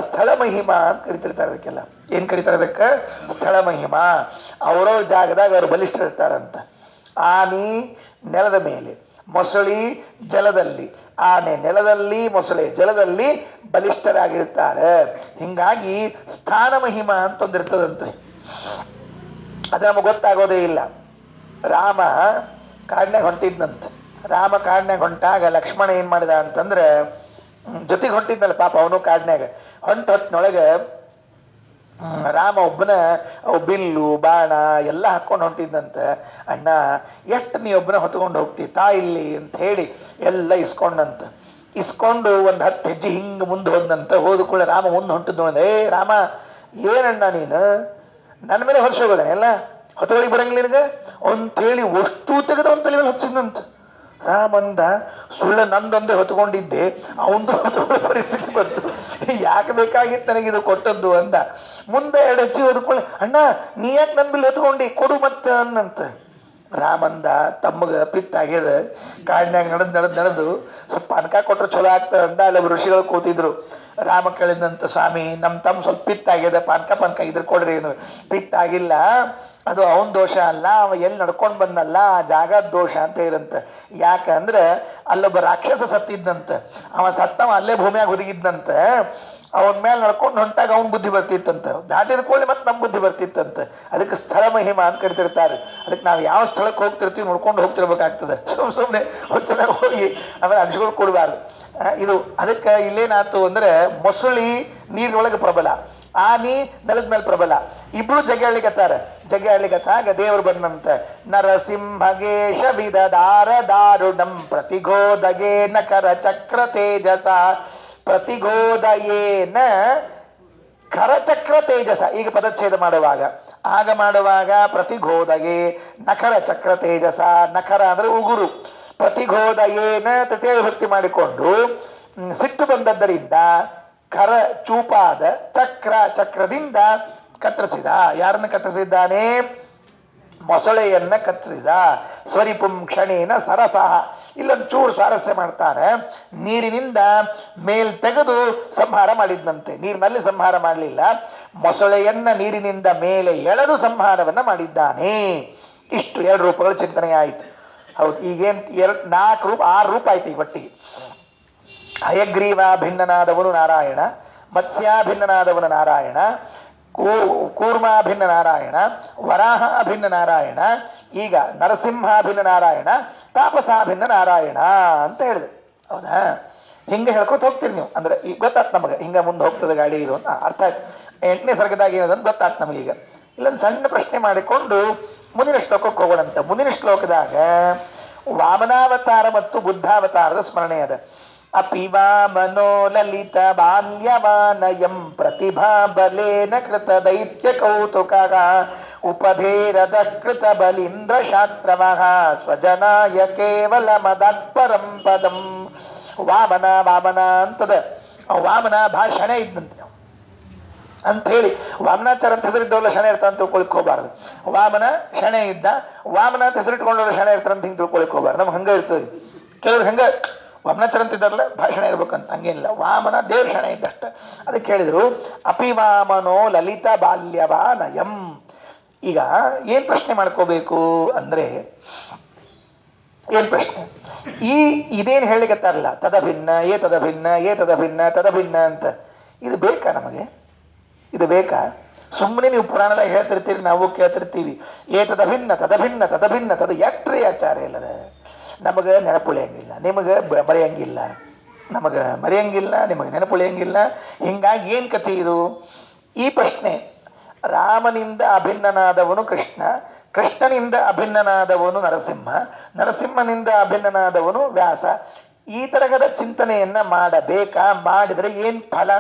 ಸ್ಥಳ ಮಹಿಮಾ ಅಂತ ಕರಿತಿರ್ತಾರೆ. ಅದಕ್ಕೆಲ್ಲ ಏನ್ ಕರೀತಾರೆ, ಅದಕ್ಕೆ ಸ್ಥಳ ಮಹಿಮಾ. ಅವರೋ ಜಾಗದಾಗ ಅವರು ಬಲಿಷ್ಠರಿರ್ತಾರಂತ. ಆನೆ ನೆಲದ ಮೇಲೆ, ಮೊಸಳಿ ಜಲದಲ್ಲಿ, ಆನೆ ನೆಲದಲ್ಲಿ, ಮೊಸಳೆ ಜಲದಲ್ಲಿ ಬಲಿಷ್ಠರಾಗಿರ್ತಾರೆ. ಹಿಂಗಾಗಿ ಸ್ಥಾನ ಮಹಿಮಾ ಅಂತ ಒಂದಿರ್ತದಂತೆ. ಅದು ನಮಗೆ ಗೊತ್ತಾಗೋದೇ ಇಲ್ಲ. ರಾಮ ಕಾಡ್ನ್ಯಾಗ ಹೊಂಟಿದ್ನಂತ. ರಾಮ ಕಾಡ್ನ್ಯಾಗ ಹೊಂಟಾಗ ಲಕ್ಷ್ಮಣ ಏನ್ ಮಾಡಿದ ಅಂತಂದ್ರೆ, ಜೊತೆಗೆ ಹೊಂಟಿದ್ನಲ್ಲ ಪಾಪ ಅವನು ಕಾಡ್ನ್ಯಾಗ. ಹೊತ್ತಿನೊಳಗೆ ರಾಮ ಒಬ್ಬನ ಬಿಲ್ಲು ಬಾಣ ಎಲ್ಲ ಹಾಕೊಂಡು ಹೊಂಟಿದ್ದಂತ. ಅಣ್ಣ ಎಷ್ಟು ನೀ ಒಬ್ಬನ ಹೊತ್ಕೊಂಡು ಹೋಗ್ತಿ ತಾ ಇಲ್ಲಿ ಅಂತ ಹೇಳಿ ಎಲ್ಲ ಇಸ್ಕೊಂಡು ಒಂದು 10 ಹೆಜ್ಜೆ ಹಿಂಗೆ ಮುಂದೆ ಹೋದಂತ. ಹೋದ ಕೂಡ ರಾಮ ಮುಂದೆ ಹೊಂಟಿದ್ ನೋಡ, ಏ ರಾಮ ಏನಣ್ಣ ನೀನು ನನ್ನ ಮೇಲೆ ಹೊರಿಸೋಗೋದ ಎಲ್ಲ ಹೊತ್ತೊಳಗೆ ಬರಂಗಿಲ್ಲ ನಿನಗೆ ಅಂತೇಳಿ ಅಷ್ಟು ತೆಗೆದ ಒಂದು ತಲೆ ಮೇಲೆ ಹಚ್ಚಿದ್ನಂತ. ರಾಮಂದ ಸುಳ್ಳ ನಂದೊಂದೇ ಹೊತ್ಕೊಂಡಿದ್ದೆ, ಅವಂದು ಹೊತ್ಕೊಳ್ಳೋ ಪರಿಸ್ಥಿತಿ ಬಂತು, ಯಾಕೆ ಬೇಕಾಗಿತ್ತು ನನಗಿದು ಕೊಟ್ಟದ್ದು ಅಂದ. ಮುಂದೆ 2 ಹೆಜ್ಜೆ ಹೊದ್ಕೊಳ್ಳಿ, ಅಣ್ಣ ನೀ ಯಾಕೆ ನನ್ನ ಬಿಲ್ ಹೊತ್ಕೊಂಡಿ ಕೊಡು ಮತ್ತೆ ಅನ್ನಂತ. ರಾಮಂದ ತಮ್ಮಗ ಪಿತ್ತಾಗ್ಯದ, ಕಾಡಿನಾಗ ನಡೆದು ಸ್ವಲ್ಪ ಪಾನಕ ಕೊಟ್ರೆ ಚಲೋ ಆಗ್ತದೆ ಅಂದ. ಅಲ್ಲಿ ಋಷಿಗಳು ಕೂತಿದ್ರು. ರಾಮ ಕೇಳಿದಂತ, ಸ್ವಾಮಿ ನಮ್ಮ ತಮ್ಮ ಸ್ವಲ್ಪ ಪಿತ್ತಾಗ್ಯದ, ಪಾನಕ ಇದ್ರ ಕೊಡ್ರಿ. ಏನು ಪಿತ್ತಾಗಿಲ್ಲ, ಅದು ಅವನ ದೋಷ ಅಲ್ಲ, ಅವ ಎಲ್ಲಿ ನಡ್ಕೊಂಡು ಬಂದಲ್ಲ ಆ ಜಾಗದ ದೋಷ ಅಂತ ಇರಂತ. ಯಾಕಂದ್ರೆ ಅಲ್ಲೊಬ್ಬ ರಾಕ್ಷಸ ಸತ್ತಿದ್ದಂತ. ಅವ ಸತ್ತವ ಅಲ್ಲೇ ಭೂಮಿಯಾಗ ಹುದುಗಿದ್ದಂತ. ಅವನ ಮೇಲೆ ನಡ್ಕೊಂಡು ಹೊಂಟಾಗ ಅವನ್ ಬುದ್ಧಿ ಬರ್ತಿತ್ತಂತ, ದಾಟಿದ ಕೂಡಲೇ ಮತ್ತೆ ನಮ್ಮ ಬುದ್ಧಿ ಬರ್ತಿತ್ತಂತ. ಅದಕ್ಕೆ ಸ್ಥಳ ಮಹಿಮಾ ಅಂತ ಕರಿತಿರ್ತಾರೆ. ಅದಕ್ಕೆ ನಾವು ಯಾವ ಸ್ಥಳಕ್ಕೆ ಹೋಗ್ತಿರ್ತೀವಿ ನೋಡ್ಕೊಂಡು ಹೋಗ್ತಿರ್ಬೇಕಾಗ್ತದೆ. ಸುಮ್ಮನೆ ಚೆನ್ನಾಗಿ ಹೋಗಿ ಆಮೇಲೆ ಅನ್ಸ್ಗಳು ಕೊಡಬಾರ್ದು. ಇದು ಅದಕ್ಕೆ ಇಲ್ಲೇನಾಯ್ತು ಅಂದ್ರೆ, ಮೊಸಳಿ ನೀರಿನೊಳಗೆ ಪ್ರಬಲ, ಆನಿ ನೆಲದ ಮೇಲೆ ಪ್ರಬಲ. ಇಬ್ರು ಜಗೆ ಆಡ್ಲಿಕತ್ತಾಗ ದೇವರು ಬಂದಂತ. ನರಸಿಂಹಗೇಶ ವಿದದಾರ ದಾರುಣಂ ಪ್ರತಿಗೋದಗೇನ ಕರ ಚಕ್ರ ತೇಜಸ, ಪ್ರತಿಗೋದಯೇನ ಕರಚಕ್ರ ತೇಜಸ. ಈಗ ಪದಚ್ಛೇದ ಮಾಡುವಾಗ ಆಗ ಮಾಡುವಾಗ ಪ್ರತಿಘೋದಯೇ ನಖರ ಚಕ್ರ ತೇಜಸ, ನಖರ ಅಂದ್ರೆ ಉಗುರು, ಪ್ರತಿಘೋದಯೇನ ತೃತೀಯ ವಿಭಕ್ತಿ ಮಾಡಿಕೊಂಡು ಸಿಟ್ಟು ಬಂದದ್ದರಿಂದ ಕರ ಚೂಪಾದ ಚಕ್ರದಿಂದ ಕತ್ತರಿಸಿದ. ಯಾರನ್ನು ಕತ್ತರಿಸಿದ್ದಾನೆ? ಮೊಸಳೆಯನ್ನ ಕತ್ತರಿಸಿದ. ಸ್ವರಿಪುಂ ಕ್ಷಣೇನ ಸರಸಃ. ಇಲ್ಲೊಂದು ಚೂರು ಸ್ವಾರಸ್ಯ ಮಾಡ್ತಾರೆ. ನೀರಿನಿಂದ ಮೇಲ್ ತೆಗೆದು ಸಂಹಾರ ಮಾಡಿದ್ನಂತೆ. ನೀರಿನಲ್ಲಿ ಸಂಹಾರ ಮಾಡಲಿಲ್ಲ, ಮೊಸಳೆಯನ್ನ ನೀರಿನಿಂದ ಮೇಲೆ ಎಳೆದು ಸಂಹಾರವನ್ನ ಮಾಡಿದ್ದಾನೆ. ಇಷ್ಟು 2 ರೂಪಗಳು ಚಿಂತನೆ ಆಯಿತು. ಹೌದು, ಈಗೇನ್ 4 ರೂಪ 6 ರೂಪ ಆಯ್ತು ಈ ಒಟ್ಟಿಗೆ. ಹಯಗ್ರೀವಾಭಿನ್ನನಾದವನು ನಾರಾಯಣ, ಮತ್ಸ್ಯಾಭಿನ್ನನಾದವನು ನಾರಾಯಣ, ಕೂರ್ಮಾಭಿನ್ನ ನಾರಾಯಣ, ವರಾಹ ಅಭಿನ್ನ ನಾರಾಯಣ, ಈಗ ನರಸಿಂಹಾಭಿನ್ನ ನಾರಾಯಣ, ತಾಪಸಾಭಿನ್ನ ನಾರಾಯಣ ಅಂತ ಹೇಳಿದೆ. ಹೌದಾ? ಹಿಂಗೆ ಹೇಳ್ಕೊತ ಹೋಗ್ತೀರಿ ನೀವು. ಅಂದ್ರೆ ಈಗ ಗೊತ್ತಾಯ್ತು ನಮಗೆ, ಹಿಂಗೆ ಮುಂದೆ ಹೋಗ್ತದೆ ಗಾಡಿ ಇದು ಅಂತ ಅರ್ಥ ಆಯ್ತು. 8ನೇ ಸರ್ಗದಾಗ ಏನದಂತ ಗೊತ್ತಾಯ್ತು ನಮಗೀಗ. ಇಲ್ಲೊಂದು ಸಣ್ಣ ಪ್ರಶ್ನೆ ಮಾಡಿಕೊಂಡು ಮುಂದಿನ ಶ್ಲೋಕಕ್ಕೆ ಹೋಗೋಣಂತ. ಮುಂದಿನ ಶ್ಲೋಕದಾಗ ವಾಮನಾವತಾರ ಮತ್ತು ಬುದ್ಧಾವತಾರದ ಸ್ಮರಣೆ ಅದ. ಅಪಿ ವಾಮನೋ ಲಲಿತ ಬಾಲ್ಯವಾನಯಂ ಪ್ರತಿಭಾ ಬಲೇನ ಕೃತ ದೈತ್ಯ ಕೌತುಕ ಉಪಧೇರದ ಕೃತ ಬಲೀಂದ್ರ ಶಾಸ್ತ್ರವಃ ಸ್ವಜನಾಯ ಕೇವಲ ಮದತ್ಪರಂ ಪದಂ. ವಾಮನ ವಾಮನ ಅಂತದ. ವಾಮನ ಭಾಳ ಶಣೆ ಇದ್ದಂತೆ ಅಂತ ಹೇಳಿ ವಾಮನಾಚಾರ ಅಂತ ಹೆಸರಿದ್ದವಲ್ಲ ಶಣೆ ಇರ್ತಾರ ಅಂತ ತಿಳ್ಕೊಳಿಕ್ ಹೋಗ್ಬಾರ್ದು. ವಾಮನ ಶಣೆ ಇದ್ದ, ವಾಮನ ಅಂತ ಹೆಸರಿಟ್ಕೊಂಡವ್ರು ಶಣೆ ಇರ್ತಾರ ಅಂತ ಹಿಂಗೆ ತಿಳ್ಕೊಳಿಕ್ ಹೋಗ್ಬಾರ್ದು. ನಮ್ಗೆ ಹಂಗೆ ಇರ್ತದೆ. ಕೆಲವ್ರು ಹಂಗೆ ವಾಮನಾಚಾರ ಅಂತ ಇದ್ದಾರಲ್ಲ ಭಾಷಣ ಇರ್ಬೇಕಂತ ಹಂಗೇನಿಲ್ಲ. ವಾಮನ ದೇವ್ರ ಶಣೆ ಇದ್ದಷ್ಟ. ಅದಕ್ಕೆ ಹೇಳಿದ್ರು ಅಪಿ ವಾಮನೋ ಲಲಿತ ಬಾಲ್ಯವಾನಯಂ. ಈಗ ಏನ್ ಪ್ರಶ್ನೆ ಮಾಡ್ಕೋಬೇಕು ಅಂದ್ರೆ, ಏನ್ ಪ್ರಶ್ನೆ, ಇದೇನು ಹೇಳಿಕತ್ತಾರಲ್ಲ ತದಭಿನ್ನ ತದಭಿನ್ನ ಅಂತ, ಇದು ಬೇಕಾ ನಮಗೆ? ಇದು ಬೇಕಾ? ಸುಮ್ಮನೆ ನೀವು ಪುರಾಣದಾಗ ಹೇಳ್ತಿರ್ತೀರಿ, ನಾವು ಕೇಳ್ತಿರ್ತೀವಿ. ತದಭಿನ್ನ ಎಟ್ರಿ ಆಚಾರ ಇಲ್ಲದ. ನಮಗೆ ನೆನಪುಳಿಯಂಗಿಲ್ಲ, ನಿಮಗೆ ಮರೆಯಂಗಿಲ್ಲ. ನಮಗೆ ಮರೆಯಂಗಿಲ್ಲ, ನಿಮಗೆ ನೆನಪುಳಿಯಂಗಿಲ್ಲ. ಹಿಂಗಾಗಿ ಏನು ಕಥೆ ಇದು? ಈ ಪ್ರಶ್ನೆ, ರಾಮನಿಂದ ಅಭಿನ್ನನಾದವನು ಕೃಷ್ಣ, ಕೃಷ್ಣನಿಂದ ಅಭಿನ್ನನಾದವನು ನರಸಿಂಹ, ನರಸಿಂಹನಿಂದ ಅಭಿನ್ನನಾದವನು ವ್ಯಾಸ. ಈ ತರಹದ ಚಿಂತನೆಯನ್ನ ಮಾಡಬೇಕಾ? ಮಾಡಿದರೆ ಏನ್ ಫಲ?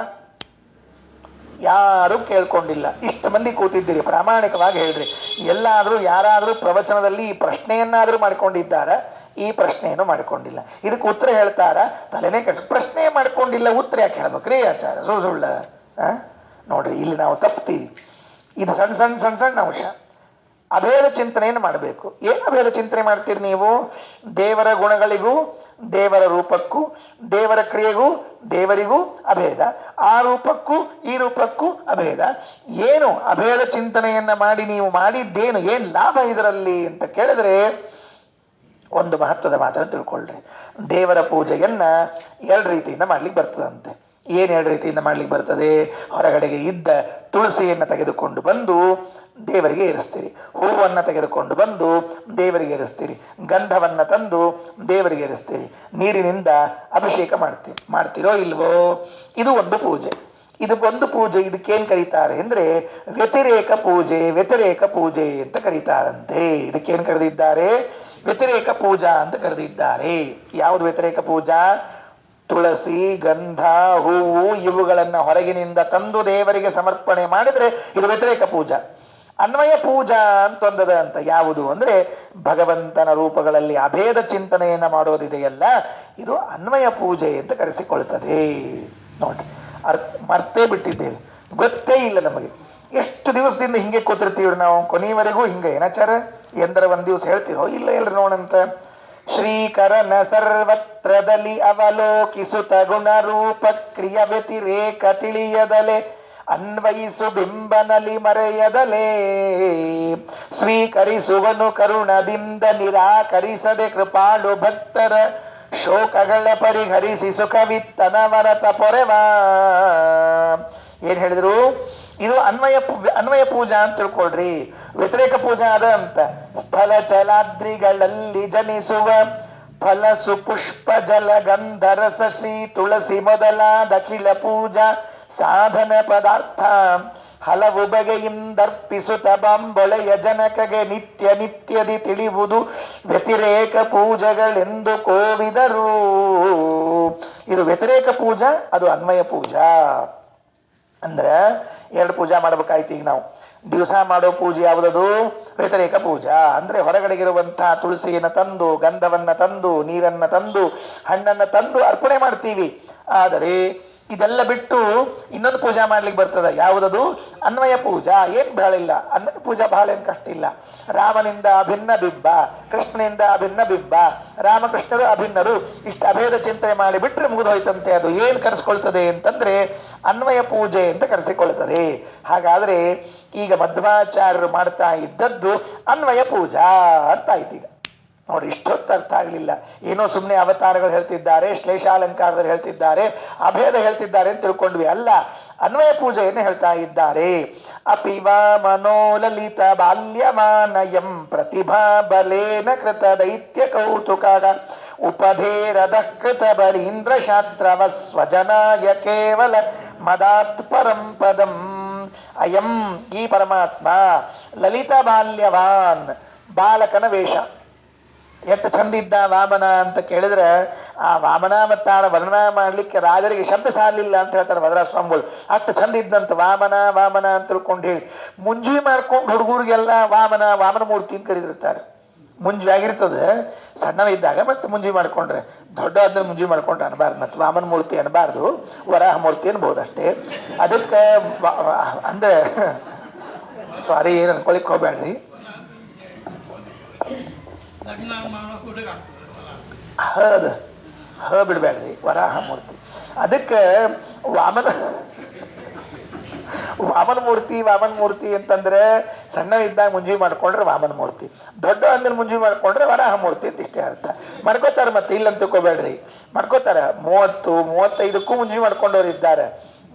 ಯಾರು ಕೇಳ್ಕೊಂಡಿಲ್ಲ. ಇಷ್ಟು ಮಂದಿ ಕೂತಿದ್ದೀರಿ, ಪ್ರಾಮಾಣಿಕವಾಗಿ ಹೇಳ್ರಿ. ಎಲ್ಲಾದ್ರೂ ಯಾರಾದ್ರೂ ಪ್ರವಚನದಲ್ಲಿ ಈ ಪ್ರಶ್ನೆಯನ್ನಾದ್ರೂ ಮಾಡಿಕೊಂಡಿದ್ದಾರ? ಈ ಪ್ರಶ್ನೆಯನ್ನು ಮಾಡಿಕೊಂಡಿಲ್ಲ. ಇದಕ್ಕೆ ಉತ್ತರ ಹೇಳ್ತಾರ? ತಲೆನೇ ಪ್ರಶ್ನೆ ಮಾಡ್ಕೊಂಡಿಲ್ಲ, ಉತ್ತರ ಯಾಕೆ ಹೇಳ್ಬೇಕ್ರಿ ಆಚಾರ? ಸುಳ್ಳ ನೋಡ್ರಿ, ಇಲ್ಲಿ ನಾವು ತಪ್ತೀವಿ. ಇದು ಸಣ್ಣ ಅಂಶ. ಅಭೇದ ಚಿಂತನೆಯನ್ನು ಮಾಡಬೇಕು. ಏನು ಅಭೇದ ಚಿಂತನೆ ಮಾಡ್ತೀರಿ ನೀವು? ದೇವರ ಗುಣಗಳಿಗೂ ದೇವರ ರೂಪಕ್ಕೂ ದೇವರ ಕ್ರಿಯೆಗೂ ದೇವರಿಗೂ ಅಭೇದ, ಆ ರೂಪಕ್ಕೂ ಈ ರೂಪಕ್ಕೂ ಅಭೇದ. ಏನು ಅಭೇದ ಚಿಂತನೆಯನ್ನ ಮಾಡಿ ನೀವು ಮಾಡಿದ್ದೇನು? ಏನ್ ಲಾಭ ಇದರಲ್ಲಿ ಅಂತ ಕೇಳಿದ್ರೆ ಒಂದು ಮಹತ್ವದ ಮಾತನ್ನು ತಿಳ್ಕೊಳ್ರಿ. ದೇವರ ಪೂಜೆಯನ್ನ 2 ರೀತಿಯಿಂದ ಮಾಡ್ಲಿಕ್ಕೆ ಬರ್ತದಂತೆ. ಏನ್ 2 ರೀತಿಯಿಂದ ಮಾಡ್ಲಿಕ್ಕೆ ಬರ್ತದೆ? ಹೊರಗಡೆಗೆ ಇದ್ದ ತುಳಸಿಯನ್ನು ತೆಗೆದುಕೊಂಡು ಬಂದು ದೇವರಿಗೆ ಏರಿಸ್ತೀರಿ, ಹೂವನ್ನು ತೆಗೆದುಕೊಂಡು ಬಂದು ದೇವರಿಗೆ ಏರಿಸ್ತೀರಿ, ಗಂಧವನ್ನ ತಂದು ದೇವರಿಗೆ ಏರಿಸ್ತೀರಿ, ನೀರಿನಿಂದ ಅಭಿಷೇಕ ಮಾಡ್ತೀರೋ ಇಲ್ವೋ? ಇದು ಒಂದು ಪೂಜೆ. ಇದು ಒಂದು ಪೂಜೆ. ಇದಕ್ಕೇನ್ ಕರೀತಾರೆ ಅಂದ್ರೆ ವ್ಯತಿರೇಕ ಪೂಜೆ ಅಂತ ಕರೀತಾರಂತೆ. ಇದಕ್ಕೇನ್ ಕರೆದಿದ್ದಾರೆ? ವ್ಯತಿರೇಕ ಪೂಜಾ ಅಂತ ಕರೆದಿದ್ದಾರೆ. ಯಾವುದು ವ್ಯತಿರೇಕ ಪೂಜಾ? ತುಳಸಿ, ಗಂಧ, ಹೂವು ಇವುಗಳನ್ನ ಹೊರಗಿನಿಂದ ತಂದು ದೇವರಿಗೆ ಸಮರ್ಪಣೆ ಮಾಡಿದ್ರೆ ಇದು ವ್ಯತಿರೇಕ ಪೂಜಾ. ಅನ್ವಯ ಪೂಜಾ ಅಂತೊಂದದ ಅಂತ. ಯಾವುದು ಅಂದ್ರೆ ಭಗವಂತನ ರೂಪಗಳಲ್ಲಿ ಅಭೇದ ಚಿಂತನೆಯನ್ನ ಮಾಡೋದಿದೆಯಲ್ಲ, ಇದು ಅನ್ವಯ ಪೂಜೆ ಅಂತ ಕರೆಸಿಕೊಳ್ತದೆ. ನೋಡಿ, ಮರ್ತೇ ಬಿಟ್ಟಿದ್ದೇವೆ, ಗೊತ್ತೇ ಇಲ್ಲ ನಮಗೆ. ಎಷ್ಟು ದಿವಸದಿಂದ ಹಿಂಗೆ ಕೂತಿರ್ತೀವ್ರಿ ನಾವು, ಕೊನೆಯವರೆಗೂ ಹಿಂಗೆ ಏನಾಚಾರ ಎಂದರ ಒಂದ್ ದಿವಸ ಹೇಳ್ತೀವೋ ಇಲ್ಲ ಎಲ್ರಿ ನೋಡಂತ. ಶ್ರೀಕರನ ಸರ್ವತ್ರದಲ್ಲಿ ಅವಲೋಕಿಸುತ್ತ ಗುಣ ರೂಪ ಕ್ರಿಯ ವ್ಯತಿರೇಕ ತಿಳಿಯದಲೆ ಅನ್ವಯಿಸು ಬಿಂಬನಲಿ ಮರೆಯದಲೇ ಸ್ವೀಕರಿಸುವನು ಕರುಣದಿಂದ ನಿರಾಕರಿಸದೆ ಕೃಪಾಳು ಭಕ್ತರ ಶೋಕಗಳ ಪರಿಹರಿಸಿ ಸುಖವಿತ್ತನವರತ ಪೊರೆವಾ. ಏನ್ ಹೇಳಿದ್ರು? ಇದು ಅನ್ವಯ ಪೂಜಾ ಅಂತ ತಿಳ್ಕೊಳ್ರಿ. ವ್ಯತಿರೇಕ ಪೂಜಾ ಅದ ಅಂತ. ಸ್ಥಳ ಚಲಾದ್ರಿಗಳಲ್ಲಿ ಜನಿಸುವ ಫಲಸು ಪುಷ್ಪ ಜಲ ಗಂಧರಸ ಶ್ರೀ ತುಳಸಿ ಮೊದಲಾದ ಅಖಿಲ ಪೂಜಾ ಸಾಧನ ಪದಾರ್ಥ ಹಲವು ಬಗೆಯಿಂದರ್ಪಿಸುತ್ತ ಬಾಂಬೊಳೆಯ ಜನಕಗೆ ನಿತ್ಯದಿ ತಿಳಿಯುವುದು ವ್ಯತಿರೇಕ ಪೂಜೆಗಳೆಂದು ಕೋವಿದರು. ಇದು ವ್ಯತಿರೇಕ ಪೂಜಾ, ಅದು ಅನ್ವಯ ಪೂಜಾ. ಅಂದ್ರ 2 ಪೂಜಾ ಮಾಡ್ಬೇಕಾಯ್ತು. ಈಗ ನಾವು ದಿವಸ ಮಾಡೋ ಪೂಜೆ ಯಾವುದದು? ವ್ಯತಿರೇಕ ಪೂಜಾ. ಅಂದ್ರೆ ಹೊರಗಡೆಗಿರುವಂತಹ ತುಳಸಿಯನ್ನು ತಂದು, ಗಂಧವನ್ನ ತಂದು, ನೀರನ್ನ ತಂದು, ಹಣ್ಣನ್ನ ತಂದು ಅರ್ಪಣೆ ಮಾಡ್ತೀವಿ. ಆದರೆ ಇದೆಲ್ಲ ಬಿಟ್ಟು ಇನ್ನೊಂದು ಪೂಜಾ ಮಾಡ್ಲಿಕ್ಕೆ ಬರ್ತದೆ. ಯಾವುದದು? ಅನ್ವಯ ಪೂಜಾ. ಏನ್ ಬಾಳಿಲ್ಲ, ಅನ್ವಯ ಪೂಜಾ ಬಹಳ ಏನ್ ಕಷ್ಟ ಇಲ್ಲ. ರಾಮನಿಂದ ಅಭಿನ್ನ ಬಿಂಬ, ಕೃಷ್ಣನಿಂದ ಅಭಿನ್ನ ಬಿಂಬ, ರಾಮಕೃಷ್ಣರು ಅಭಿನ್ನರು, ಇಷ್ಟು ಅಭೇದ ಚಿಂತನೆ ಮಾಡಿ ಬಿಟ್ರೆ ಮುಗಿದು ಹೋಯ್ತಂತೆ. ಅದು ಏನ್ ಕರೆಸ್ಕೊಳ್ತದೆ ಅಂತಂದ್ರೆ ಅನ್ವಯ ಪೂಜೆ ಅಂತ ಕರೆಸಿಕೊಳ್ತದೆ. ಹಾಗಾದ್ರೆ ಈಗ ಮಧ್ವಾಚಾರ್ಯರು ಮಾಡ್ತಾ ಇದ್ದದ್ದು ಅನ್ವಯ ಪೂಜಾ ಅಂತ ಆಯ್ತು. ಈಗ ನೋಡಿ, ಇಷ್ಟೊತ್ತು ಅರ್ಥ ಆಗಲಿಲ್ಲ. ಏನೋ ಸುಮ್ಮನೆ ಅವತಾರಗಳು ಹೇಳ್ತಿದ್ದಾರೆ, ಶ್ಲೇಷಾಲಂಕಾರದಲ್ಲಿ ಹೇಳ್ತಿದ್ದಾರೆ, ಅಭೇದ ಹೇಳ್ತಿದ್ದಾರೆ ಅಂತ ತಿಳ್ಕೊಂಡ್ವಿ. ಅಲ್ಲ, ಅನ್ವಯ ಪೂಜೆಯನ್ನು ಹೇಳ್ತಾ ಇದ್ದಾರೆ. ಅಪಿವಾ ಮನೋಲಲಿತ ಬಾಲ್ಯಮಾನಯಂ ಪ್ರತಿಭಾ ಬಲೇನ ಕೃತ ದೈತ್ಯ ಕೌತುಕ ಉಪಧೇರದ ಕೃತ ಬಲೀಂದ್ರ ಶಾಸ್ತ್ರವ ಸ್ವಜನಾಯ ಕೇವಲ ಮದಾತ್ ಪರಂ ಪದಂ. ಅಯಂ ಈ ಪರಮಾತ್ಮ ಲಲಿತ ಬಾಲ್ಯವಾನ್, ಬಾಲಕನ ವೇಷ. ಎಷ್ಟು ಚಂದ ಇದ್ದ ವಾಮನ ಅಂತ ಕೇಳಿದ್ರೆ, ಆ ವಾಮನಾವತಾರ ವರ್ಣನ ಮಾಡ್ಲಿಕ್ಕೆ ರಾಜರಿಗೆ ಶಬ್ದ ಸಾಲಿಲ್ಲ ಅಂತ ಹೇಳ್ತಾರೆ ವರದಾಸ್ವಾಮಿಗಳು. ಅಷ್ಟು ಚಂದ ಇದ್ದಂತ ವಾಮನ ವಾಮನ ಅಂತ ತಿಳ್ಕೊಂಡು ಹೇಳಿ ಮುಂಜಿ ಮಾಡ್ಕೊಂಡು ಹುಡುಗರಿಗೆಲ್ಲ ವಾಮನ ವಾಮನ ಮೂರ್ತಿ ಅಂತ ಕರೀತಿರ್ತಾರೆ. ಮುಂಜಿ ಆಗಿರ್ತದೆ ಸಣ್ಣವ ಇದ್ದಾಗ, ಮತ್ತೆ ಮುಂಜಿ ಮಾಡ್ಕೊಂಡ್ರೆ ದೊಡ್ಡ ಆದ್ಮೇಲೆ ಮುಂಜಿ ಮಾಡ್ಕೊಂಡ್ರೆ ಅನ್ಬಾರ್ದು, ಮತ್ತೆ ವಾಮನ ಮೂರ್ತಿ ಅನ್ಬಾರ್ದು, ವರಾಹ ಮೂರ್ತಿ ಅನ್ಬೋದು ಅಷ್ಟೇ. ಅದಕ್ಕೆ ಅಂದ್ರೆ ಸಾರಿ, ಏನು ಅನ್ಕೊಳಿಕ್ ಹೋಗ್ಬೇಡ್ರಿ. ಬಿಡ್ಬೇಡ್ರಿ, ವರಾಹ ಮೂರ್ತಿ. ಅದಕ್ಕೆ ವಾಮನ ಮೂರ್ತಿ ಅಂತಂದ್ರೆ ಸಣ್ಣ ಇದ್ದಾಗ ಮುಂಜಿ ಮಾಡ್ಕೊಂಡ್ರೆ ವಾಮನ ಮೂರ್ತಿ, ದೊಡ್ಡ ಆದ್ಮೇಲೆ ಮುಂಜಿ ಮಾಡ್ಕೊಂಡ್ರೆ ವರಾಹ ಮೂರ್ತಿ ಅಂತ ಇಷ್ಟೇ ಅರ್ಥ. ಮಾಡ್ಕೋತಾರ, ಮತ್ತೆ ಇಲ್ಲ ಅಂತ ತಿಳ್ಕೊಬೇಡ್ರಿ, ಮಾಡ್ಕೋತಾರ. 30-35ಕ್ಕೂ ಮುಂಜಿ ಮಾಡ್ಕೊಂಡವ್ರು ಇದ್ದಾರೆ.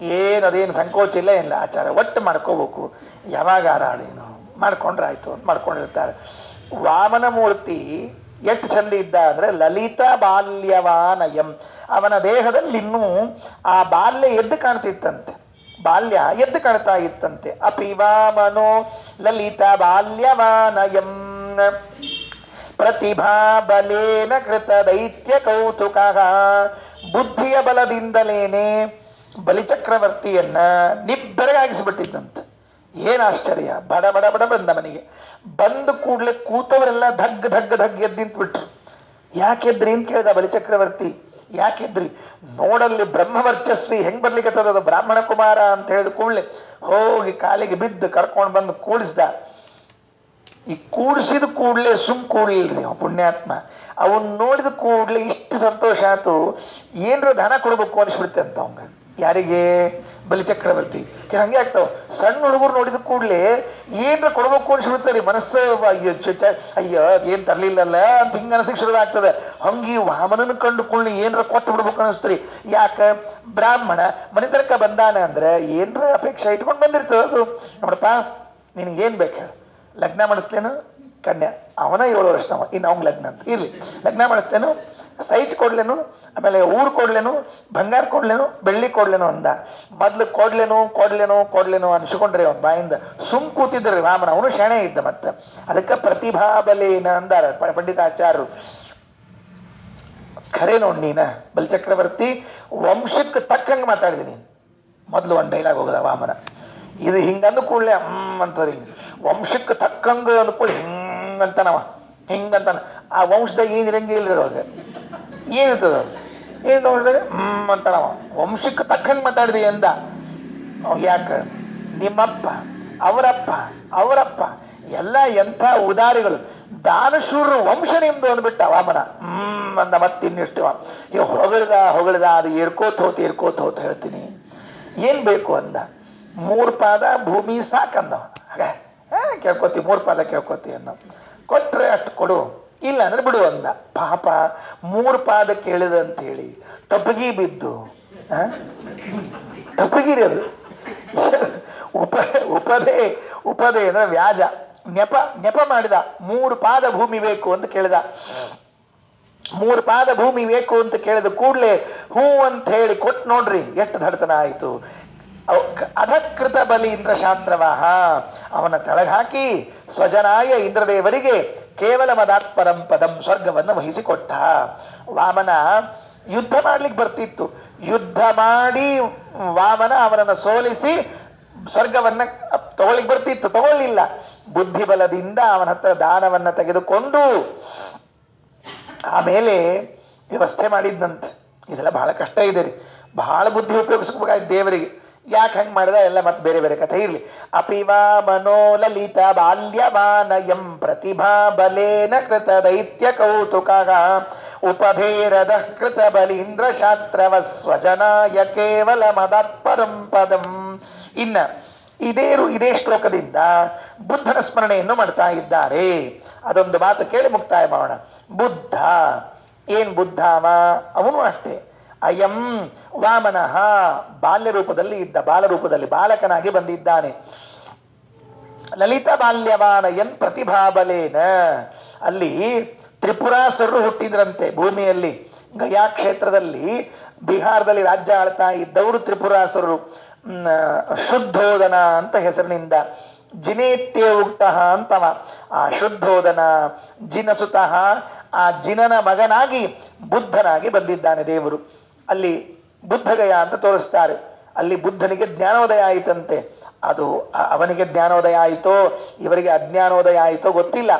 ಅದೇನು ಸಂಕೋಚ ಇಲ್ಲ, ಏನಿಲ್ಲ. ಆಚಾರ ಒಟ್ಟು ಮಾಡ್ಕೋಬೇಕು. ಯಾವಾಗಾರ ಅದೇನು ಮಾಡ್ಕೊಂಡ್ರೆ ಆಯ್ತು ಅಂತ ಮಾಡ್ಕೊಂಡಿರ್ತಾರೆ. ವಾಮನ ಮೂರ್ತಿ ಎಷ್ಟು ಚಂದ ಇದ್ದ ಅಂದ್ರೆ ಲಲಿತ ಬಾಲ್ಯವಾನಯಂ, ಅವನ ದೇಹದಲ್ಲಿ ಇನ್ನೂ ಆ ಬಾಲ್ಯ ಎದ್ದು ಕಾಣ್ತಿತ್ತಂತೆ, ಬಾಲ್ಯ ಎದ್ದು ಕಾಣ್ತಾ ಇತ್ತಂತೆ. ಅಪಿ ವಾಮನೋ ಲಲಿತ ಬಾಲ್ಯವಾನಯಂ ಪ್ರತಿಭಾ ಬಲೇನ ಕೃತ ದೈತ್ಯ ಕೌತುಕ. ಬುದ್ಧಿಯ ಬಲದಿಂದಲೇನೆ ಬಲಿಚಕ್ರವರ್ತಿಯನ್ನ ನಿಬ್ಬೆರಗಾಗಿಸಿಬಿಟ್ಟಿದ್ದಂತೆ. ಏನ್ ಆಶ್ಚರ್ಯ! ಬಡ ಬಡ ಬಡ ಬಂದ ಮನೆಗೆ. ಬಂದು ಕೂಡ್ಲೆ ಕೂತವರೆಲ್ಲ ಧಗ್ ಧಗ್ ಧಗ್ ಎದ್ದಿಂತ ಬಿಟ್ರು. ಯಾಕೆದ್ರಿ ಅಂತ ಕೇಳಿದ ಬಲಿಚಕ್ರವರ್ತಿ. ಯಾಕೆದ್ರಿ? ನೋಡಲ್ಲಿ ಬ್ರಹ್ಮವರ್ಚಸ್ವಿ ಹೆಂಗ್ ಬರ್ಲಿಕ್ಕೆ ಅದು ಬ್ರಾಹ್ಮಣ ಕುಮಾರ ಅಂತ ಹೇಳಿದ ಕೂಡ್ಲೆ ಹೋಗಿ ಕಾಲಿಗೆ ಬಿದ್ದು ಕರ್ಕೊಂಡು ಬಂದು ಕೂಡಿಸ್ದ. ಈ ಕೂಡಿಸಿದ ಕೂಡ್ಲೆ ಕೂಡ್ಲಿಲ್ರಿ ಪುಣ್ಯಾತ್ಮ. ಅವನ್ ನೋಡಿದ ಕೂಡ್ಲೆ ಇಷ್ಟು ಸಂತೋಷ ಆಯ್ತು, ಏನ್ರ ದಾನ ಕೊಡ್ಬೇಕು ಅನಿಸ್ಬಿಡುತ್ತೆ ಅಂತ ಅವಂಗ. ಯಾರಿಗೆ? ಬಲಿಚಕ್ರವರ್ತಿ. ಹಂಗೆ ಆಗ್ತಾವ. ಸಣ್ಣ ಹುಡುಗರು ನೋಡಿದ ಕೂಡ್ಲೆ ಏನ್ರ ಕೊಡ್ಬೇಕು ಅನ್ಸ್ಬಿಡ್ತಾರೆ ಮನಸ್ಸು. ಅಯ್ಯೋ ಏನ್ ತರ್ಲಿಲ್ಲಲ್ಲ ಅಂತ ಹಿಂಗ ಅನಸಿಕ್ ಶುರು ಆಗ್ತದೆ. ಹಂಗಿ ವಾಮನನ ಕಂಡು ಕೂಡ್ಲೆ ಏನ್ರ ಕೊಟ್ಟು ಬಿಡ್ಬೇಕು ಅನಿಸ್ತ್ರಿ. ಯಾಕ? ಬ್ರಾಹ್ಮಣ ಮನೆ ತನಕ ಬಂದಾನ ಅಂದ್ರೆ ಏನ್ರ ಅಪೇಕ್ಷೆ ಇಟ್ಕೊಂಡು ಬಂದಿರ್ತದ ಅದು. ನೋಡಪ್ಪ, ನಿನಗೇನ್ ಬೇಕು ಹೇಳ, ಲಗ್ನ ಮಾಡಿಸ್ತೇನು? ಕನ್ಯಾ ಅವನ 7 ವರ್ಷದವ, ಇನ್ನು ಅವ್ನ ಲಗ್ನ ಅಂತ ಇರ್ಲಿ. ಲಗ್ನ ಮಾಡಿಸ್ತೇನು, ಸೈಟ್ ಕೊಡ್ಲೇನು, ಆಮೇಲೆ ಊರು ಕೊಡ್ಲೇನು, ಬಂಗಾರ ಕೊಡ್ಲೇನು, ಬೆಳ್ಳಿ ಕೊಡ್ಲೇನು ಅಂದ. ಮೊದ್ಲು ಕೊಡ್ಲೇನು ಅನ್ಸ್ಕೊಂಡ್ರಿ ಅವ್ನ ಬಾಯಿಂದ. ಕೂತಿದ್ರಿ ವಾಮನ. ಅವನು ಶೆಣೆ ಇದ್ದ. ಮತ್ತೆ ಅದಕ್ಕೆ ಪ್ರತಿಭಾ ಬಲೇನ ಅಂದಾರ ಪಂಡಿತಾಚಾರ್ಯರು. ಖರೆ ನೋಡ್ ನೀನ ಬಲಿಚಕ್ರವರ್ತಿ ವಂಶಕ್ಕೆ ತಕ್ಕಂಗೆ ಮಾತಾಡಿದೀನಿ. ಮೊದ್ಲು ಒಂದು ಡೈಲಾಗ್ ಹೋಗದ ವಾಮನ. ಇದು ಹಿಂಗಂದು ಕೂಡಲೇ ಅಂತದ್ರಿ. ವಂಶಕ್ಕೆ ತಕ್ಕಂಗ ಅಂದ್ಕೊಳ್ಳಿ ಹಿಂಗಂತಾನವ, ಹಿಂಗಂತಾನ. ಆ ವಂಶದಾಗ ಏನಿರಂಗೆ ಇಲ್ರಿ ಅವಾಗ. ಏನಿರ್ತದ? ಏನು ನೋಡಿದ್ರೆ ಅಂತಾನವ. ವಂಶಕ್ಕೆ ತಕ್ಕಂಗೆ ಮಾತಾಡಿದಿ ಅಂದ. ಯಾಕ? ನಿಮ್ಮಪ್ಪ, ಅವರಪ್ಪ ಎಲ್ಲ ಎಂಥ ಉದಾರಿಗಳು, ದಾನಶೂರರು ವಂಶ ನಿಮ್ದು ಅಂದ್ಬಿಟ್ಟ ವಾಮನ. ಅಂದ. ಮತ್ತಿನ್ನಿಷ್ಟು ಹೊಗಳಿದ ಅದು ಏರ್ಕೋತ ಹೋತ ಹೇಳ್ತೀನಿ. ಏನ್ ಬೇಕು ಅಂದ. 3 ಪಾದ ಭೂಮಿ ಸಾಕಂದವ. ಕೇಳ್ಕೊತಿ, 3 ಪಾದ ಕೇಳ್ಕೊತಿ ಅನ್ನೋ. ಕೊಟ್ರೆ ಅಷ್ಟು ಕೊಡು, ಇಲ್ಲ ಅಂದ್ರೆ ಬಿಡು ಅಂದ. ಪಾಪ 3 ಪಾದ ಕೇಳಿದ ಅಂತ ಹೇಳಿ ಟೊಪ್ಪಗಿ ಬಿದ್ದು, ಟೊಪ್ಪಗಿರಿ ಅದು. ಉಪದೇ ಅಂದ್ರೆ ವ್ಯಾಜ, ನೆಪ ಮಾಡಿದ. 3 ಪಾದ ಭೂಮಿ ಬೇಕು ಅಂತ ಕೇಳಿದ. 3 ಪಾದ ಭೂಮಿ ಬೇಕು ಅಂತ ಕೇಳಿದ ಕೂಡ್ಲೆ ಹೂ ಅಂತ ಹೇಳಿ ಕೊಟ್ಟು ನೋಡ್ರಿ ಎಷ್ಟು ದಡ್ತನ ಆಯ್ತು. ಅಧಕೃತ ಬಲಿ ಇಂದ್ರ ಶಾಸ್ತ್ರವಾಹ, ಅವನ ತೆಳಗೆ ಹಾಕಿ ಸ್ವಜನಾಯ ಇಂದ್ರದೇವರಿಗೆ ಕೇವಲ ಮದಾತ್ ಪರಂ ಪದಂ ಸ್ವರ್ಗವನ್ನು ವಹಿಸಿಕೊಟ್ಟ. ವಾಮನ ಯುದ್ಧ ಮಾಡ್ಲಿಕ್ಕೆ ಬರ್ತಿತ್ತು. ಯುದ್ಧ ಮಾಡಿ ವಾಮನ ಅವನನ್ನು ಸೋಲಿಸಿ ಸ್ವರ್ಗವನ್ನ ತಗೊಳ್ಳಿಕ್ ಬರ್ತಿತ್ತು, ತಗೊಳ್ಳಿಲ್ಲ. ಬುದ್ಧಿಬಲದಿಂದ ಅವನ ಹತ್ರ ದಾನವನ್ನ ತೆಗೆದುಕೊಂಡು ಆಮೇಲೆ ವ್ಯವಸ್ಥೆ ಮಾಡಿದ್ದಂತೆ. ಇದೆಲ್ಲ ಬಹಳ ಕಷ್ಟ ಇದೆ ರೀ, ಬಹಳ ಬುದ್ಧಿ ಉಪಯೋಗಿಸ್ಬೇಕಾಯ್ತು ದೇವರಿಗೆ. ಯಾಕೆ ಹಂಗೆ ಮಾಡಿದ ಎಲ್ಲ ಮತ್ತೆ ಬೇರೆ ಬೇರೆ ಕಥೆ ಇರಲಿ. ಅಪಿವಾ ಮನೋಲಲಿತ ಬಾಲ್ಯವಾನಯಂ ಪ್ರತಿಭಾ ಬಲೇನ ಕೃತ ದೈತ್ಯ ಕೌತುಕ ಉಪಧೇರದ ಕೃತ ಬಲೀಂದ್ರ ಶಾಸ್ತ್ರವ ಸ್ವಜನಾಯ ಕೇವಲ ಮದತ್ಪರಂ ಪದಂ. ಇನ್ನ ಇದೇ ಶ್ಲೋಕದಿಂದ ಬುದ್ಧನ ಸ್ಮರಣೆಯನ್ನು ಮಾಡ್ತಾ ಇದ್ದಾರೆ. ಅದೊಂದು ಮಾತು ಕೇಳಿ ಮುಕ್ತಾಯ ಮಾಡೋಣ. ಬುದ್ಧ ಏನ್ ಬುದ್ಧಾವ? ಅವನು ಅಷ್ಟೇ. ಅಯಂ ವಾಮನಃ ಬಾಲ್ಯ ರೂಪದಲ್ಲಿ ಇದ್ದ, ಬಾಲರೂಪದಲ್ಲಿ ಬಾಲಕನಾಗಿ ಬಂದಿದ್ದಾನೆ. ಲಲಿತ ಬಾಲ್ಯವಾನಯನ್ ಪ್ರತಿಭಾಬಲೇನ. ಅಲ್ಲಿ ತ್ರಿಪುರಾಸುರರು ಹುಟ್ಟಿದ್ರಂತೆ ಭೂಮಿಯಲ್ಲಿ. ಗಯಾ ಕ್ಷೇತ್ರದಲ್ಲಿ ಬಿಹಾರದಲ್ಲಿ ರಾಜ್ಯ ಆಳ್ತಾ ಇದ್ದವರು ತ್ರಿಪುರಾಸುರರು. ಶುದ್ಧೋದನ ಅಂತ ಹೆಸರಿನಿಂದ ಜಿನೇತ್ಯ ಉಕ್ತಃ ಅಂತವ. ಆ ಶುದ್ಧೋದನ ಜಿನಸುತಃ, ಆ ಜಿನನ ಮಗನಾಗಿ ಬುದ್ಧನಾಗಿ ಬಂದಿದ್ದಾನೆ ದೇವರು. ಅಲ್ಲಿ ಬುದ್ಧಗಯ ಅಂತ ತೋರಿಸ್ತಾರೆ. ಅಲ್ಲಿ ಬುದ್ಧನಿಗೆ ಜ್ಞಾನೋದಯ ಆಯಿತಂತೆ. ಅದು ಅವನಿಗೆ ಜ್ಞಾನೋದಯ ಆಯಿತೋ ಇವರಿಗೆ ಅಜ್ಞಾನೋದಯ ಆಯಿತೋ ಗೊತ್ತಿಲ್ಲ.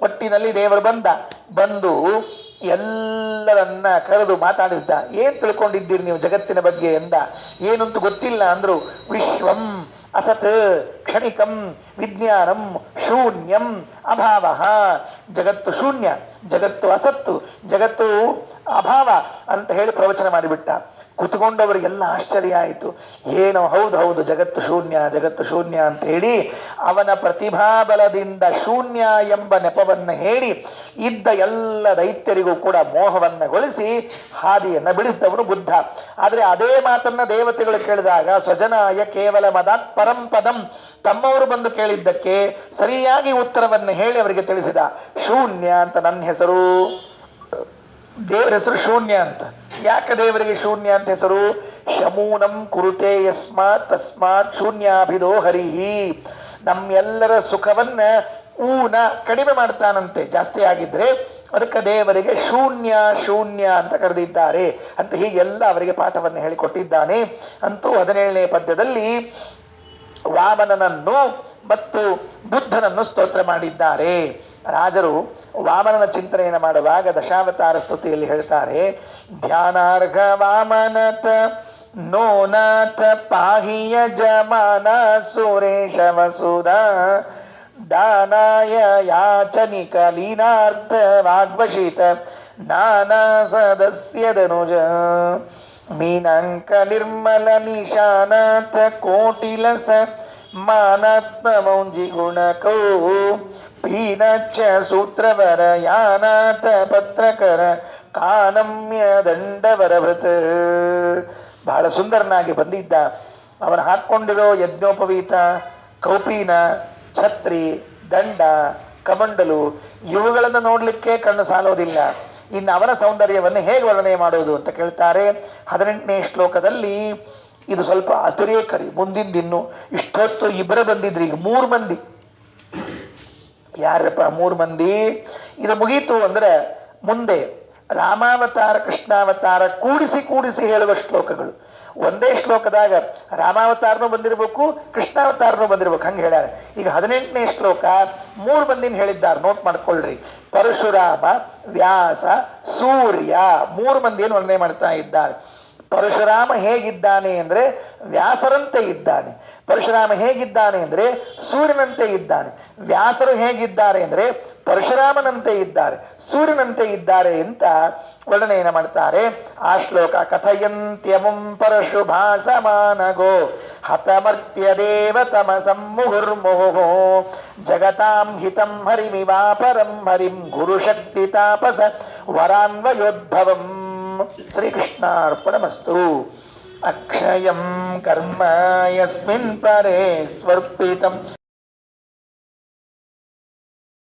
ಒಟ್ಟಿನಲ್ಲಿ ದೇವರು ಬಂದು ಎಲ್ಲರನ್ನ ಕರೆದು ಮಾತಾಡಿಸ್ದ. ಏನ್ ತಿಳ್ಕೊಂಡಿದ್ದೀರಿ ನೀವು ಜಗತ್ತಿನ ಬಗ್ಗೆ ಎಂದ. ಏನಂತೂ ಗೊತ್ತಿಲ್ಲ ಅಂದ್ರು. ವಿಶ್ವಂ ಅಸತ್ ಕ್ಷಣಿಕಂ ವಿಜ್ಞಾನಂ ಶೂನ್ಯಂ ಅಭಾವ. ಜಗತ್ತು ಶೂನ್ಯ, ಜಗತ್ತು ಅಸತ್ತು, ಜಗತ್ತು ಅಭಾವ ಅಂತ ಹೇಳಿ ಪ್ರವಚನ ಮಾಡಿಬಿಟ್ಟ. ಕುತ್ಕೊಂಡವರಿಗೆಲ್ಲ ಆಶ್ಚರ್ಯ ಆಯಿತು. ಏನೋ ಹೌದು ಜಗತ್ತು ಶೂನ್ಯ, ಜಗತ್ತು ಶೂನ್ಯ ಅಂತ ಹೇಳಿ ಅವನ ಪ್ರತಿಭಾಬಲದಿಂದ ಶೂನ್ಯ ಎಂಬ ನೆಪವನ್ನು ಹೇಳಿ ಇದ್ದ ಎಲ್ಲ ದೈತ್ಯರಿಗೂ ಕೂಡ ಮೋಹವನ್ನಗೊಳಿಸಿ ಹಾದಿಯನ್ನ ಬಿಡಿಸಿದವನು ಬುದ್ಧ. ಆದರೆ ಅದೇ ಮಾತನ್ನ ದೇವತೆಗಳು ಕೇಳಿದಾಗ ಸ್ವಜನಾಯ ಕೇವಲ ಮದಾತ್ ಪರಂ ಪದಂ, ತಮ್ಮವರು ಬಂದು ಕೇಳಿದ್ದಕ್ಕೆ ಸರಿಯಾಗಿ ಉತ್ತರವನ್ನು ಹೇಳಿ ಅವರಿಗೆ ತಿಳಿಸಿದ. ಶೂನ್ಯ ಅಂತ ನನ್ನ ಹೆಸರು, ದೇವರ ಹೆಸರು ಶೂನ್ಯ ಅಂತ. ಯಾಕೆ ದೇವರಿಗೆ ಶೂನ್ಯ ಅಂತ ಹೆಸರು? ಶಮೂನಂ ಕುರುತೆ ಯಸ್ಮಾತ್ ತಸ್ಮಾತ್ ಶೂನ್ಯಾಭಿದೋ ಹರಿಹಿ. ನಮ್ಮೆಲ್ಲರ ಸುಖವನ್ನ ಕಡಿಮೆ ಮಾಡ್ತಾನಂತೆ ಜಾಸ್ತಿ ಆಗಿದ್ರೆ, ಅದಕ್ಕೆ ದೇವರಿಗೆ ಶೂನ್ಯ ಶೂನ್ಯ ಅಂತ ಕರೆದಿದ್ದಾರೆ ಅಂತ ಹೀಗೆಲ್ಲ ಅವರಿಗೆ ಪಾಠವನ್ನು ಹೇಳಿಕೊಟ್ಟಿದ್ದಾನೆ. ಅಂತೂ 17ನೇ ಪದ್ಯದಲ್ಲಿ ವಾಮನನನ್ನು ಮತ್ತು ಬುದ್ಧನನ್ನು ಸ್ತೋತ್ರ ಮಾಡಿದ್ದಾರೆ. ರಾಜರು ವಾಮನನ ಚಿಂತನೆಯನ್ನು ಮಾಡುವಾಗ ದಶಾವತಾರ ಸ್ತುತಿಯಲ್ಲಿ ಹೇಳ್ತಾರೆ, ಧ್ಯಾನಾರ್ಘ ವಾಮನತ ನೋನಾಥ ಪಾಹಿಯ ಜಮಾನ ಸುರೇಶ ವಸುಧ ದಾನಾಯ ಯಾಚನಿಕ ಲೀನಾರ್ಥ ವಾಗ್ವಶಿತ ನಾನಾ ಸದಸ್ಯದನುಜ ಮೀನಾಂಕ ನಿರ್ಮಲ ನಿಶಾನಾಥ ಕೋಟಿಲಸ ಮಾನಾತ್ಮ ಮೌಂಜಿ ಗುಣಕೌ ಪೀನಚ್ಚ ಸೂತ್ರವರ ಯಾನಾಥ ಪತ್ರಕರ ಕಾನಮ್ಯ ದಂಡವರಭೃತ. ಬಹಳ ಸುಂದರನಾಗಿ ಬಂದಿದ್ದ. ಅವನು ಹಾಕ್ಕೊಂಡಿರೋ ಯಜ್ಞೋಪವೀತ, ಕೌಪೀನ, ಛತ್ರಿ, ದಂಡ, ಕಮಂಡಲು ಇವುಗಳನ್ನು ನೋಡ್ಲಿಕ್ಕೆ ಕಣ್ಣು ಸಾಲೋದಿಲ್ಲ. ಇನ್ನು ಅವನ ಸೌಂದರ್ಯವನ್ನು ಹೇಗೆ ವರ್ಣನೆ ಮಾಡೋದು ಅಂತ ಕೇಳ್ತಾರೆ 18ನೇ ಶ್ಲೋಕದಲ್ಲಿ. ಇದು ಸ್ವಲ್ಪ ಅತಿರೇಕರಿ. ಮುಂದಿಂದಿನ್ನು ಇಷ್ಟೊತ್ತು ಇಬ್ಬರು ಬಂದಿದ್ರಿ, ಈಗ 3 ಮಂದಿ. ಯಾರಪ್ಪ 3 ಮಂದಿ? ಇದು ಮುಗೀತು ಅಂದ್ರೆ ಮುಂದೆ ರಾಮಾವತಾರ ಕೃಷ್ಣಾವತಾರ ಕೂಡಿಸಿ ಹೇಳುವ ಶ್ಲೋಕಗಳು. ಒಂದೇ ಶ್ಲೋಕದಾಗ ರಾಮಾವತಾರನೂ ಬಂದಿರಬೇಕು, ಕೃಷ್ಣಾವತಾರನೂ ಬಂದಿರ್ಬೇಕು, ಹಂಗೆ ಹೇಳ್ಯಾರ. ಈಗ 18ನೇ ಶ್ಲೋಕ 3 ಮಂದಿನ ಹೇಳಿದ್ದಾರೆ, ನೋಟ್ ಮಾಡ್ಕೊಳ್ರಿ. ಪರಶುರಾಮ, ವ್ಯಾಸ, ಸೂರ್ಯ 3 ಮಂದಿಯನ್ನು ವರ್ಣನೆ ಮಾಡ್ತಾ ಇದ್ದಾರೆ. ಪರಶುರಾಮ ಹೇಗಿದ್ದಾನೆ ಅಂದ್ರೆ ವ್ಯಾಸರಂತೆ ಇದ್ದಾನೆ. ಪರಶುರಾಮ ಹೇಗಿದ್ದಾನೆ ಅಂದ್ರೆ ಸೂರ್ಯನಂತೆ ಇದ್ದಾನೆ. ವ್ಯಾಸರು ಹೇಗಿದ್ದಾರೆ ಅಂದ್ರೆ ಪರಶುರಾಮನಂತೆ ಇದ್ದಾರೆ, ಸೂರ್ಯನಂತೆ ಇದ್ದಾರೆ ಅಂತ ವರ್ಣನೆಯನ್ನು ಮಾಡ್ತಾರೆ. ಆ ಶ್ಲೋಕ ಕಥಯಂತ್ಯಮಂ ಪರಶುಭಾಸಮಾನಗೋ ಹತಮರ್ತ್ಯ ದೇವ ತಮಸಂ ಮುಹುರ್ಮುಹುಃ ಜಗತಾಂ ಹಿತಂ ಹರಿಮಿವಾಪರಂ ಹರಿಂ ಗುರುಶಕ್ತಿ ತಾಪಸ ವರಾನ್ವಯೋದ್ಭವಂ. ಶ್ರೀಕೃಷ್ಣಾರ್ಪಣಮಸ್ತು. ಅಕ್ಷಯಂ ಕರ್ಮ ಯಸ್ಮಿನ್ ಪರೇ ಸ್ವರ್ಪಿತಂ